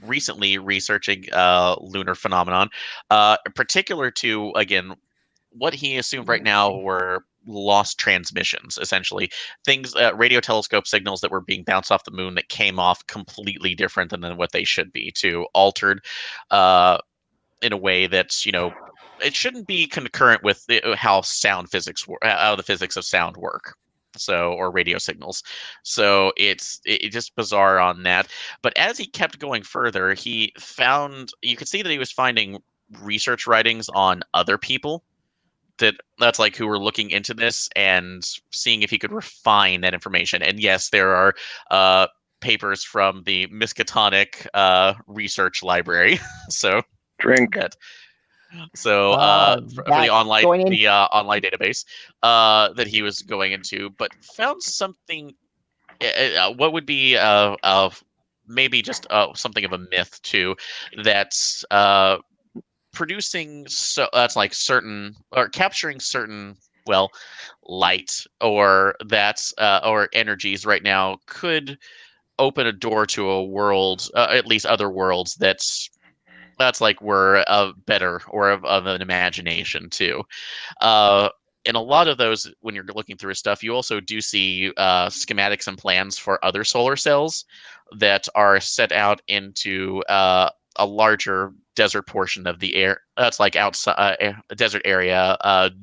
recently researching lunar phenomenon, particular to, again, what he assumed right now were lost transmissions, essentially things, radio telescope signals that were being bounced off the moon that came off completely different than what they should be, to altered in a way that's, it shouldn't be concurrent with how sound physics work, how the physics of sound work. So, or radio signals. So it's just bizarre on that. But as he kept going further, you could see that he was finding research writings on other people that's like who were looking into this and seeing if he could refine that information. And yes, there are papers from the Miskatonic research library. So Drink. for the online online database that he was going into, but found something. What would be maybe just something of a myth too, that's producing, so that's like certain, or capturing certain, well, light or that's or energies right now could open a door to a world, at least other worlds that's like we're better or of an imagination too. And a lot of those, when you're looking through stuff, you also do see schematics and plans for other solar cells that are set out into a larger desert portion of the air. That's like outside a desert area,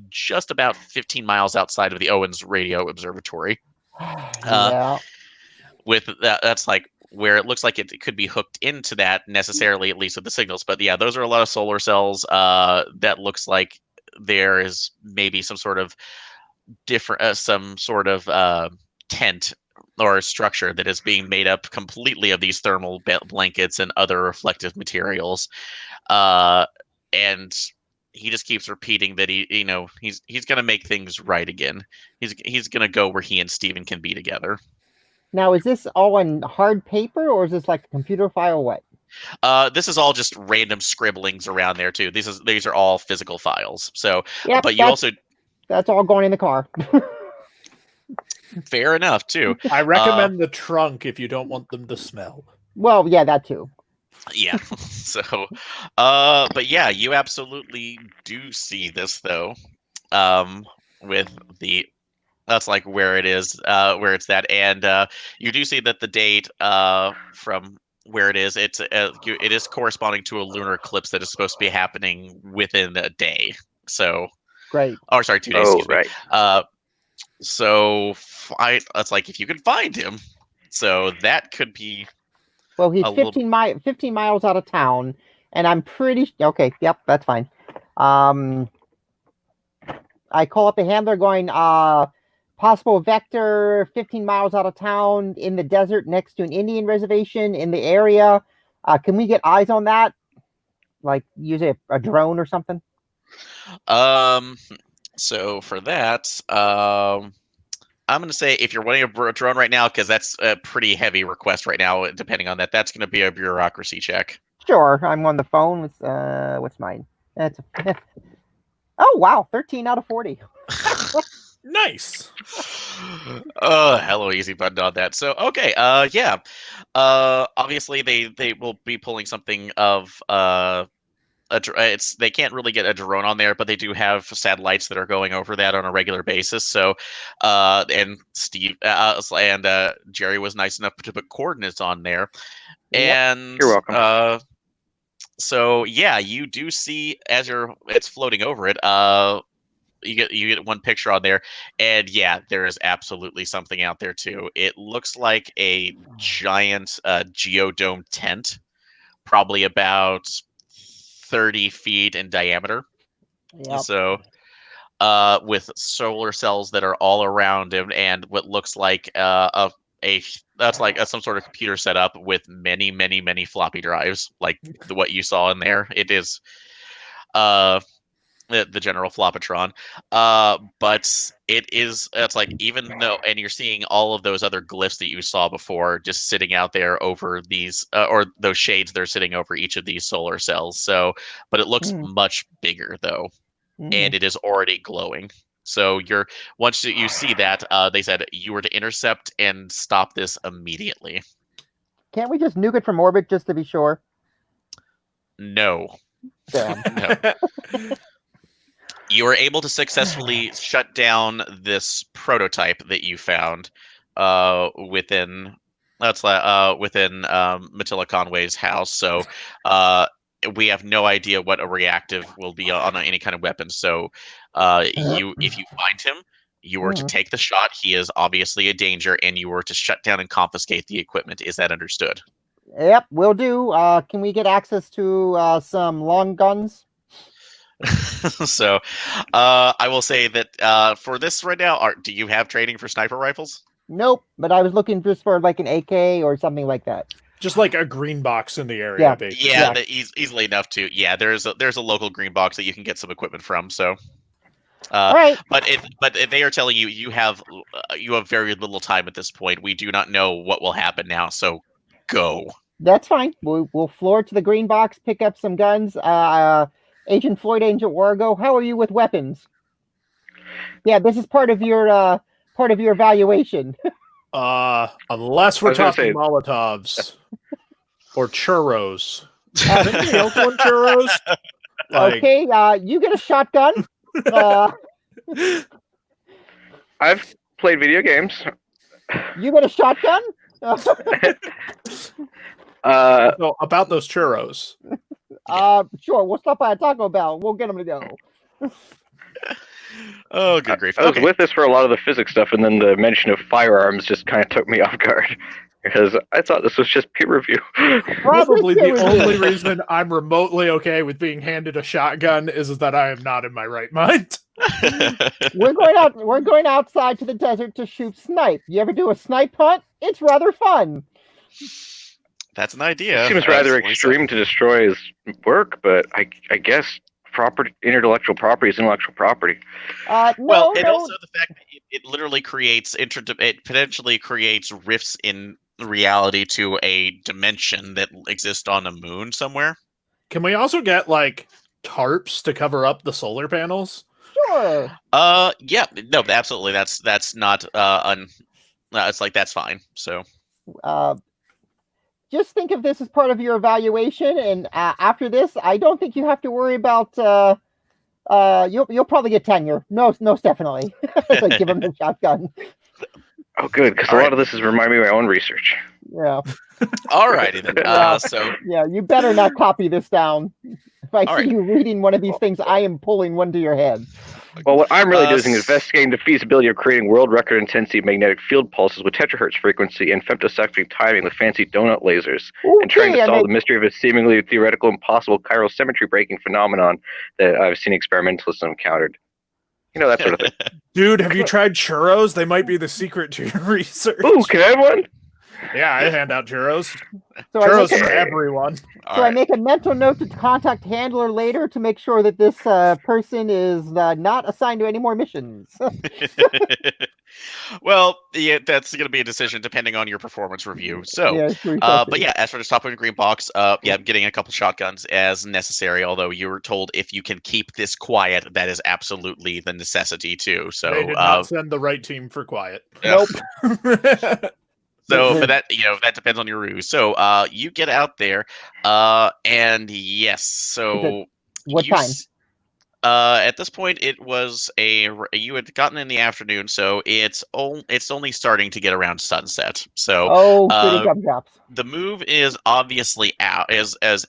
just about 15 miles outside of the Owens Radio Observatory. Yeah. With that's like where it looks like it could be hooked into that necessarily, at least with the signals. But yeah, those are a lot of solar cells. That looks like there is maybe some sort of different, some sort of tent or structure that is being made up completely of these thermal blankets and other reflective materials. And he just keeps repeating that he's going to make things right again. He's going to go where he and Steven can be together. Now, is this all on hard paper, or is this like a computer file? What? This is all just random scribblings around there too. These are all physical files. So, yep, but you also, that's all going in the car. Fair enough too. I recommend the trunk if you don't want them to smell. Well, yeah, that too. Yeah. So, but yeah, you absolutely do see this though, with the. That's like where it is, where it's at, and you do see that the date from where it is, it is corresponding to a lunar eclipse that is supposed to be happening within a day. So great. Oh, sorry, 2 days. Excuse right. me. So that's like if you can find him, so that could be. Well, he's 15 miles out of town, and I'm pretty okay. Yep, that's fine. I call up the handler, going, possible vector 15 miles out of town in the desert next to an Indian reservation in the area. Can we get eyes on that? Like use a drone or something? So for that, I'm going to say if you're wanting a drone right now, because that's a pretty heavy request right now, depending on that, that's going to be a bureaucracy check. Sure. I'm on the phone with, what's mine? That's oh, wow. 13 out of 40. Nice. Hello, easy button on that. So, okay, yeah. Obviously, they will be pulling something of they can't really get a drone on there, but they do have satellites that are going over that on a regular basis. So, and Steve and Jerry was nice enough to put coordinates on there. And you're welcome. So yeah, you do see as it's floating over it. You get one picture on there, and yeah, there is absolutely something out there too. It looks like a giant geodome tent, probably about 30 feet in diameter. Yep. So, with solar cells that are all around him, and what looks like that's like some sort of computer setup with many, many, many floppy drives, like what you saw in there. It is, the general Flopatron, but it's like, even though, and you're seeing all of those other glyphs that you saw before just sitting out there over these or those shades that are sitting over each of these solar cells. So, but it looks much bigger though, and it is already glowing. So once you see that, they said you were to intercept and stop this immediately. Can't we just nuke it from orbit just to be sure? No. Damn. No. You were able to successfully shut down this prototype that you found within Matilda Conway's house. So we have no idea what a reactive will be on any kind of weapon. So if you find him, you were to take the shot. He is obviously a danger, and you were to shut down and confiscate the equipment. Is that understood? Yep, will do. Can we get access to some long guns? So I will say that for this right now, do you have training for sniper rifles? Nope, but I was looking just for like an AK or something like that. Just like a green box in the area. Yeah, easily enough to. Yeah, there's a local green box that you can get some equipment from. So, all right. But they are telling you you have very little time at this point. We do not know what will happen now. So, go. That's fine. We'll floor to the green box, pick up some guns. Agent Floyd, Agent Wargo, how are you with weapons? Yeah, this is part of your evaluation. Unless we're talking Molotovs or churros. Anybody else want churros? Okay, you get a shotgun. I've played video games. You get a shotgun. So about those churros. Sure. We'll stop by a Taco Bell. We'll get them to go. Oh, good grief! I was with this for a lot of the physics stuff, and then the mention of firearms just kind of took me off guard because I thought this was just peer review. Probably the only reason I'm remotely okay with being handed a shotgun is that I am not in my right mind. We're going outside to the desert to shoot snipe. You ever do a snipe hunt? It's rather fun. That's an idea. It seems rather extreme to destroy his work, but I guess intellectual property is intellectual property. No. Also the fact that it literally creates it potentially creates rifts in reality to a dimension that exists on a moon somewhere. Can we also get like tarps to cover up the solar panels? Sure. Yeah. No, absolutely. That's not it's like that's fine. So. Just think of this as part of your evaluation, and after this, I don't think you have to worry about. You'll probably get tenure. No, definitely. So give him the shotgun. Oh, good, because a lot of this is reminding me of my own research. Yeah. All righty then. Yeah, you better not copy this down. If I see you reading one of these things, I am pulling one to your head. Well, what I'm really doing is investigating the feasibility of creating world record intensity magnetic field pulses with terahertz frequency and femtosecond timing with fancy donut lasers, and trying to solve the mystery of a seemingly theoretical, impossible chiral symmetry breaking phenomenon that I've seen experimentalists encountered. You know, that sort of thing. Dude, have you tried churros? They might be the secret to your research. Ooh, can I have one? Yeah, I hand out churros. So churros for everyone. I make a mental note to contact handler later to make sure that this person is not assigned to any more missions. Well, yeah, that's going to be a decision depending on your performance review. So, but yeah, as for the top of the green box, getting a couple shotguns as necessary. Although you were told if you can keep this quiet, that is absolutely the necessity too. So they did not send the right team for quiet. Nope. So, but that that depends on your ruse. So, you get out there, and yes. So, what time? At this point, it was you had gotten in the afternoon, so it's only starting to get around sunset. So, the move is obviously out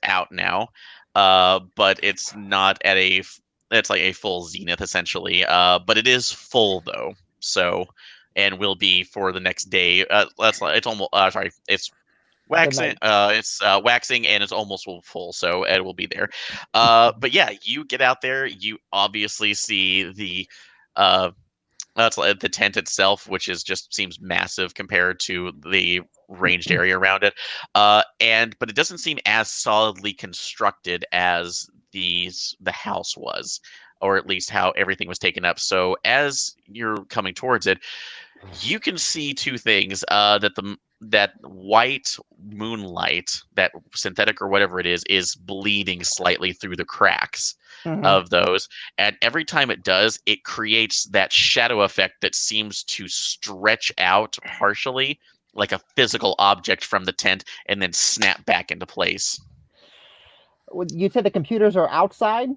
out now, but it's not at it's like a full zenith essentially. But it is full though. So. And will be for the next day. It's almost it's waxing. It's waxing and it's almost full, so it will be there. But yeah, you get out there. You obviously see the tent itself, which seems massive compared to the ranged area around it. But it doesn't seem as solidly constructed as the house was, or at least how everything was taken up. So as you're coming towards it, you can see two things: that white moonlight, that synthetic or whatever it is bleeding slightly through the cracks of those, and every time it does, it creates that shadow effect that seems to stretch out partially, like a physical object from the tent, and then snap back into place. You said the computers are outside?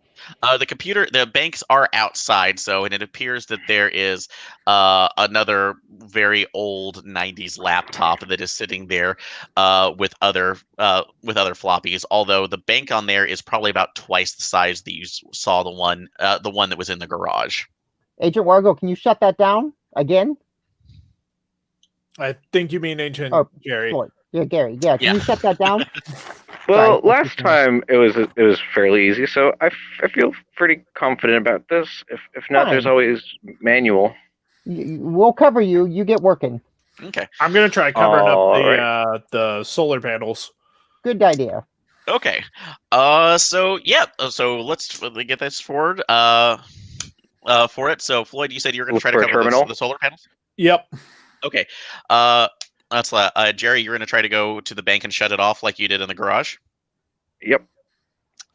The banks are outside, and it appears that there is another very old '90s laptop that is sitting there with other floppies. Although the bank on there is probably about twice the size that you saw the one that was in the garage. Agent Wargo, can you shut that down again? I think you mean Agent Gary. Floyd. Yeah, Gary. Yeah, can you shut that down? Well, Sorry. last time it was fairly easy, so I feel pretty confident about this. If not, Fine. there's always manual. We'll cover you. You get working. Okay. I'm gonna try covering up the solar panels. Good idea. Okay. So let's get this forward. For it. So Floyd, you said you were going to try to cover the solar panels. Yep. Okay. That's Jerry. You're going to try to go to the bank and shut it off like you did in the garage. Yep.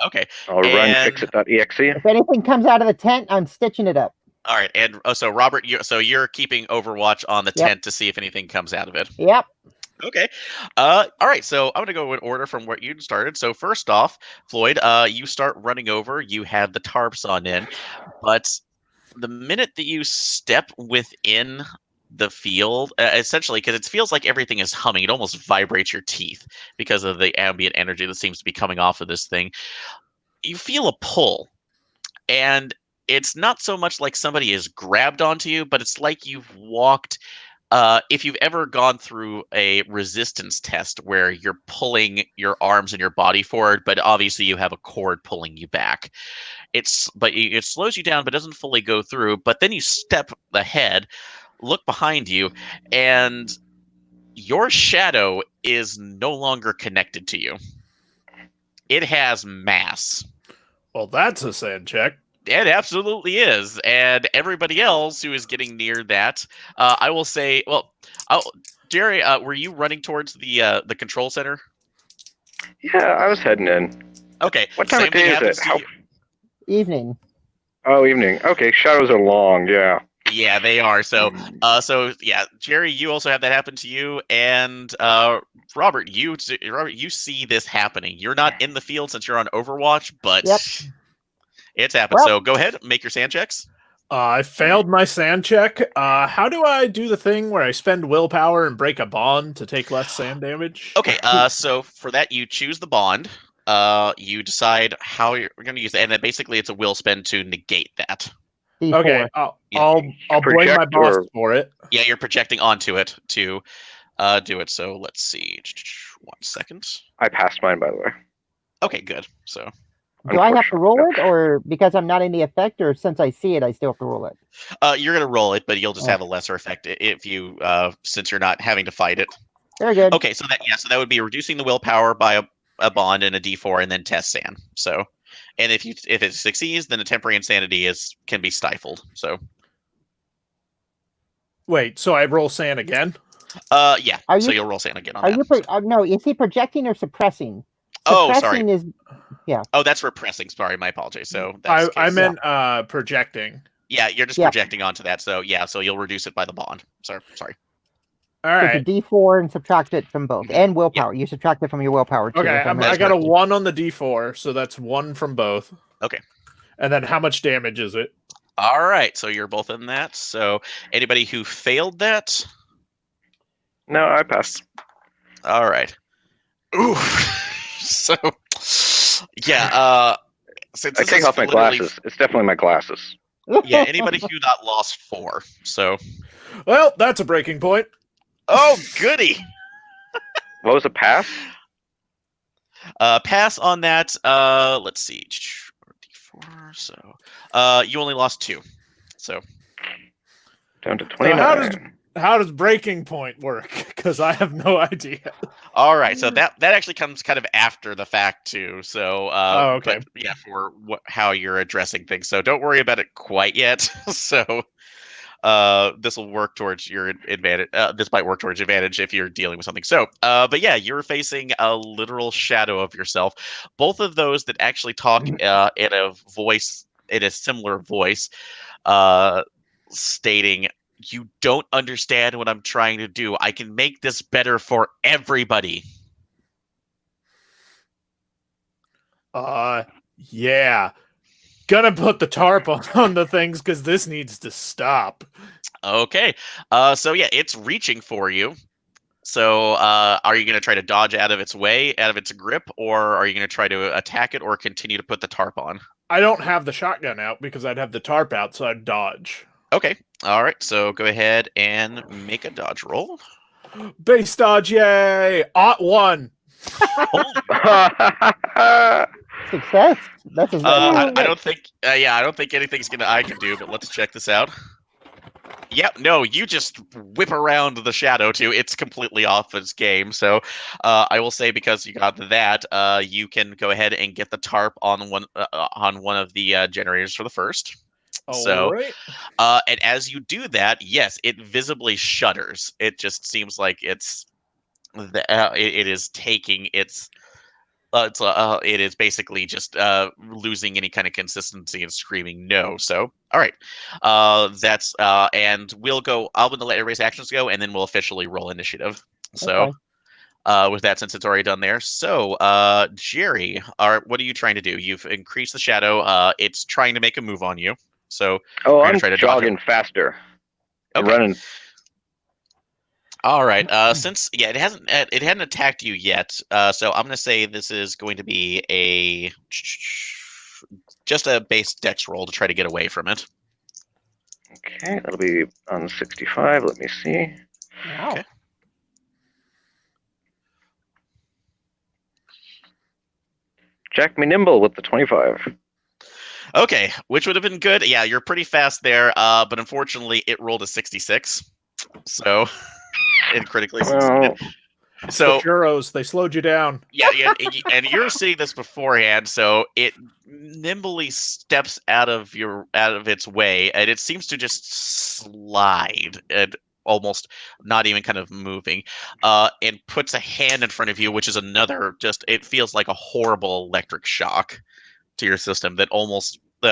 Okay. I'll run fixit.exe. If anything comes out of the tent, I'm stitching it up. All right. And so Robert, you're keeping overwatch on the tent to see if anything comes out of it. Yep. Okay. All right. So I'm going to go in order from what you started. So first off, Floyd, you start running over. You have the tarps on in, but the minute that you step within the field, essentially, because it feels like everything is humming, it almost vibrates your teeth because of the ambient energy that seems to be coming off of this thing. You feel a pull, and it's not so much like somebody has grabbed onto you, but it's like you've walked. If you've ever gone through a resistance test where you're pulling your arms and your body forward, but obviously you have a cord pulling you back. It slows you down, but doesn't fully go through. But then you step ahead, look behind you, and your shadow is no longer connected to you. It has mass. Well, that's a sand check. It absolutely is. And everybody else who is getting near that, I will say, Jerry, were you running towards the control center? Yeah, I was heading in. Okay. What time of day is it? Evening. Oh, evening. Okay, shadows are long, yeah. Yeah, they are. So Jerry, you also have that happen to you, and Robert, you see this happening. You're not in the field since you're on Overwatch, but it's happened. Well, so go ahead, make your sand checks. I failed my sand check. How do I do the thing where I spend willpower and break a bond to take less sand damage? Okay, so for that, you choose the bond. You decide how you're going to use it, and then basically it's a will spend to negate that. D4. Okay, I'll blame my boss for it. Yeah, you're projecting onto it to do it. So let's see. 1 second. I passed mine, by the way. Okay, good. So do I have to roll it, or because I'm not in the effect, or since I see it, I still have to roll it? You're going to roll it, but you'll just have a lesser effect if you since you're not having to fight it. Very good. Okay, so that would be reducing the willpower by a bond and a D4, and then test sand. So, and if it succeeds, then a temporary insanity can be stifled. So, wait, so I roll sand again? Yeah. So you'll roll sand again on that. No, is he projecting or suppressing? Suppressing is, yeah. Oh, that's repressing. Sorry, my apologies. So I meant projecting. Yeah, you're just projecting onto that. So so you'll reduce it by the bond. Sorry. All right. So D4 and subtract it from both, and willpower. You subtract it from your willpower too. Okay, I got a 1 on the D4, so that's 1 from both. Okay. And then how much damage is it? All right, so you're both in that. So anybody who failed that? No, I passed. All right. Ooh. So yeah. Since I take off my glasses. It's definitely my glasses. Yeah. Anybody who got lost 4. So. Well, that's a breaking point. Oh, goody. What was a pass? Pass on that. Let's see. D4. So, you only lost 2. So. Down to 29. So how does breaking point work? Because I have no idea. All right. So that actually comes kind of after the fact too. So. Okay. But yeah, for how you're addressing things. So don't worry about it quite yet. So. This will work towards your advantage. This might work towards your advantage if you're dealing with something. So, but yeah, you're facing a literal shadow of yourself. Both of those that actually talk in a similar voice, stating, "You don't understand what I'm trying to do. I can make this better for everybody." Yeah. Gonna put the tarp on the things because this needs to stop. Okay. So yeah, it's reaching for you. So are you going to try to dodge out of its way, out of its grip, or are you going to try to attack it or continue to put the tarp on? I don't have the shotgun out because I'd have the tarp out, so I'd dodge. Okay. All right. So go ahead and make a dodge roll. Base dodge, yay! +1. Success. That's a I don't think. I don't think anything's I can do. But let's check this out. Yep, no, you just whip around the shadow too. It's completely off its game. So I will say, because you got that, you can go ahead and get the tarp on one of the generators for the first. So, right. and as you do that, yes, it visibly shudders. It just seems like it is taking its. It is basically just losing any kind of consistency and screaming no. So, all right, that's and we'll go. I'm going to let everybody's actions go, and then we'll officially roll initiative. So, with that, since it's already done there, so Jerry, what are you trying to do? You've increased the shadow. It's trying to make a move on you. So, I'm try to jogging faster. Okay. Running. All right. Since it hadn't attacked you yet. So I'm gonna say this is going to be just a base dex roll to try to get away from it. Okay, that'll be on 65. Let me see. Wow. Okay. Jack me nimble with the 25. Okay, which would have been good. Yeah, you're pretty fast there. But unfortunately, it rolled a 66. So it critically succeeded. So the churros, they slowed you down. Yeah, and you're seeing this beforehand, so it nimbly steps out of its way, and it seems to just slide and almost not even kind of moving, and puts a hand in front of you, which is another it feels like a horrible electric shock to your system that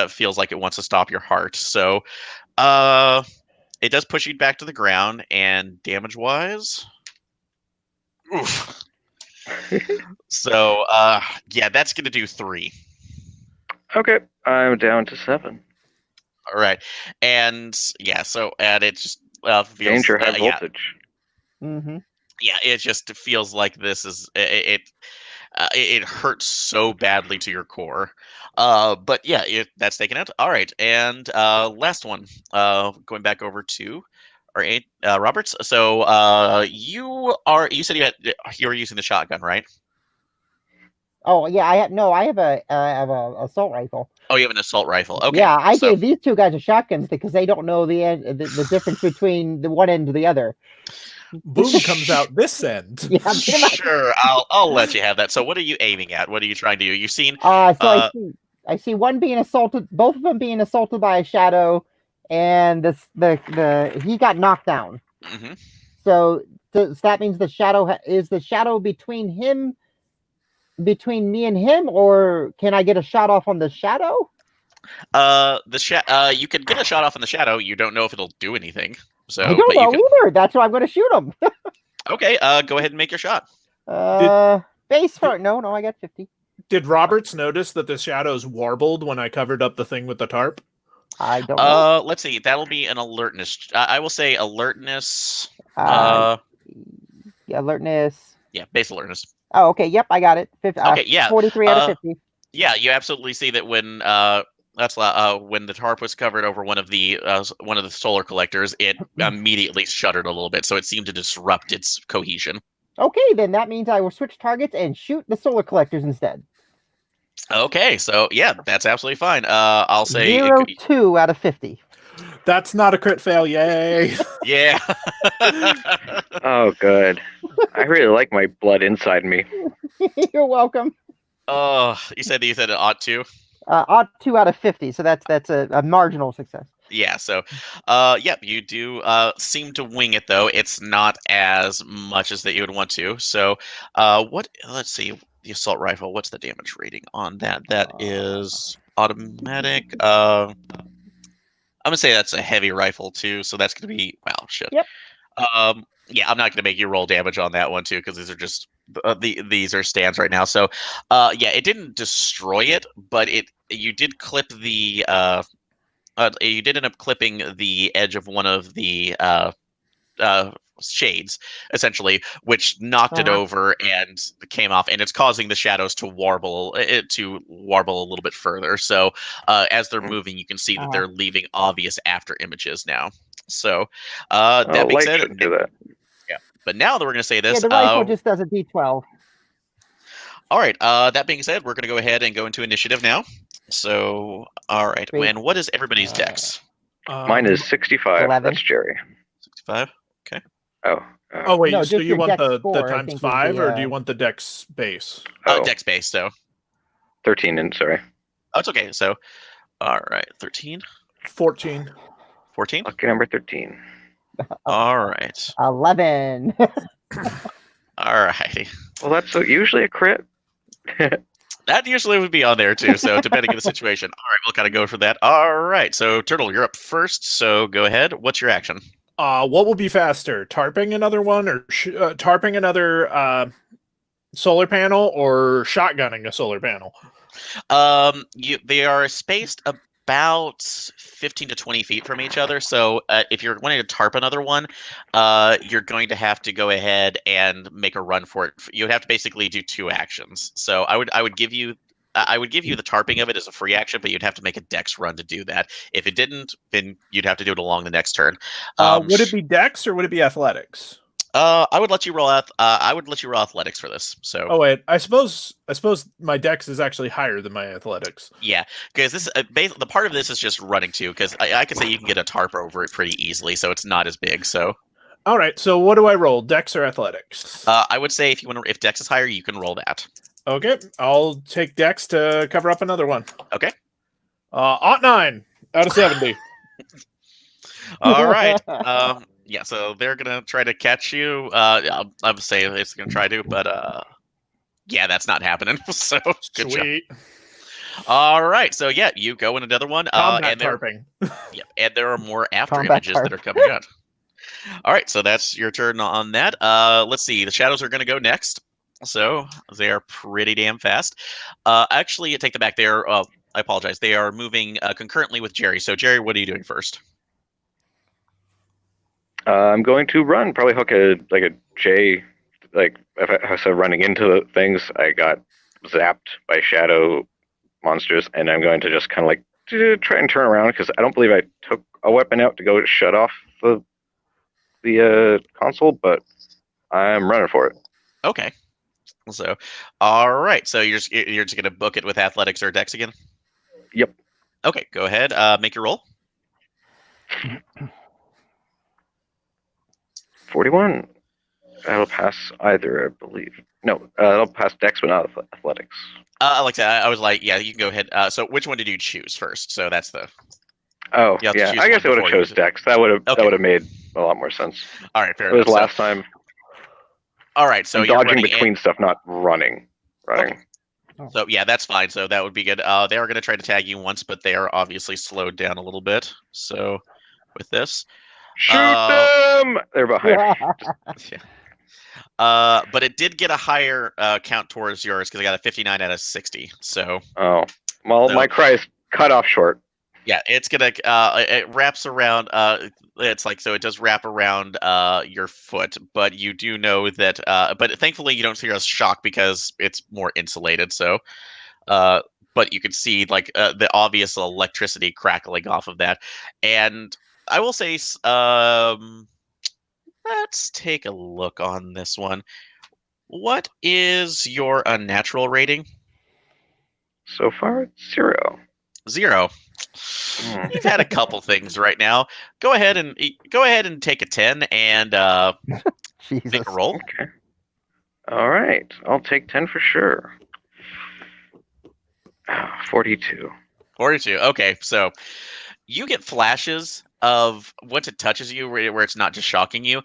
feels like it wants to stop your heart. So, it does push you back to the ground, and damage-wise, oof. So, that's going to do 3. Okay, I'm down to 7. All right. And, and it just feels... Danger, high voltage. Mm-hmm. Yeah, it just feels like this is... It hurts so badly to your core. But yeah, that's taken out. All right, and last one. Going back over to our Roberts. So you said you were using the shotgun, right? Oh yeah, I have a assault rifle. Oh, you have an assault rifle. Okay. Yeah, I gave these two guys a shotguns because they don't know the difference between the one end to the other. Boom comes out this end. Yeah, sure. I'll let you have that. So, what are you aiming at? What are you trying to do? You've seen. I see one being assaulted. Both of them being assaulted by a shadow, and he got knocked down. Mm-hmm. So that means the shadow is the shadow between me and him, or can I get a shot off on the shadow? You can get a shot off on the shadow. You don't know if it'll do anything. So I don't know either. That's why I'm going to shoot him. Okay. Go ahead and make your shot. Base for no. I got 50. Did Roberts notice that the shadows warbled when I covered up the thing with the tarp? I don't know. Let's see. That'll be an alertness. I will say alertness. Alertness. Yeah, base alertness. Oh, okay. Yep, I got it. 50, okay, yeah. 43 out of 50. Yeah, you absolutely see that when when the tarp was covered over one of the solar collectors, it immediately shuddered a little bit, so it seemed to disrupt its cohesion. Okay, then that means I will switch targets and shoot the solar collectors instead. Okay, so yeah, that's absolutely fine. I'll say 2 out of 50. That's not a crit fail, yay! Yeah. Oh, good. I really like my blood inside me. You're welcome. Oh, you said it ought to. Ought 2 out of 50, so that's a marginal success. Yeah, so, you do seem to wing it, though. It's not as much as that you would want to. So, let's see, the assault rifle, what's the damage rating on that? That is automatic. I'm going to say that's a heavy rifle, too, so that's going to be, wow, shit. Yep. Yeah, I'm not going to make you roll damage on that one, too, because these are just these are stands right now. So, yeah, it didn't destroy it, but you did clip the you did end up clipping the edge of one of the shades, essentially, which knocked it over and came off, and it's causing the shadows to warble a little bit further. So as they're moving, you can see that they're leaving obvious after images now. So that being said, shouldn't do that. yeah. But now that we're going to say this, Yeah, the rifle just does a D12. all right. That being said, we're going to go ahead and go into initiative now. So, all right. Sweet. And what is everybody's dex? Mine is 65. 11. That's Jerry. 65. Okay. Oh. wait, No, so just you your want dex the score, I times think, is 5, the, or do you want the dex base? Dex base. So, 13. And sorry. oh, it's okay. So, all right. 13. 14. 14. Lucky number 13. All right. 11. All righty. Well, that's usually a crit. That usually would be on there too. So depending on the situation. All right, we'll kind of go for that. All right. So Turtle, you're up first. So go ahead. What's your action? What will be faster, tarping another one, or tarping another solar panel, or shotgunning a solar panel? They are spaced about 15 to 20 feet from each other. So if you're wanting to tarp another one, you're going to have to go ahead and make a run for it. You would have to basically do 2 actions. So I would give you the tarping of it as a free action, but you'd have to make a dex run to do that. If it didn't, then you'd have to do it along the next turn. Would it be dex or would it be athletics? I would let you roll athletics for this. So. Oh wait, I suppose my dex is actually higher than my athletics. Yeah, because this the part of this is just running too. Because I could say you can get a tarp over it pretty easily, so it's not as big. So. All right. So what do I roll, dex or athletics? I would say if dex is higher, you can roll that. Okay, I'll take dex to cover up another one. Okay. 9 out of 70. All right. Yeah, so they're gonna try to catch you. I'm saying it's gonna try to, but yeah, that's not happening. So good Sweet. job. All right, so yeah, you go in another one. Combat and tarping. Yeah, and there are more after Combat images tarp. that are coming out. All right, so that's your turn on that. Let's see. The shadows are gonna go next, so they are pretty damn fast. Actually, take them back. They are. I apologize. They are moving concurrently with Jerry. So Jerry, what are you doing first? I'm going to run. Probably hook a J. Like if I started running into the things, I got zapped by shadow monsters, and I'm going to just kind of like try and turn around because I don't believe I took a weapon out to go shut off the console, but I'm running for it. Okay. So, all right. So you're just gonna book it with athletics or dex again? Yep. Okay. Go ahead. Make your roll. 41. That'll pass either, I believe. No, that'll pass dex, but not athletics. Like I was like, yeah, you can go ahead. So which one did you choose first? So that's the. Oh, You have to yeah. choose I guess I one would have before you chose dex. That would have made a lot more sense. All right, fair It was enough. last time. All right, so I'm you're dodging running between stuff, not running. Okay. So yeah, that's fine. So that would be good. They are going to try to tag you once, but they are obviously slowed down a little bit. So with this, Shoot them! They're behind. but it did get a higher count towards yours because I got a 59 out of 60. So. Oh, well, So- my cry is cut off short. Yeah, it's gonna. It wraps around. It's like so. It does wrap around your foot, but you do know that. But thankfully, you don't hear a shock because it's more insulated. So, but you can see like the obvious electricity crackling off of that. And I will say, let's take a look on this one. What is your unnatural rating? So far, it's 0. 0. You've had a couple things right now. Go ahead and take a 10 and Jesus. make a roll. Okay. All right. I'll take 10 for sure. 42. 42. Okay, so you get flashes of once it touches you, where it's not just shocking you.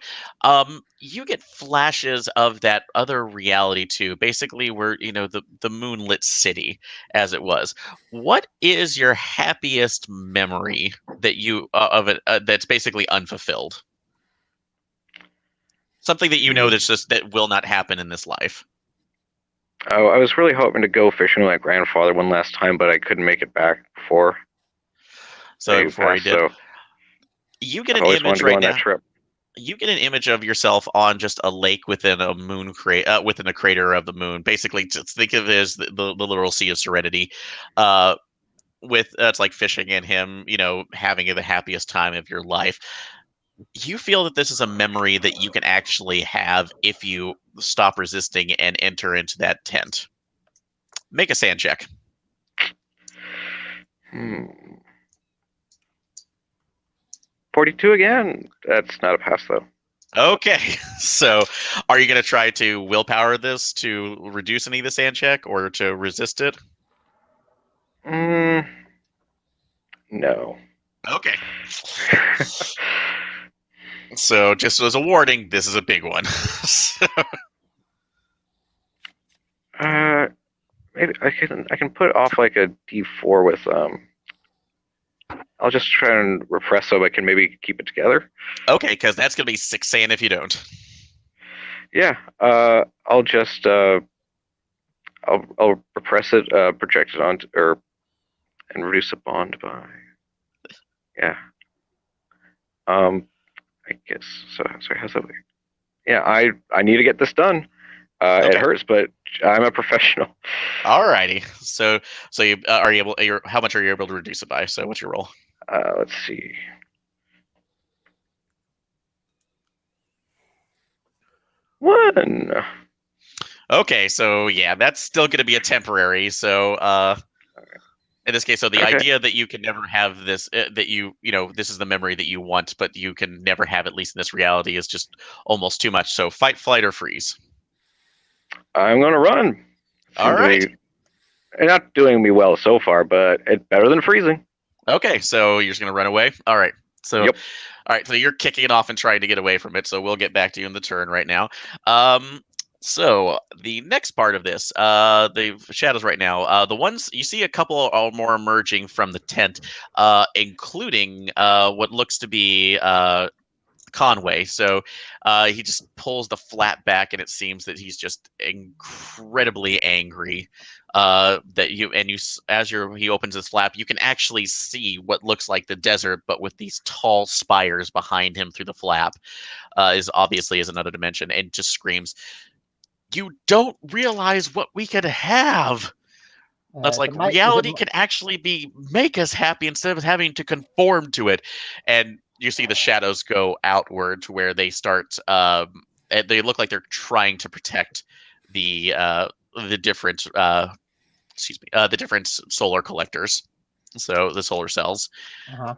You get flashes of that other reality too. Basically, where the moonlit city as it was. What is your happiest memory that you of it that's basically unfulfilled? Something that that's just that will not happen in this life. Oh, I was really hoping to go fishing with my grandfather one last time, but I couldn't make it back before. So before he passed, did, so you get I've an always wanted image to go right on that now. trip. You get an image of yourself on just a lake within a moon within a crater of the moon. Basically, just think of it as the literal Sea of Serenity. With it's like fishing and him, having the happiest time of your life. You feel that this is a memory that you can actually have if you stop resisting and enter into that tent. Make a sand check. 42 again. That's not a pass though. Okay, so are you going to try to willpower this to reduce any of the sand check or to resist it? No. Okay. So just as a warning, this is a big one. Maybe I can put off like a D4 with I'll just try and repress so I can maybe keep it together. Okay, because that's going to be 6 sand if you don't. Yeah. I'll just I'll repress it, project it onto and reduce the bond by. Yeah. I guess so. Sorry, how's that work? Yeah, I need to get this done. Okay. It hurts, but I'm a professional. Alrighty. So you are you able? How much are you able to reduce it by? So what's your roll? Let's see. One. Okay, so yeah, that's still going to be a temporary. So in this case, so the idea that you can never have this, that this is the memory that you want, but you can never have, at least in this reality, is just almost too much. So fight, flight, or freeze. I'm gonna run. All right. Not doing me well so far, but it's better than freezing. Okay, so you're just gonna run away. All right. So, Yep. All right. So you're kicking it off and trying to get away from it. So we'll get back to you in the turn right now. So the next part of this, the shadows right now, the ones you see, a couple are more emerging from the tent, including what looks to be Conway. So he just pulls the flap back, and it seems that he's just incredibly angry. He opens his flap, you can actually see what looks like the desert, but with these tall spires behind him through the flap, is another dimension, and just screams, "You don't realize what we could have." That's like reality can actually make us happy instead of having to conform to it. And you see the shadows go outward to where they start. They look like they're trying to protect the different the different solar collectors. So the solar cells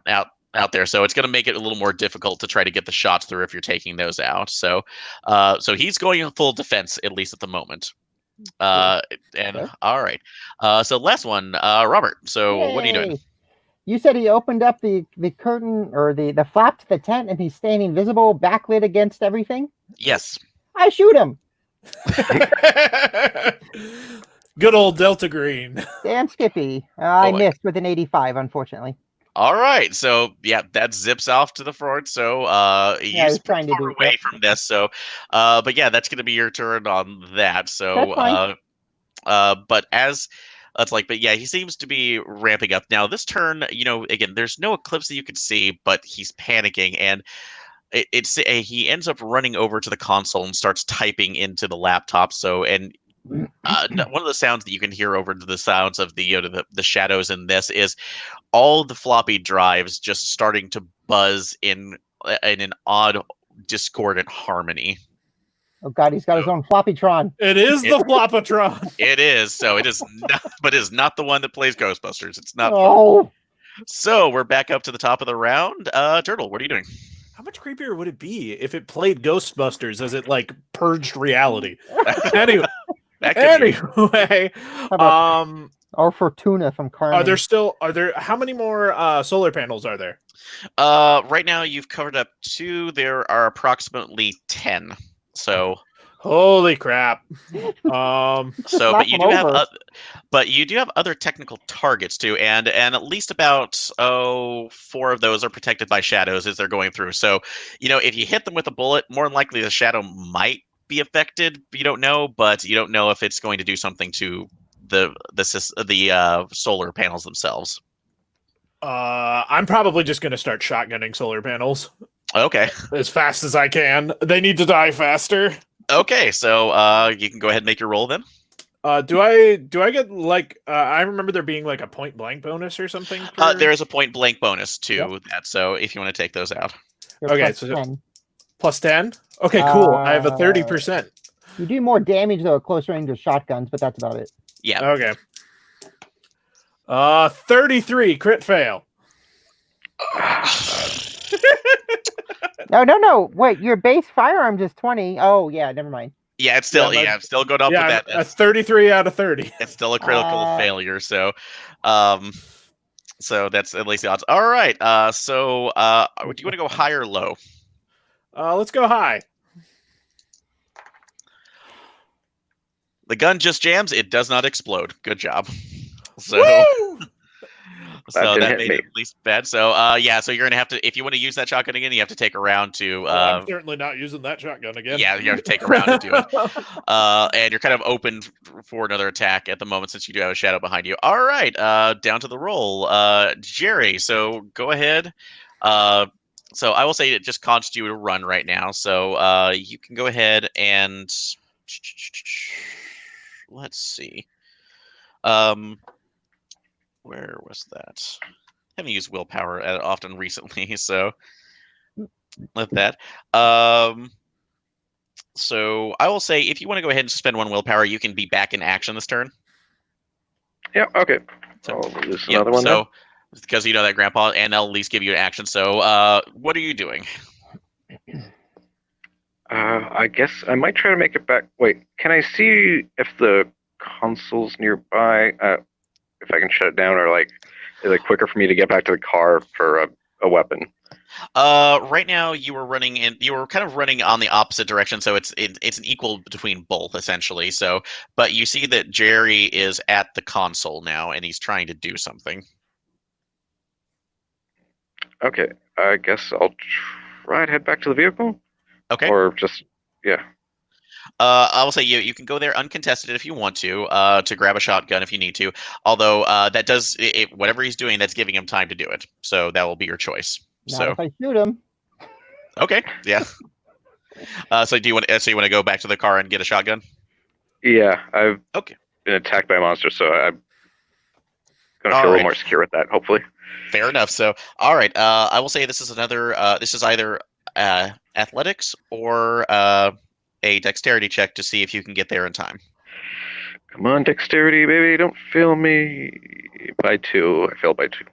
out there. So it's going to make it a little more difficult to try to get the shots through if you're taking those out. So so he's going in full defense, at least at the moment. All right. So last one, Robert. So what are you doing? You said he opened up the curtain or the flap to the tent, and he's standing visible, backlit against everything? Yes. I shoot him. Good old Delta Green. Damn Skippy. I missed with an 85, unfortunately. All right, so yeah, that zips off to the front. So he's trying to do away from this. So, but yeah, that's going to be your turn on that. So, but yeah, he seems to be ramping up now. This turn, again, there's no eclipse that you can see, but he's panicking, and he ends up running over to the console and starts typing into the laptop. So, and one of the sounds that you can hear over the sounds of the shadows in this is all the floppy drives just starting to buzz in an odd, discordant harmony. Oh God, he's got his own floppytron. It is the floppatron. It is. So it is not, but it is not the one that plays Ghostbusters. It's not. Oh. So we're back up to the top of the round. Turtle, what are you doing? How much creepier would it be if it played Ghostbusters as it like purged reality? Anyway. Or Fortuna from Carmen. How many more solar panels are there? Right now you've covered up 2. There are approximately 10. So holy crap. But you do have other technical targets too, and at least about 4 of those are protected by shadows as they're going through. So, if you hit them with a bullet, more than likely the shadow might be affected. You don't know, but you don't know if it's going to do something to the solar panels themselves. I'm probably just going to start shotgunning solar panels Okay. as fast as I can. They need to die faster. Okay, so you can go ahead and make your roll then. Do I get like I remember there being like a point blank bonus or something? There is a point blank bonus to that, so if you want to take those out. You're Okay, plus so 10. plus 10. Okay, cool. I have a 30%. You do more damage though at close range with shotguns, but that's about it. Yeah. Okay. 33 crit fail. No. Wait, your base firearm is 20. Oh yeah, never mind. Yeah, it's still I'm still going up with that. That's 33 out of 30. It's still a critical failure, so so that's at least the odds. All right. So do you want to go high or low? Let's go high. The gun just jams. It does not explode. Good job. So, Woo! so that made it at least bad. So, yeah. So you're gonna have to, if you want to use that shotgun again, you have to take a round to. I'm certainly not using that shotgun again. Yeah, you have to take a round to do it. And you're kind of open for another attack at the moment since you do have a shadow behind you. All right. Down to the roll. Jerry. So go ahead. So I will say it just caused you to run right now. So you can go ahead and. Let's see. Where was that? I haven't used willpower often recently, so let that. So I will say, if you want to go ahead and spend 1 willpower, you can be back in action this turn. Yeah. Okay. So, This another one. So because you know that, Grandpa, and I'll at least give you an action. So what are you doing? I guess I might try to make it back. Wait, can I see if the console's nearby? If I can shut it down, or like, is it quicker for me to get back to the car for a weapon? Right now you were running in. You were kind of running on the opposite direction, so it's an equal between both essentially. So, but you see that Jerry is at the console now, and he's trying to do something. Okay, I guess I'll try to head back to the vehicle. Okay. Or just yeah. I will say you can go there uncontested if you want to grab a shotgun if you need to. Although that does whatever he's doing, that's giving him time to do it. So that will be your choice. Not if I shoot him. Okay, yeah. So do you want to go back to the car and get a shotgun? Yeah, I've been attacked by a monster, so I'm gonna feel a little more secure with that. Hopefully. Fair enough. So all right, I will say this is another. This is either athletics or a dexterity check to see if you can get there in time. Come on, dexterity, baby! Don't fail me by 2. I failed by 2.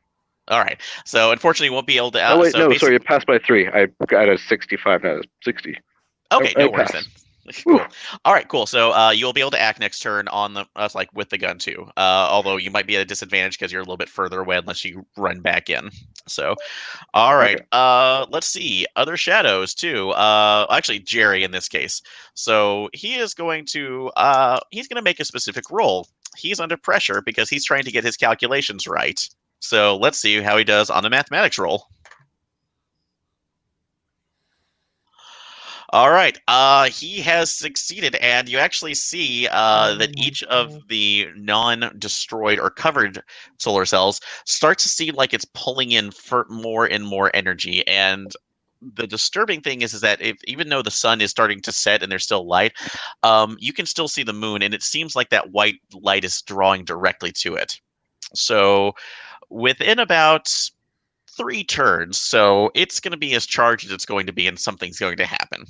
All right. So unfortunately, you won't be able to. Oh wait, no, sorry, you passed by 3. I got a 65, not a 60. Okay, no worries then. Cool. Whew. All right, cool. So you'll be able to act next turn on the like with the gun too. Although you might be at a disadvantage because you're a little bit further away unless you run back in. So, all right. Okay. Let's see other shadows too. Actually, Jerry in this case. So he is going to make a specific roll. He's under pressure because he's trying to get his calculations right. So let's see how he does on the mathematics roll. All right. He has succeeded, and you actually see that each of the non-destroyed or covered solar cells starts to seem like it's pulling in for more and more energy. And the disturbing thing is that even though the sun is starting to set and there's still light, you can still see the moon, and it seems like that white light is drawing directly to it. So within about 3 turns, so it's going to be as charged as it's going to be, and something's going to happen.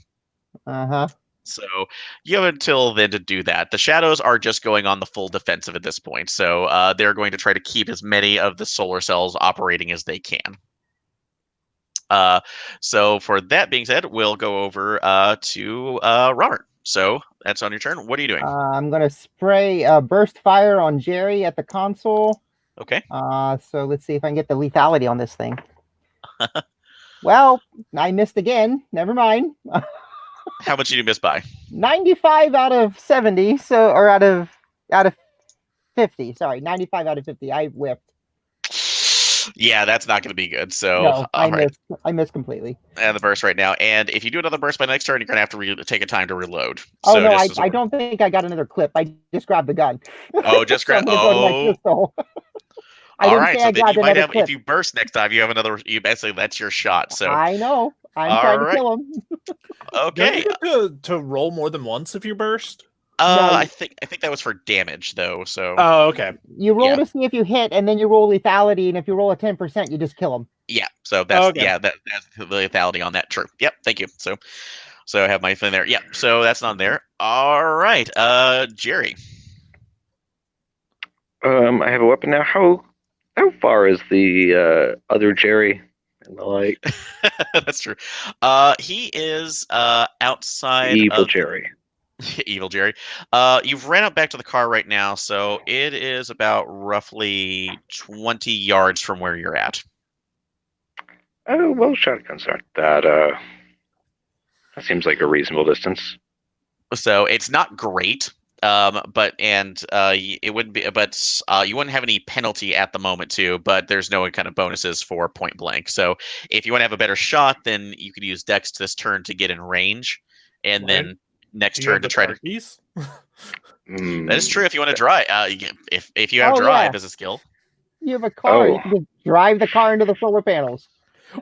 So you have until then to do that. The shadows are just going on the full defensive at this point, so they're going to try to keep as many of the solar cells operating as they can. So for that being said, we'll go over to Robert. So that's on your turn. What are you doing? I'm going to spray burst fire on Jerry at the console. Okay. So let's see if I can get the lethality on this thing. Well, I missed again. Never mind. How much did you miss by? 95 out of 70. So, or out of 50. Sorry, 95 out of 50. I whipped. Yeah, that's not going to be good. So, No, all right. I missed completely. And the burst right now. And if you do another burst by next turn, you're going to have to take a time to reload. Oh so no, just I don't think I got another clip. I just grabbed the gun. Oh, just So I'm grab. gonna go to my Oh, pistol. I all didn't right. say So I then you grabbed might another have, clip. if you burst next time, you have another. You basically that's your shot. So I know. I'm All trying to right. kill him. okay. Don't you get to roll more than once if you burst? No. I think that was for damage though. So Oh, okay. You roll Yeah. to see if you hit, and then you roll lethality, and if you roll a 10%, you just kill him. yeah. So that's Okay. that's the lethality on that. True. Yep. Thank you. So I have my thing there. Yep. So that's not there. All right. Jerry. I have a weapon now. How far is the other Jerry in the light? That's true. He is outside Evil of Jerry. Evil Jerry. You've ran up back to the car right now, so it is about roughly 20 yards from where you're at. Oh well, shotguns aren't that. That seems like a reasonable distance. So it's not great, but it wouldn't be, but you wouldn't have any penalty at the moment too. But there's no kind of bonuses for point blank. So if you want to have a better shot, then you could use Dex this turn to get in range, and Right. then next Do you turn have to the try car keys? That is true. If you want to drive, if you have Oh, drive yeah. as a skill. You have a car. Oh. You can just drive the car into the solar panels.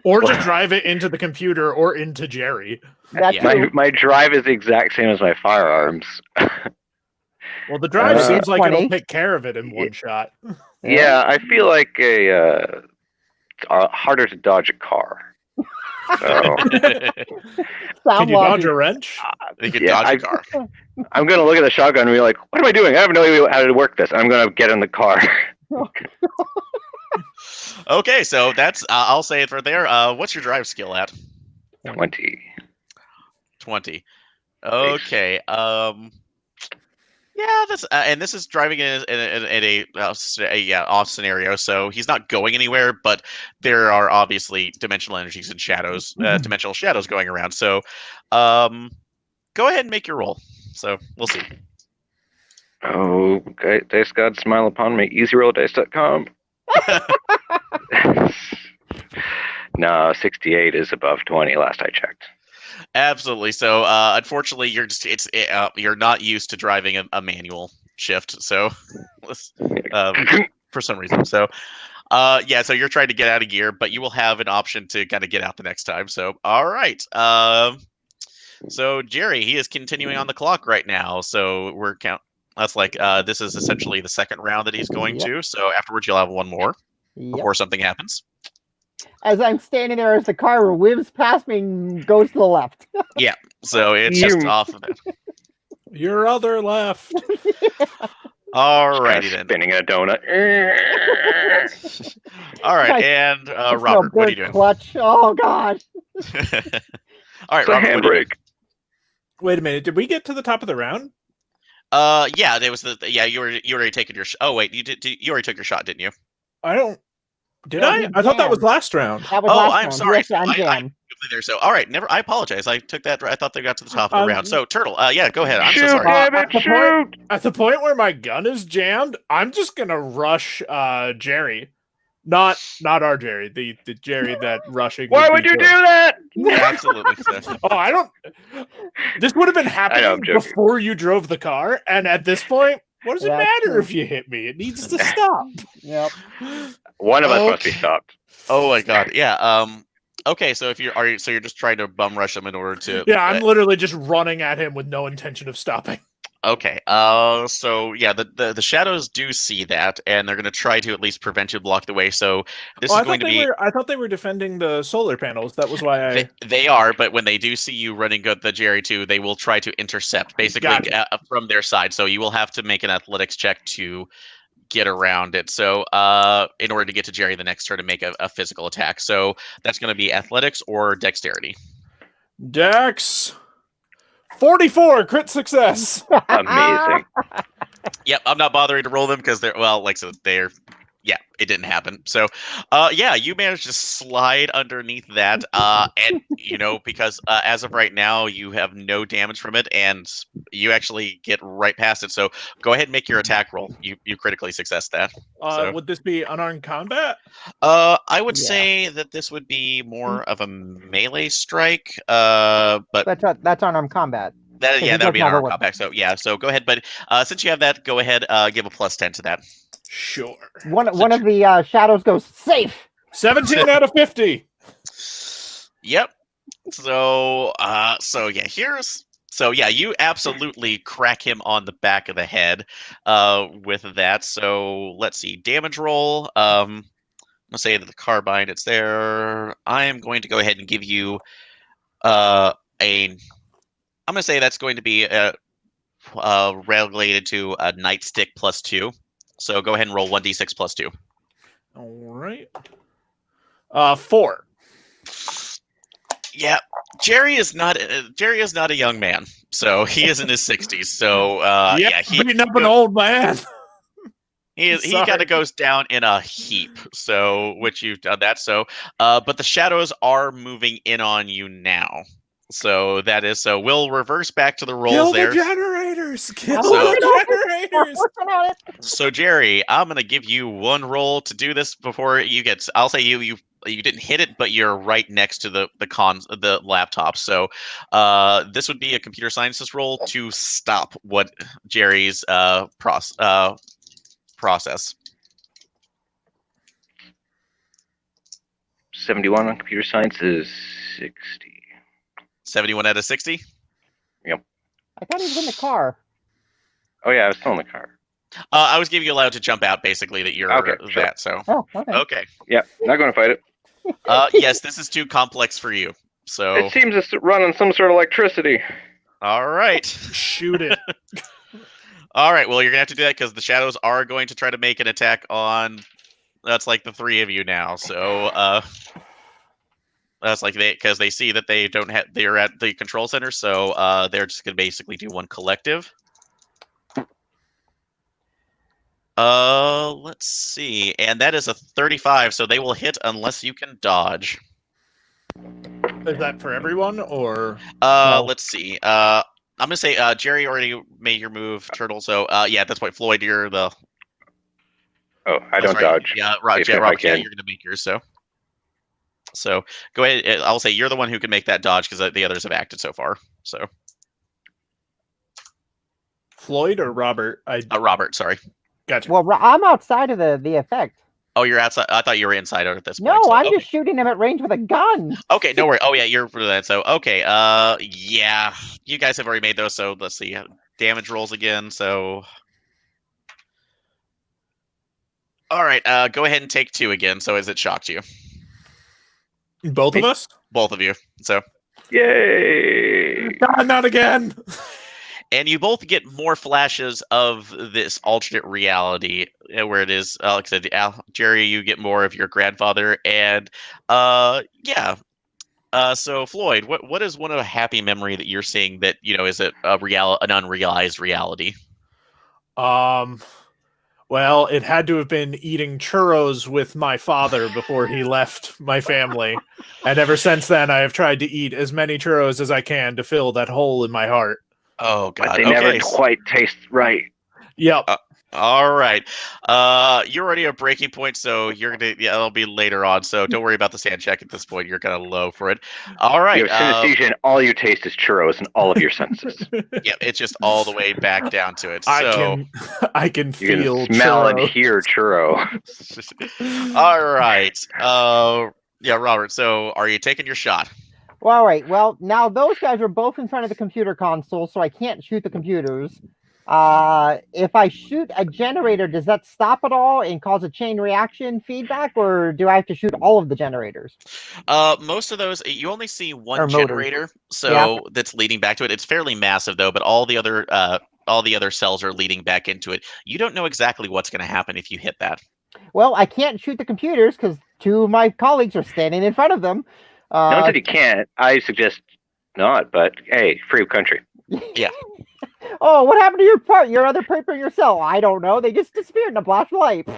Or just drive it into the computer or into Jerry. That's Yeah. My drive is the exact same as my firearms. Well, the drive Uh, seems like it'll 20. take care of it in one shot. Yeah, I feel like it's harder to dodge a car. So Can Sound you dodge logic. a wrench? You can Yeah, dodge a car. I'm gonna look at the shotgun and be like, "What am I doing? I have no idea how to work this." I'm gonna get in the car. Okay, so that's I'll say it for there. What's your drive skill at? 20. 20. Okay. Yeah, that's and this is driving in a off scenario. So he's not going anywhere, but there are obviously dimensional energies and shadows, dimensional shadows going around. So, go ahead and make your roll. So we'll see. Oh, okay. Dice God, smile upon me. EasyRollDice.com. No, 68 is above 20. Last I checked. Absolutely. So, unfortunately, you're not used to driving a manual shift. So, for some reason. So, yeah. So you're trying to get out of gear, but you will have an option to kind of get out the next time. So, all right. So Jerry, he is continuing on the clock right now. So That's like this is essentially the second round that he's going Yep. to. So afterwards, you'll have one more Yep. before something happens. As I'm standing there, as the car whips past me and goes to the left. So it's just off of it. Your other left. Alrighty then. Spinning a donut. All right, and Robert, what are you doing? Clutch. Oh God. All right, It's a Robert, what are you doing? handbrake. Wait a minute. Did we get to the top of the round? Yeah, there was you already taken your. Oh wait, you already took your shot, didn't you? I don't. Did No, I? he I thought that was jammed. last round. That was Oh, last I'm round. sorry. Yes, I'm I- jammed. There. So all right, never. I apologize. I took that. I thought they got to the top of the round. So Turtle, yeah, go ahead. I'm Shoot, so sorry. damn at it, the shoot! At the point where my gun is jammed, I'm just gonna rush Jerry. Not our Jerry, the Jerry that rushing. Why would be you do good. that? Absolutely. So, Oh, I don't. This would have been I'm happening joking. before you drove the car, and at this point, what does it That's matter true. if you hit me? It needs to stop. Yep. One of us must be Okay. stopped. oh my God. Yeah. Okay. So you're just trying to bum rush him in order to. Yeah, I'm literally just running at him with no intention of stopping. Okay. So yeah, the shadows do see that, and they're going to try to at least prevent you, block the way. So this is going to be. I thought they were defending the solar panels. That was why I. They are, but when they do see you running the Jerry 2, they will try to intercept, basically Gotcha. from their side. So you will have to make an athletics check to get around it. So in order to get to Jerry the next turn to make a physical attack. So that's going to be athletics or dexterity. Dex 44 crit success. Amazing. Yep, I'm not bothering to roll them because they're like I said, they're Yeah, it didn't happen. So, yeah, you managed to slide underneath that, and because as of right now, you have no damage from it, and you actually get right past it. So, go ahead and make your attack roll. You critically success that. So, Would this be unarmed combat? I would Yeah. say that this would be more of a melee strike. But That's unarmed combat. that he would be doesn't an have a unarmed weapon. combat. So yeah, so go ahead. But since you have that, go ahead. Give a +10 to that. Sure. One of the shadows goes safe. 17 out of 50. Yep. So you absolutely crack him on the back of the head with that. So let's see, damage roll. I'm gonna say that the carbine, it's there. I am going to go ahead and give you I'm gonna say that's going to be related to a nightstick +2. So go ahead and roll 1d6 +2. All right. 4. Yeah, Jerry is not a young man, so he is in his 60s. So beating up an old man. he kind of goes down in a heap. So which you've done that. So but the shadows are moving in on you now. So that is so. We'll reverse back to the rolls Kill there. the generators. Kill So- the generators. Working on it. So Jerry, I'm gonna give you one roll to do this before you get. I'll say you didn't hit it, but you're right next to the laptop. So this would be a computer sciences roll to stop what Jerry's process. 71 on computer science is 60. 71 out of 60. I thought he was in the car. Oh yeah, I was still in the car. I was giving you allowed to jump out, basically, that you're Okay, sure. that. So Oh, okay. okay. Yeah, not going to fight it. Yes, this is too complex for you. So It seems to run on some sort of electricity. all right. Shoot it. All right, well, you're going to have to do that because the shadows are going to try to make an attack on... That's like the three of you now, so... That's like because they see that they're at the control center, so they're just going to basically do one collective. Let's see. And that is a 35, so they will hit unless you can dodge. Is that for everyone, or? No. Let's see. I'm gonna say Jerry already made your move, Turtle. So yeah, at this point, Floyd, you're the. Oh, I don't sorry. dodge. Yeah, Even Rob, if yeah, I Robert, yeah, can. you're gonna make yours. So go ahead. I'll say you're the one who can make that dodge because the others have acted so far. So Floyd or Robert? Robert, sorry. Gotcha. Well, I'm outside of the effect. Oh, you're outside. I thought you were inside at this point. No, so, I'm okay. just shooting him at range with a gun. Okay, no worry. Oh yeah, you're for that. So okay, yeah, you guys have already made those. So let's see, damage rolls again. So, all right, go ahead and take 2 again. So as it shocked you, Both of us? both of you. So, Yay! God, not again. and you both get more flashes of this alternate reality where it is. Like I said, Jerry, you get more of your grandfather, and yeah. So Floyd, what is one of a happy memory that you're seeing that is an unrealized reality? Well, it had to have been eating churros with my father before he left my family. And ever since then, I have tried to eat as many churros as I can to fill that hole in my heart. Oh God! But they never quite taste right. Yep. All right. You're already at breaking point, so you're gonna. Yeah, it'll be later on. So don't worry about the sand check at this point. You're kind of low for it. All right. You have synesthesia, and all you taste is churros in all of your senses. Yeah, it's just all the way back down to it. So I can You feel can smell churro. and hear churro. all right. Yeah, Robert. So are you taking your shot? Well, all right. Well, now those guys are both in front of the computer console, so I can't shoot the computers. If I shoot a generator, does that stop it all and cause a chain reaction feedback, or do I have to shoot all of the generators? Most of those, you only see one Or motors. generator, so that's leading back to it. It's fairly massive though, but all the other cells are leading back into it. You don't know exactly what's going to happen if you hit that. Well, I can't shoot the computers because 2 of my colleagues are standing in front of them. No one said you can't. I suggest not, but hey, free country. Yeah. Oh, what happened to your other paper and your cell? I don't know. They just disappeared in a flash of light.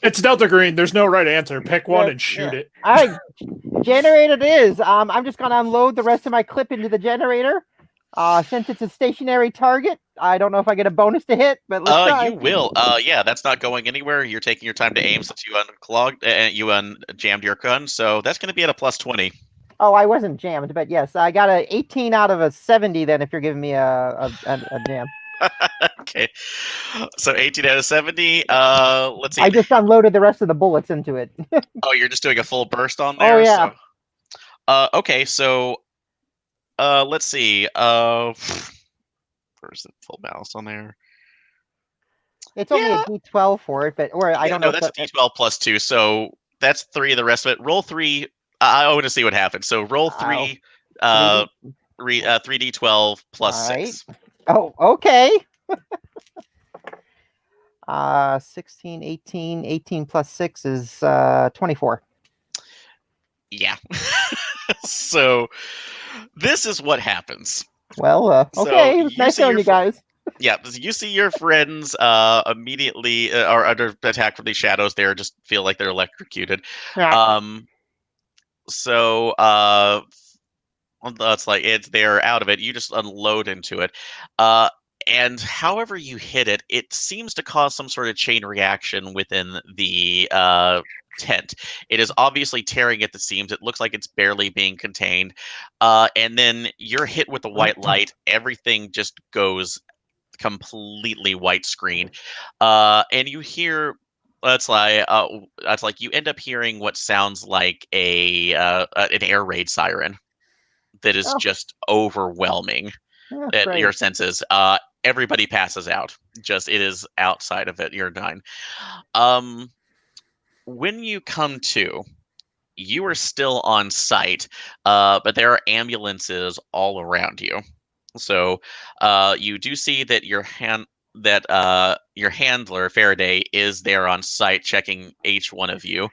It's Delta Green. There's no right answer. Pick one and shoot it. All right, generator it is. I'm just gonna unload the rest of my clip into the generator. Since it's a stationary target, I don't know if I get a bonus to hit, but let's try. You will. Yeah, that's not going anywhere. You're taking your time to aim since you unclogged and you unjammed your gun, so that's going to be at a +20. Oh, I wasn't jammed, but yes, I got a 18 out of a 70. Then, if you're giving me a jam. Okay, so 18 out of 70. Let's see. I just unloaded the rest of the bullets into it. Oh, you're just doing a full burst on there. Oh yeah. So, okay, so let's see. Where's the full balance on there? It's only a D12 for it, but I don't know. No, that's a D12 +2, so that's 3 of the rest of it. Roll 3. I want to see what happens. So roll 3. 3D12 plus 6. Oh, okay. 16, 18. 18 plus 6 is 24. Yeah. So this is what happens. Well, okay. It was nice knowing you guys. Yeah, you see your friends immediately are under attack from these shadows. They just feel like they're electrocuted. Yeah. So it's like they're out of it. You just unload into it. And however you hit it, it seems to cause some sort of chain reaction within the tent. It is obviously tearing at the seams. It looks like it's barely being contained. And then you're hit with the white light. Everything just goes completely white screen. And you hear it's like you end up hearing what sounds like an air raid siren that is just overwhelming at your senses. Everybody passes out. It is outside of it. You're done. When you come to, you are still on site, but there are ambulances all around you. So you do see that your handler Faraday is there on site checking each one of you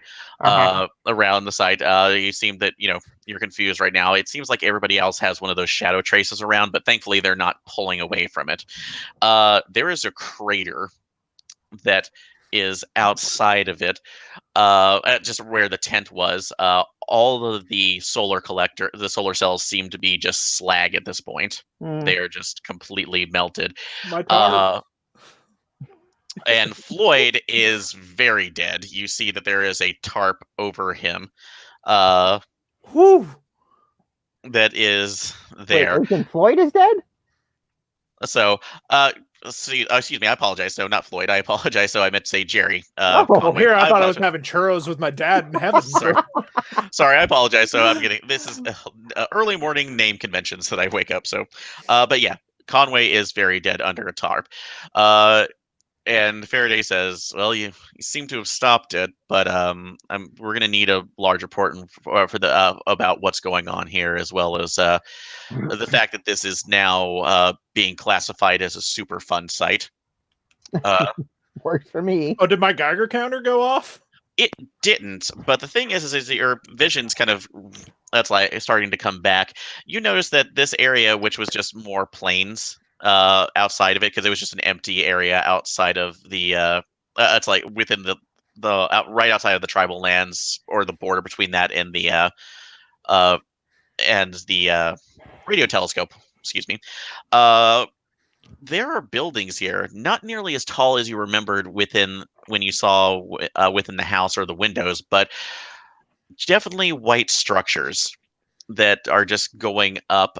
around the site. You seem that you're confused right now. It seems like everybody else has one of those shadow traces around, but thankfully they're not pulling away from it. There is a crater that is outside of it, just where the tent was. All of the solar cells seem to be just slag at this point. They are just completely melted. And Floyd is very dead. You see that there is a tarp over him. That is there. Wait, Floyd is dead? So, excuse me, I apologize. So, not Floyd. I apologize. So, I meant to say Jerry. Conway. Here, I thought I was having churros with my dad in heaven. Sorry, I apologize. So, this is early morning name conventions that I wake up. So, but yeah, Conway is very dead under a tarp. And Faraday says, "Well, you seem to have stopped it, but we're going to need a large report for the about what's going on here, as well as the fact that this is now being classified as a super fun site." Works for me. Oh, did my Geiger counter go off? It didn't, but the thing is that your vision's kind of starting to come back. You notice that this area, which was just more plains outside of it, because it was just an empty area outside of the it's like within the right outside of the tribal lands, or the border between that and the radio telescope. Excuse me. There are buildings here, not nearly as tall as you remembered when you saw within the house or the windows, but definitely white structures that are just going up,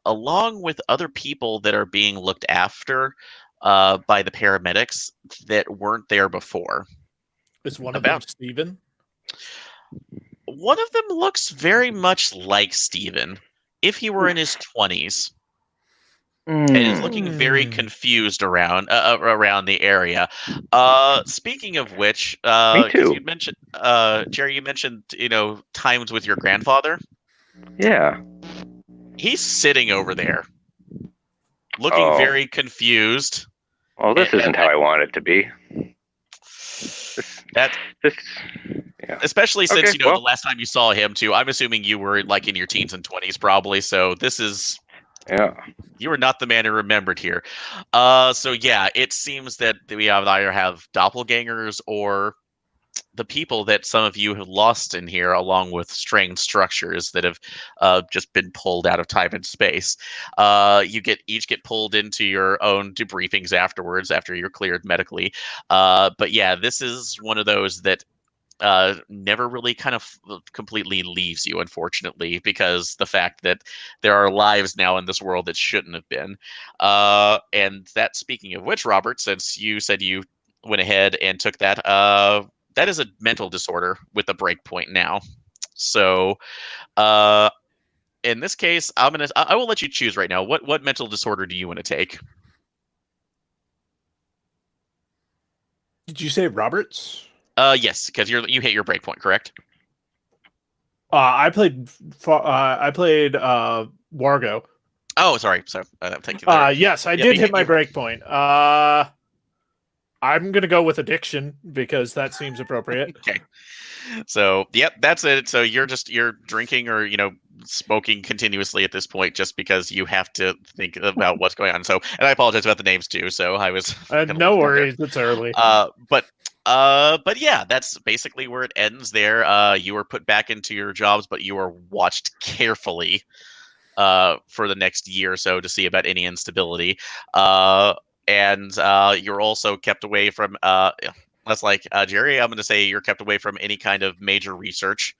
along with other people that are being looked after by the paramedics that weren't there before. Is one of them Steven? One of them looks very much like Steven, if he were in his 20s. And is looking very confused around the area. Speaking of which, Me too. You mentioned, Jerry, you mentioned times with your grandfather. Yeah. He's sitting over there, looking very confused. Well, this isn't how I want it to be. Especially since the last time you saw him too. I'm assuming you were like in your teens and 20s, probably. So this is Yeah. You are not the man who remembered here. So yeah, it seems that we either have doppelgangers or the people that some of you have lost in here, along with strange structures that have just been pulled out of time and space. You each get pulled into your own debriefings afterwards, after you're cleared medically. But yeah, this is one of those that never really kind of completely leaves you, unfortunately, because the fact that there are lives now in this world that shouldn't have been. And that, speaking of which, Robert, since you said you went ahead and took that, that is a mental disorder with a breakpoint now. So, in this case, I will let you choose right now. What mental disorder do you want to take? Did you say Roberts? Yes, because you hit your breakpoint, correct? I played Wargo. Oh, sorry. Thank you. Yes, I did hit my breakpoint. I'm gonna go with addiction because that seems appropriate. Okay. So, yep, that's it. So you're drinking or smoking continuously at this point, just because you have to think about what's going on. So, and I apologize about the names too. So I was no worries, it's early. But yeah, that's basically where it ends. There, you were put back into your jobs, but you were watched carefully for the next year or so to see about any instability. And you're also kept away from that's like Jerry. I'm going to say you're kept away from any kind of major research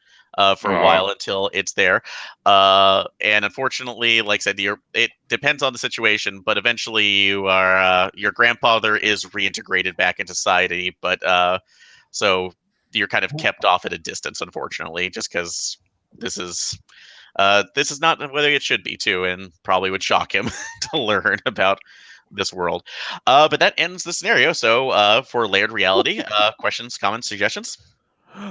for a while until it's there. And unfortunately, like I said, it depends on the situation, but eventually you are your grandfather is reintegrated back into society, but so you're kind of kept off at a distance, unfortunately, just because this is not the way it should be too, and probably would shock him to learn about this world. But that ends the scenario. So for layered reality, questions, comments, suggestions?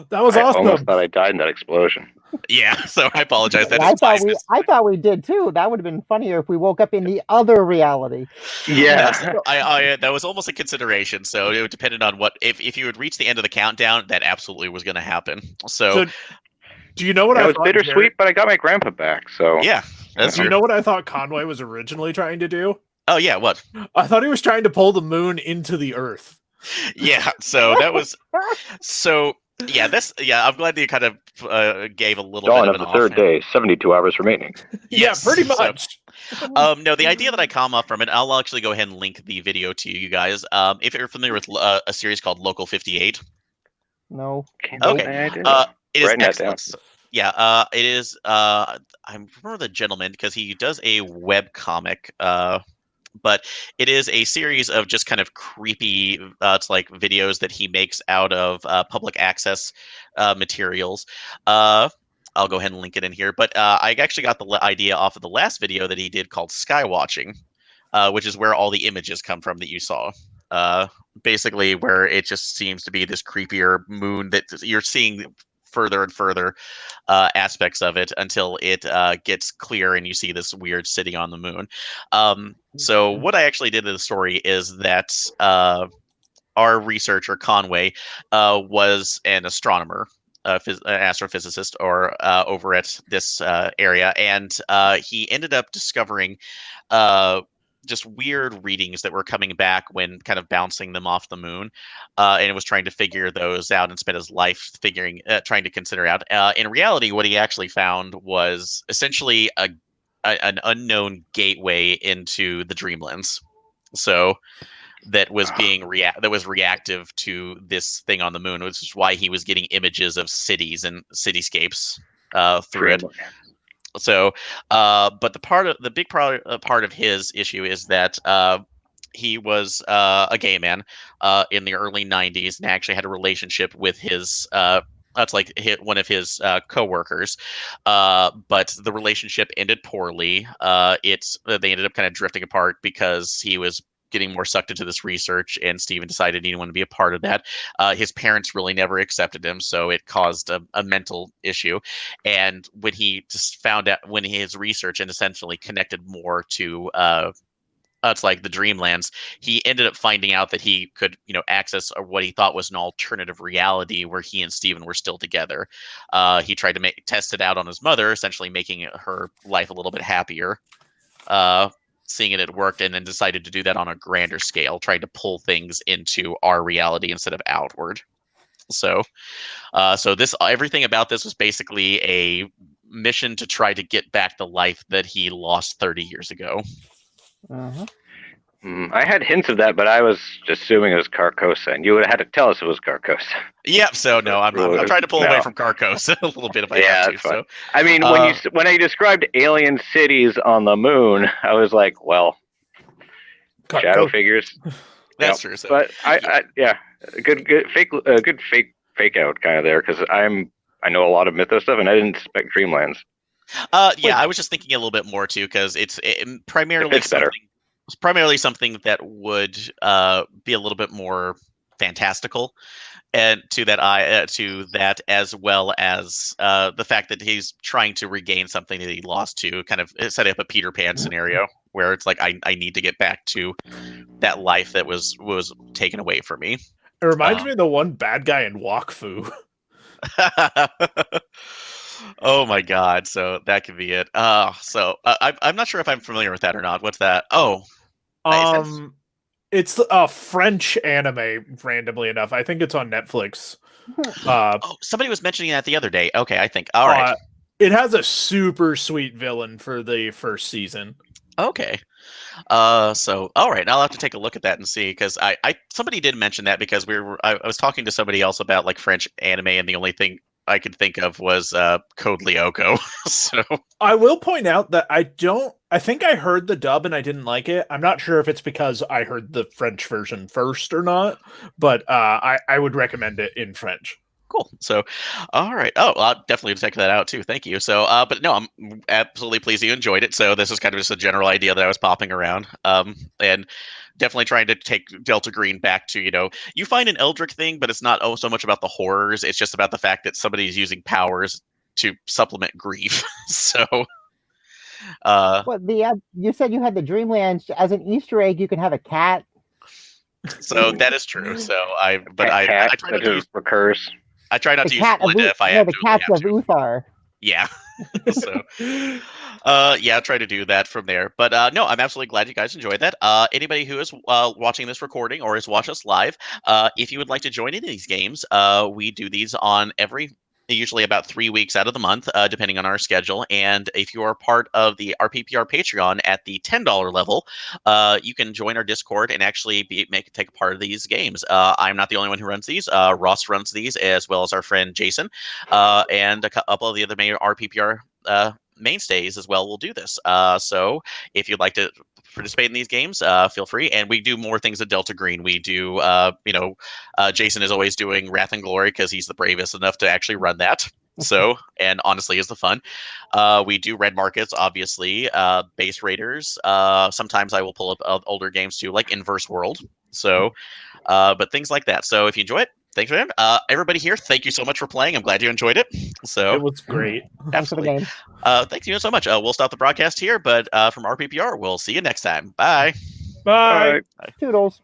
That was I awesome. almost thought I died in that explosion. Yeah, so I apologize. That I is my thought we did too. That would have been funnier if we woke up in the other reality. Yeah. So that was almost a consideration. So it depended on what if you would reach the end of the countdown, that absolutely was going to happen. So do you know what it I was thought, bittersweet, Jared? but I got my grandpa back. So yeah, that's Do you true. know what I thought Conway was originally trying to do? Oh yeah, what? I thought he was trying to pull the moon into the Earth. Yeah, so that was yeah. I'm glad that you kind of gave a little dawn bit of of the an third offhand. day, 72 hours remaining. Yes, Yeah, pretty much. No, the idea that I come up from it, I'll actually go ahead and link the video to you guys. If you're familiar with a series called Local 58. No. Okay. It is excellent. Yeah, it is. I remember the gentleman because he does a web comic. But it is a series of just kind of creepy, it's like videos that he makes out of public access materials. I'll go ahead and link it in here. But I actually got the idea off of the last video that he did called Skywatching, which is where all the images come from that you saw. Basically, where it just seems to be this creepier moon that you're seeing further and further aspects of it until it gets clear and you see this weird city on the moon. So what I actually did in the story is that our researcher Conway was an astronomer, an astrophysicist, or over at this area, and he ended up discovering just weird readings that were coming back when kind of bouncing them off the moon, and it was trying to figure those out and spent his life trying to consider out. In reality, what he actually found was essentially an unknown gateway into the Dreamlands. So that was reactive to this thing on the moon, which is why he was getting images of cities and cityscapes through it. So, but the big part of his issue is that he was a gay man in the early '90s and actually had a relationship with his. That's like one of his coworkers, but the relationship ended poorly. They ended up kind of drifting apart because he was getting more sucked into this research, and Steven decided he didn't want to be a part of that. His parents really never accepted him, so it caused a mental issue. And when he just found out, when his research and essentially connected more to it's like the Dreamlands, he ended up finding out that he could, access what he thought was an alternative reality where he and Steven were still together. He tried to test it out on his mother, essentially making her life a little bit happier. seeing it worked, and then decided to do that on a grander scale, trying to pull things into our reality instead of outward. So, this everything about this was basically a mission to try to get back the life that he lost 30 years ago. Uh-huh. I had hints of that, but I was just assuming it was Carcosa, and you would have had to tell us it was Carcosa. Yep. So no, I'm trying to pull away from Carcosa a little bit if I have to. That's fine. So, I mean, when I described alien cities on the moon, I was like, well, shadow figures. That's true. So, but yeah, good fake out kind of there, because I know a lot of Mythos stuff, and I didn't expect Dreamlands. Yeah, I was just thinking a little bit more too, because it's primarily better. It's primarily something that would be a little bit more fantastical, and to that as well as the fact that he's trying to regain something that he lost, to kind of set up a Peter Pan scenario where it's like I need to get back to that life that was taken away from me. It reminds me of the one bad guy in Wakfu. Oh my god! So that could be it. I'm not sure if I'm familiar with that or not. What's that? Oh, it's a French anime. Randomly enough, I think it's on Netflix. Somebody was mentioning that the other day. Okay, I think. All right. It has a super sweet villain for the first season. Okay. So all right, I'll have to take a look at that and see, because somebody did mention that, because I was talking to somebody else about like French anime, and the only thing I could think of was Code Lyoko. So I will point out that I think I heard the dub and I didn't like it. I'm not sure if it's because I heard the French version first or not, but I would recommend it in French. Cool. So, all right. Oh, I'll definitely check that out too. Thank you. So, but no, I'm absolutely pleased you enjoyed it. So this is kind of just a general idea that I was popping around. And definitely trying to take Delta Green back to, you find an Eldritch thing, but it's not so much about the horrors. It's just about the fact that somebody's using powers to supplement grief. So, you said you had the Dreamlands as an Easter egg. You can have a cat. So that is true. So I try not to recurs. I try not to use Linda if I have to. The cats of Uthar. Yeah. So, yeah, try to do that from there. But no, I'm absolutely glad you guys enjoyed that. Anybody who is watching this recording or has watched us live, if you would like to join any of these games, we do these on usually about 3 weeks out of the month, depending on our schedule. And if you are part of the RPPR Patreon at the $10 level, you can join our Discord and actually take part of these games. I'm not the only one who runs these. Ross runs these, as well as our friend Jason, and a couple of the other main RPPR mainstays as well will do this. So if you'd like to participate in these games, feel free. And we do more things at Delta Green. We do, Jason is always doing Wrath and Glory because he's the bravest enough to actually run that. So, and honestly is the fun. We do Red Markets, obviously, Base Raiders. Sometimes I will pull up older games too, like Inverse World. So, but things like that. So if you enjoy it, thanks for that. Everybody here, thank you so much for playing. I'm glad you enjoyed it. So it was great. Absolutely. Thank you so much. We'll stop the broadcast here, but from RPPR, we'll see you next time. Bye. Bye. Toodles.